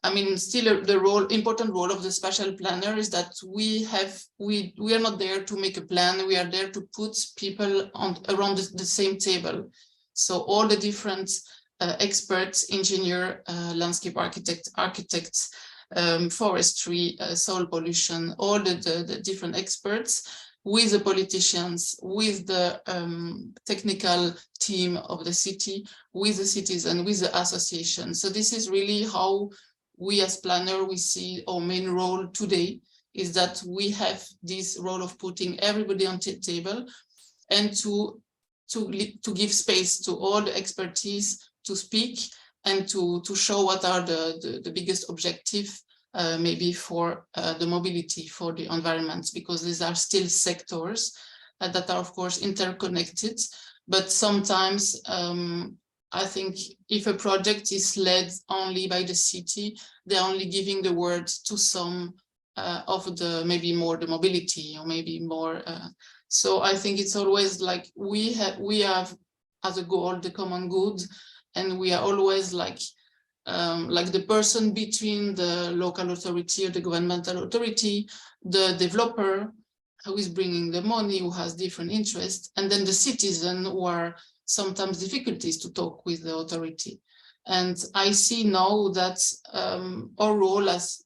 I mean, still the important role of the spatial planner is that we are not there to make a plan. We are there to put people around the same table. So all the different experts, engineer, landscape architects, forestry, soil pollution, all the different experts, with the politicians, with the technical team of the city, with the citizen, with the association. So this is really how we as planner, we see our main role today, is that we have this role of putting everybody on the table and to give space to all the expertise to speak and to show what are the biggest objectives maybe for the mobility, for the environment, because these are still sectors that are of course interconnected. But sometimes I think if a project is led only by the city, they're only giving the word to some of the maybe more the mobility or maybe more. So I think it's always like we have as a goal the common good, and we are always like the person between the local authority or the governmental authority, the developer who is bringing the money, who has different interests, and then the citizen who are sometimes difficulties to talk with the authority. And I see now that our role as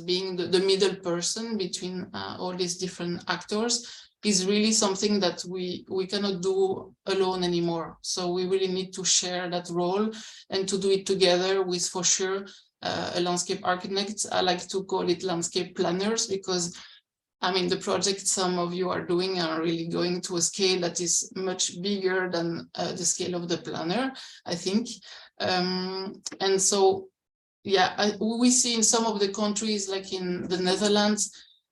being the middle person between all these different actors is really something that we cannot do alone anymore. So we really need to share that role and to do it together with, for sure, a landscape architect. I like to call it landscape planners, because I mean, the projects some of you are doing are really going to a scale that is much bigger than the scale of the planner, I think. And so, yeah, we see in some of the countries, like in the Netherlands,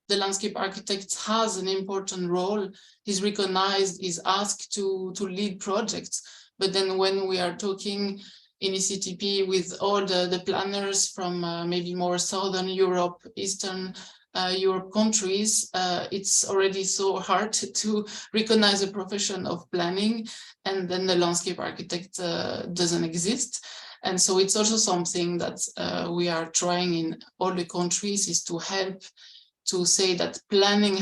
the landscape architect has an important role. He's recognized, is asked to lead projects. But then when we are talking in ECTP with all the planners from maybe more Southern Europe, Eastern Europe countries, it's already so hard to recognize a profession of planning, and then the landscape architect doesn't exist. And so it's also something that we are trying in all the countries, is to help to say that planning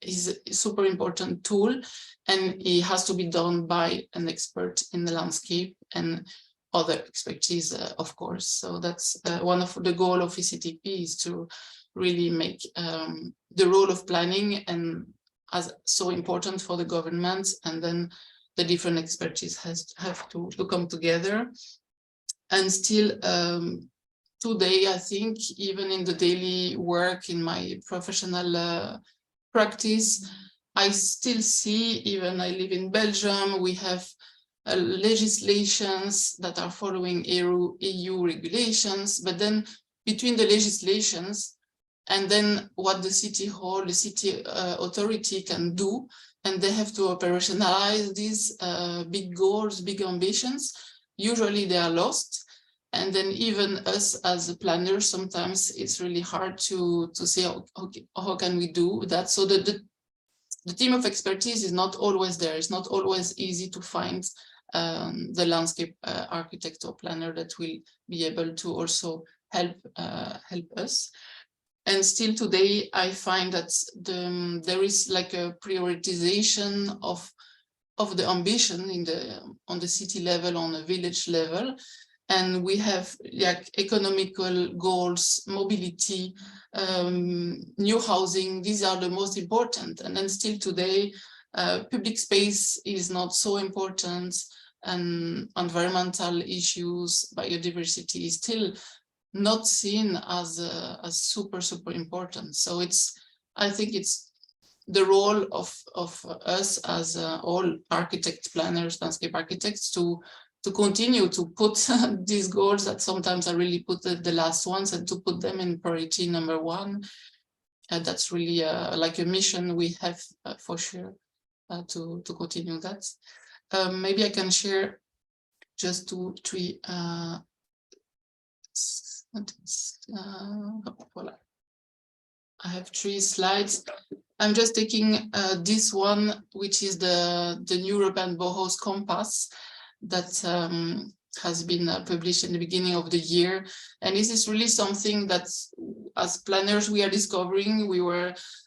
is a super important tool, and it has to be done by an expert in the landscape and other expertise, of course. So that's one of the goal of ECTP, is to really make the role of planning and as so important for the government, and then the different expertise have to come together. And still today, I think, even in the daily work, in my professional practice, I still see, even I live in Belgium, we have legislations that are following EU regulations, but then between the legislations and then what the city hall, the city authority can do, and they have to operationalize these big goals, big ambitions, usually they are lost. And then even us as a planner, sometimes it's really hard to say, how can we do that? So the team of expertise is not always there. It's not always easy to find the landscape architect or planner that will be able to also help us. And still today, I find that there is like a prioritization of the ambition on the city level, on a village level. And we have like economical goals, mobility, new housing. These are the most important. And then still today, public space is not so important, and environmental issues, biodiversity is still not seen as super important. So I think it's the role of us as all architect planners, landscape architects, to continue to put these goals that sometimes are really put the last ones, and to put them in priority number one. And that's really like a mission we have for sure to continue that. Maybe I can share just 2, 3 voilà. I have 3 slides. I'm just taking this one, which is the new Urban Bohos Compass that has been published in the beginning of the year. And this is really something that as planners we are discovering.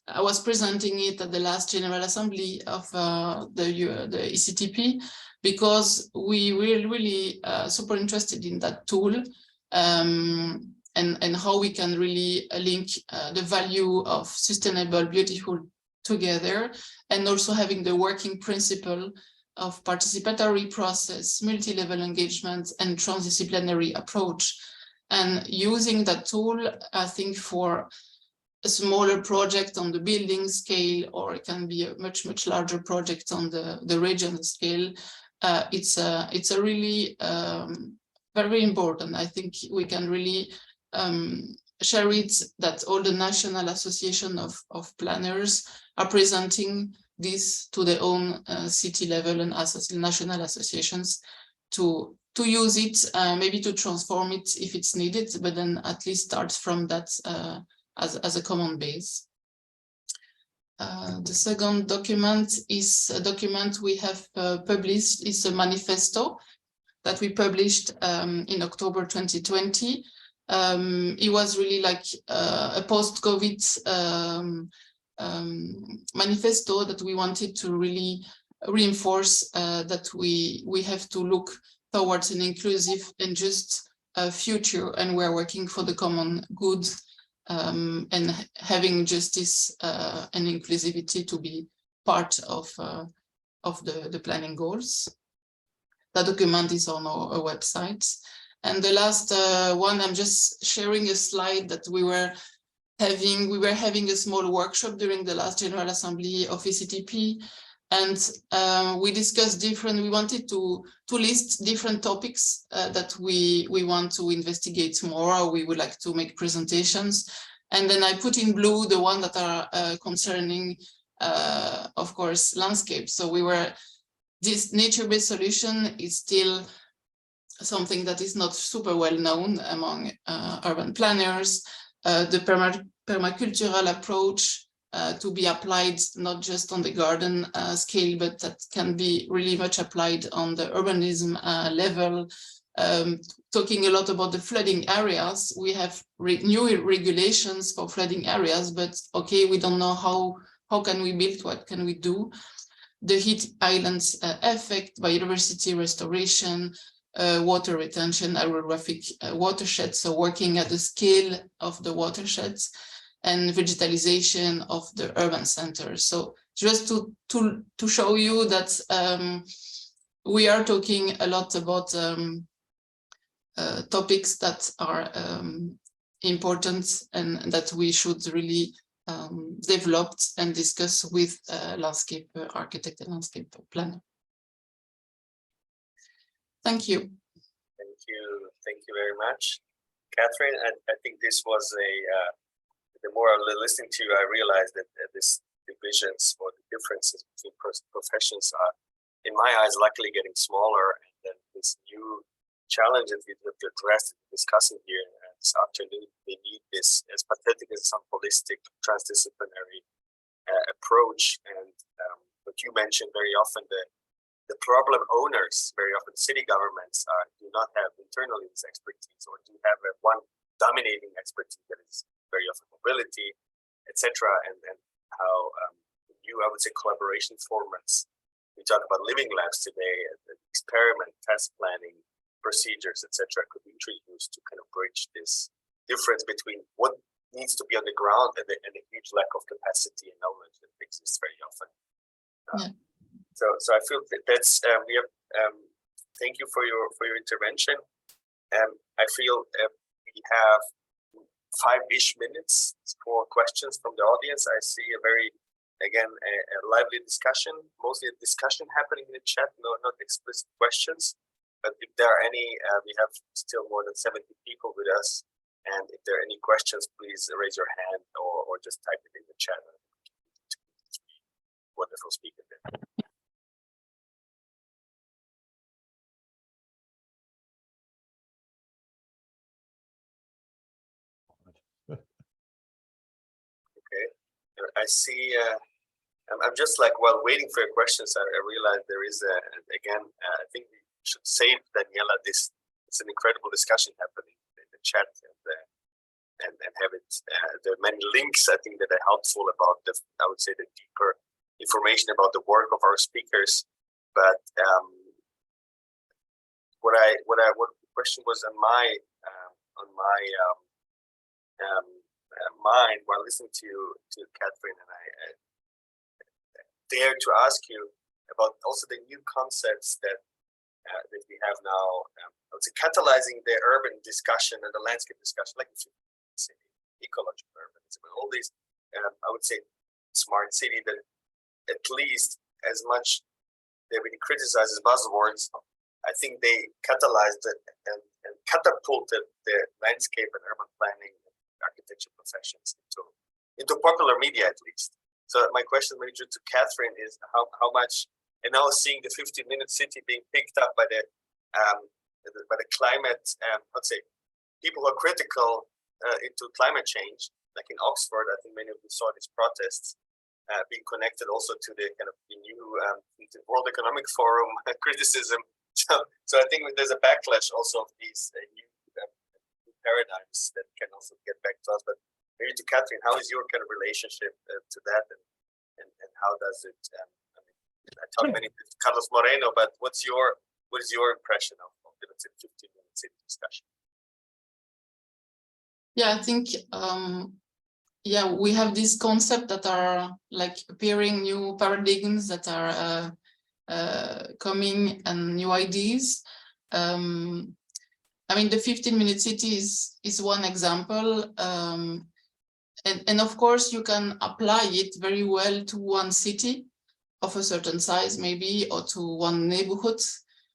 I was presenting it at the last General Assembly of the ECTP, because we were really super interested in that tool. And how we can really link the value of sustainable, beautiful together, and also having the working principle of participatory process, multi-level engagement, and transdisciplinary approach. And using that tool, I think for a smaller project on the building scale, or it can be a much larger project on the regional scale, it's a really very important. I think we can really share it, that all the national association of planners are presenting this to their own city level and national associations to use it, maybe to transform it if it's needed, but then at least start from that as a common base. The second document is a document we have published. It's a manifesto that we published in October 2020. It was really like a post-COVID manifesto that we wanted to really reinforce that we have to look towards an inclusive and just future, and we're working for the common good, and having justice and inclusivity to be part of the planning goals. The document is on our website. And the last one, I'm just sharing a slide that we were having a small workshop during the last General Assembly of ECTP, and we discussed we wanted to list different topics that we want to investigate more, or we would like to make presentations. And then I put in blue the one that are concerning, of course, landscape. So this nature-based solution is still something that is not super well known among urban planners. The permacultural approach to be applied not just on the garden scale, but that can be really much applied on the urbanism level. Talking a lot about the flooding areas, we have new regulations for flooding areas, but okay, we don't know how can we build, what can we do? The heat islands effect, biodiversity restoration, water retention, orographic watersheds, so working at the scale of the watersheds, and vegetalization of the urban centers. So just to show you that we are talking a lot about topics that are important and that we should really develop and discuss with landscape architect and landscape planner. Thank you. Thank you very much, Catherine. I think this was the more I listened to you, I realized that this divisions or the differences between professions are, in my eyes, luckily getting smaller, and then this new challenges we have to address and discussing here this afternoon. They need this, as pathetic as some holistic, transdisciplinary approach. And what you mentioned very often, the problem owners, very often city governments, do not have internally this expertise, or do have one dominating expertise that is very often mobility, etc. And how new, I would say, collaboration formats. We talk about living labs today, experiment, test planning, procedures, etc. could be introduced to kind of bridge this difference between what needs to be on the ground and the huge lack of capacity and knowledge that exists very often. So I feel that's we have. Thank you for your intervention. I feel we have 5-ish minutes for questions from the audience. I see a very, again, a lively discussion, mostly a discussion happening in the chat, not explicit questions. But if there are any, we have still more than 70 people with us. And if there are any questions, please raise your hand or just type it in the chat. Wonderful speaker there. Okay, I see. I'm just like while waiting for your questions, I realized there is again. I think we should save Daniela. It's an incredible discussion happening in the chat, and have it. There are many links I think that are helpful about I would say the deeper information about the work of our speakers. But what the question was on my mind while listening to Catherine, and I dare to ask you about also the new concepts that we have now. I would say catalyzing the urban discussion and the landscape discussion, like ecological urbanism and all these. I would say smart city, that at least as much that we criticize as buzzwords, I think they catalyzed it and catapulted the landscape and urban planning and architecture professions into popular media, at least. So my question, maybe to Catherine, is how much, and now seeing the 15-minute city being picked up by the climate, let's say, people who are critical into climate change, like in Oxford, I think many of you saw these protests being connected also to the kind of the new World Economic Forum criticism. So I think there's a backlash also of these new paradigms that can also get back to us. But maybe to Catherine, how is your kind of relationship to that, and how does it? I talked many to Carlos Moreno, but what is your impression of the 15-minute city discussion? Yeah, I think we have these concepts that are like appearing, new paradigms that are coming, and new ideas. I mean, the 15-minute city is one example. And of course, you can apply it very well to one city of a certain size, maybe, or to one neighborhood,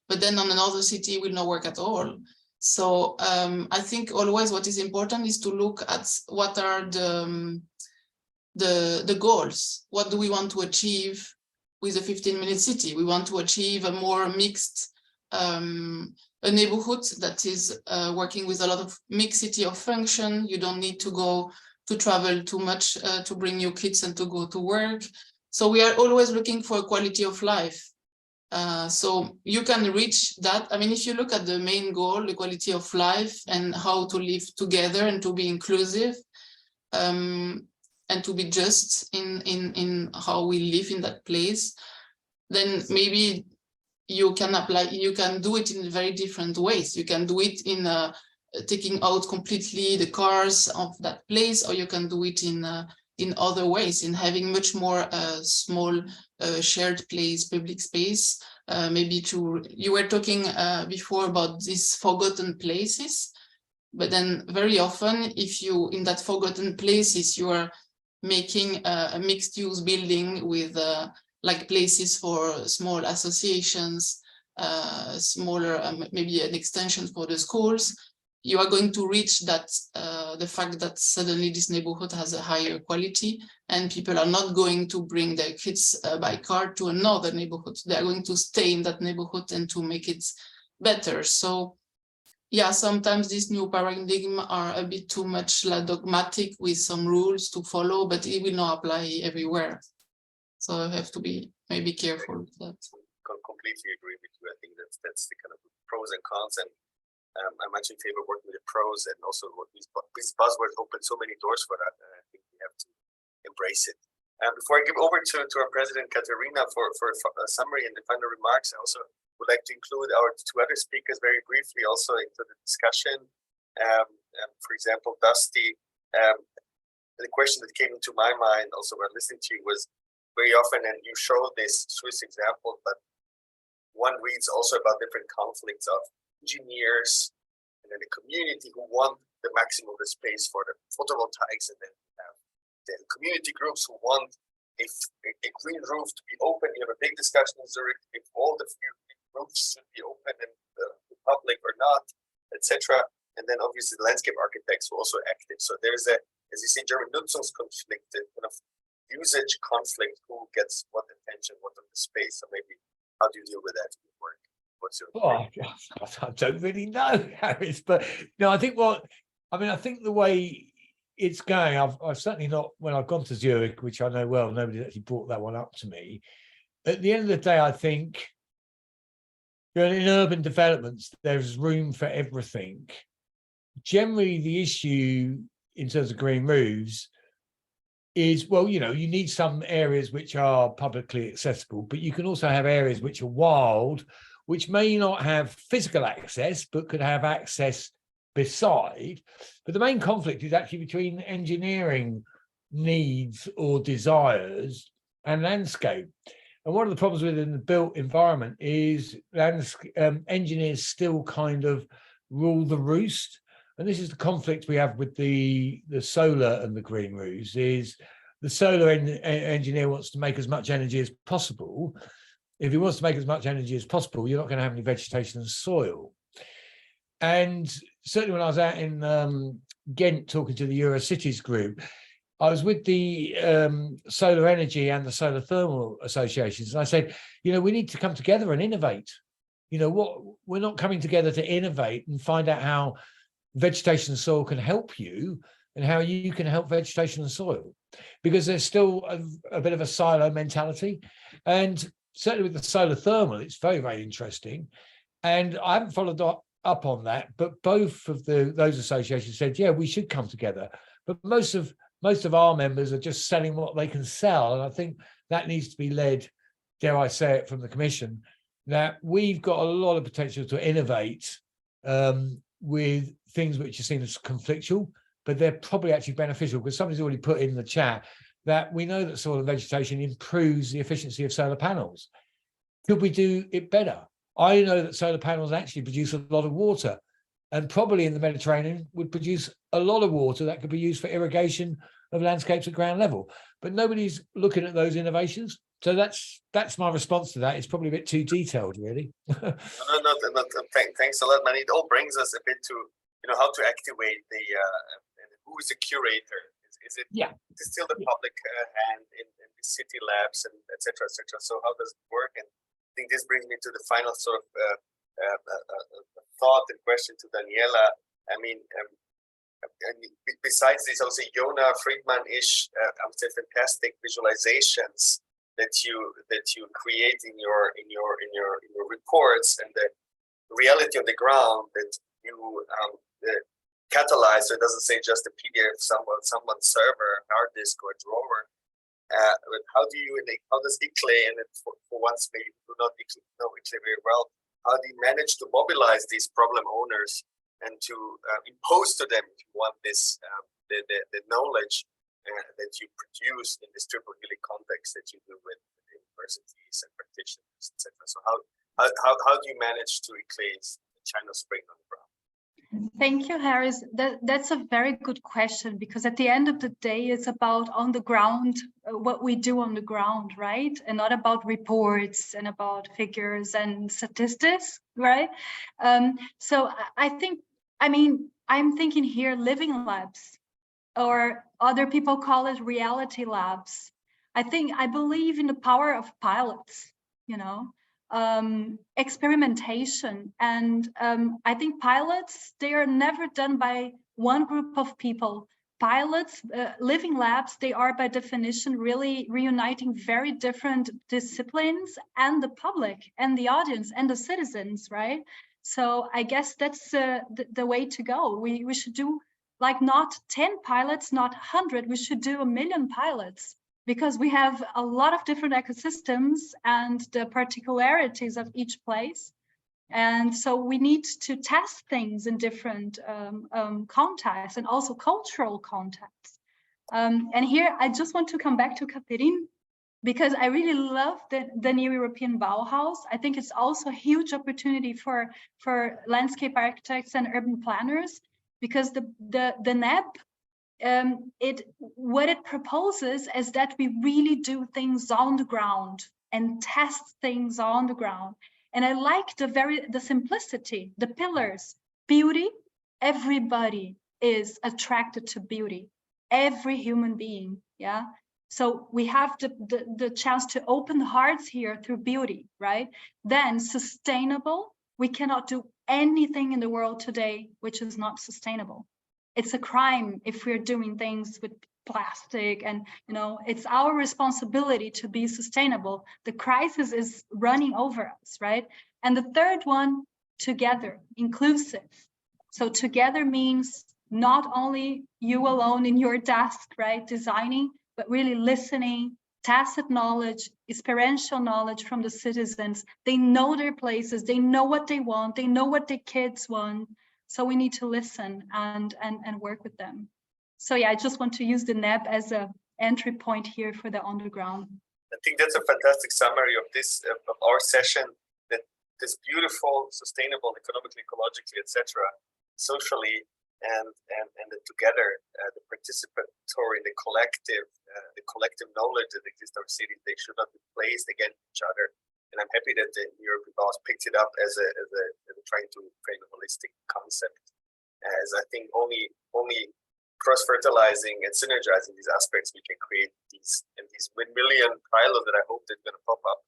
but then on another city will not work at all. So I think always what is important is to look at what are the goals. What do we want to achieve with a 15-minute city? We want to achieve a more mixed a neighborhood that is working with a lot of mixity of function. You don't need to travel too much to bring your kids and to go to work. So we are always looking for quality of life. So you can reach that. I mean, if you look at the main goal, the quality of life and how to live together and to be inclusive and to be just in how we live in that place, then maybe you can do it in very different ways. You can do it in taking out completely the cars of that place, or you can do it in other ways, in having much more small shared place, public space. Maybe you were talking before about these forgotten places, but then very often, if you in that forgotten places, you are making a mixed use building with like places for small associations, smaller, maybe an extension for the schools, you are going to reach that the fact that suddenly this neighborhood has a higher quality and people are not going to bring their kids by car to another neighborhood. They are going to stay in that neighborhood and to make it better. So yeah, sometimes these new paradigm are a bit too much like dogmatic with some rules to follow, but it will not apply everywhere. So I have to be maybe careful with that. Completely agree with you. I think that's the kind of pros and cons, and I'm much in favor of working with the pros, and also what these buzzwords open so many doors for that. And I think we have to embrace it. Before I give over to our president Katerina for a summary and the final remarks, I also would like to include our two other speakers very briefly also into the discussion. For example, Dusty, the question that came into my mind also when listening to you was very often, and you showed this Swiss example, but one reads also about different conflicts of engineers and then the community who want the maximum of the space for the photovoltaics, and then the community groups who want a green roof to be open. You have a big discussion in Zurich if all the roofs should be open in the public or not, etc. And then obviously the landscape architects were also active. So there is a, as you say, German Nutzungskonflikt, kind of usage conflict, who gets what attention, what of the space. So maybe how do you deal with that in your work? What's your I don't really know, Harris, but no, I think I think the way it's going, I've certainly not, when I've gone to Zurich, which I know well, nobody's actually brought that one up to me. At the end of the day, I think, you know, in urban developments, there's room for everything. Generally, the issue in terms of green roofs is, well, you know, you need some areas which are publicly accessible, but you can also have areas which are wild, which may not have physical access, but could have access beside. But the main conflict is actually between engineering needs or desires and landscape. And one of the problems within the built environment is engineers still kind of rule the roost. And this is the conflict we have with the solar and the green roofs, is the solar engineer wants to make as much energy as possible. If he wants to make as much energy as possible, you're not going to have any vegetation and soil. And certainly when I was out in Ghent talking to the Eurocities group, I was with the solar energy and the solar thermal associations. And I said, you know, we need to come together and innovate. You know, we're not coming together to innovate and find out how vegetation and soil can help you and how you can help vegetation and soil, because there's still a bit of a silo mentality. And certainly with the solar thermal, it's very, very interesting. And I haven't followed up on that, but both of those associations said, yeah, we should come together. But most of our members are just selling what they can sell. And I think that needs to be led, dare I say it, from the Commission, that we've got a lot of potential to innovate with things which are seen as conflictual, but they're probably actually beneficial, because somebody's already put in the chat that we know that soil and vegetation improves the efficiency of solar panels. Could we do it better? I know that solar panels actually produce a lot of water, and probably in the Mediterranean would produce a lot of water that could be used for irrigation of landscapes at ground level. But nobody's looking at those innovations. So that's my response to that. It's probably a bit too detailed, really. No, thanks a lot, man. It all brings us a bit to, you know, how to activate the who is a curator. Is it still the public hand in the city labs and et cetera, et cetera? So how does it work? And I think this brings me to the final sort of thought and question to Daniela. I mean, besides this, I would say Yona Friedman-ish, I would say fantastic visualizations that you create in your reports, and the reality on the ground that you catalyze. So it doesn't say just a PDF, someone's server, hard disk, or drawer. But how does IFLA, and for once maybe do not know IFLA very well, how do you manage to mobilize these problem owners and to impose to them, if you want this, the knowledge that you produce in this triple helix context that you do with universities and practitioners, etc. So how do you manage to eclipse China Spring on the ground? Thank you, Harris. That's a very good question, because at the end of the day, it's about on the ground, what we do on the ground, right? And not about reports and about figures and statistics, right? So I think, I mean, I'm thinking here living labs, or other people call it reality labs. I believe in the power of pilots, you know. experimentation. And I think pilots, they are never done by one group of people. Pilots, living labs, they are by definition really reuniting very different disciplines and the public and the audience and the citizens, right? So I guess that's the way to go. We should do like not 10 pilots, not 100, we should do 1 million pilots, because we have a lot of different ecosystems and the particularities of each place. And so we need to test things in different contexts and also cultural contexts. And here I just want to come back to Catherine, because I really love the new European Bauhaus. I think it's also a huge opportunity for landscape architects and urban planners, because the NEB, what it proposes is that we really do things on the ground and test things on the ground. And I like the simplicity, the pillars, beauty. Everybody is attracted to beauty, every human being, yeah? So we have the chance to open hearts here through beauty, right? Then sustainable, we cannot do anything in the world today which is not sustainable. It's a crime if we're doing things with plastic, and it's our responsibility to be sustainable. The crisis is running over us, right? And the third one, together, inclusive. So together means not only you alone in your desk, right, designing, but really listening, tacit knowledge, experiential knowledge from the citizens. They know their places, they know what they want, they know what their kids want. So we need to listen and work with them. So yeah, I just want to use the NEB as an entry point here for the underground. I think that's a fantastic summary of this, of our session, that this beautiful, sustainable, economically, ecologically, etc., socially, and the together, the participatory, the collective knowledge that exists in our cities, they should not be placed against each other. And I'm happy that the European Bauhaus picked it up as a trying to frame a holistic concept. As I think only cross-fertilizing and synergizing these aspects, we can create these 1 million pilots that I hope they're going to pop up.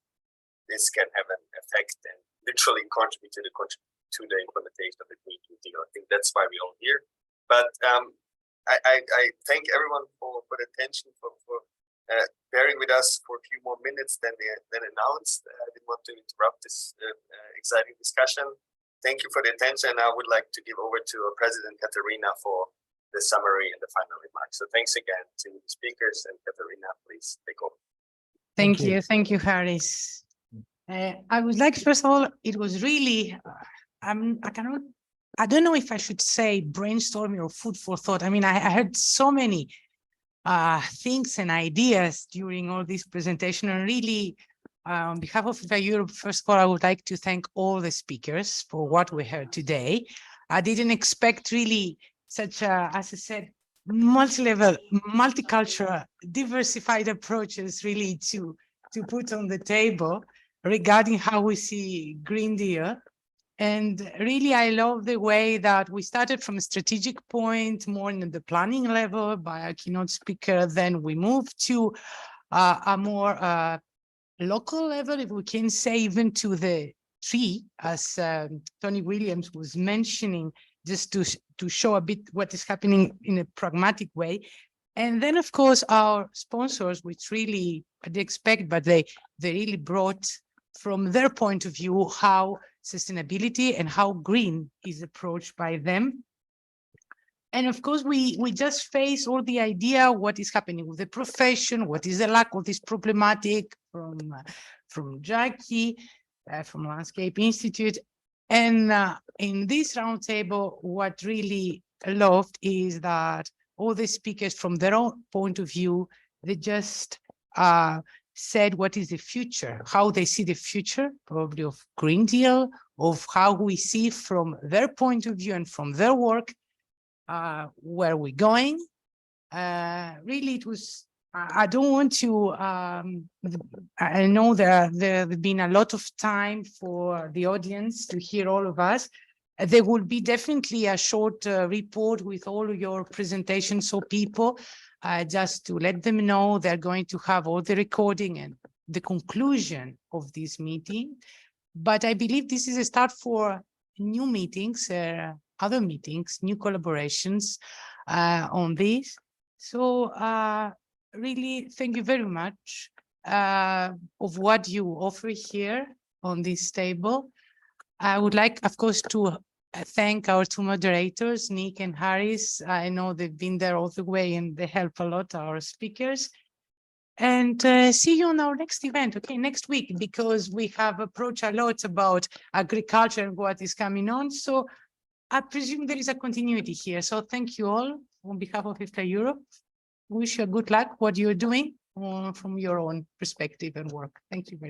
This can have an effect and literally contribute to the implementation of the Green New Deal. I think that's why we're all here. But I thank everyone for the attention, for bearing with us for a few more minutes than announced. I didn't want to interrupt this exciting discussion. Thank you for the attention. I would like to give over to President Katharina for the summary and the final remarks. So thanks again to the speakers, and Katharina, please take over. Thank you, Harris. I would like, first of all, it was really, I don't know if I should say brainstorming or food for thought. I mean, I heard so many things and ideas during all this presentation, and really, on behalf of IFLA Europe, first of all, I would like to thank all the speakers for what we heard today. I didn't expect really such a, as I said, multi-level, multicultural, diversified approaches really to put on the table regarding how we see Green Deal. And really, I love the way that we started from a strategic point, more in the planning level by a keynote speaker. Then we moved to a more local level, if we can say, even to the tree, as Tony Williams was mentioning, just to show a bit what is happening in a pragmatic way. And then, of course, our sponsors, which really I didn't expect, but they really brought from their point of view how sustainability and how green is approached by them. And of course, we just face all the idea what is happening with the profession, what is the lack of this problematic from Jackie, from Landscape Institute. And in this roundtable, what really loved is that all the speakers from their own point of view, they just said what is the future, how they see the future, probably of Green Deal, of how we see from their point of view and from their work, where we're going. Really, it was, I don't want to, I know there have been a lot of time for the audience to hear all of us. There will be definitely a short report with all of your presentations, so people, just to let them know they're going to have all the recording and the conclusion of this meeting. But I believe this is a start for new meetings, other meetings, new collaborations on this. So really, thank you very much of what you offer here on this table. I would like, of course, to thank our two moderators, Nick and Harris. I know they've been there all the way and they help a lot, our speakers. And see you on our next event, okay, next week, because we have approached a lot about agriculture and what is coming on. So I presume there is a continuity here. So thank you all on behalf of IFLA Europe. Wish you good luck what you're doing from your own perspective and work. Thank you very much.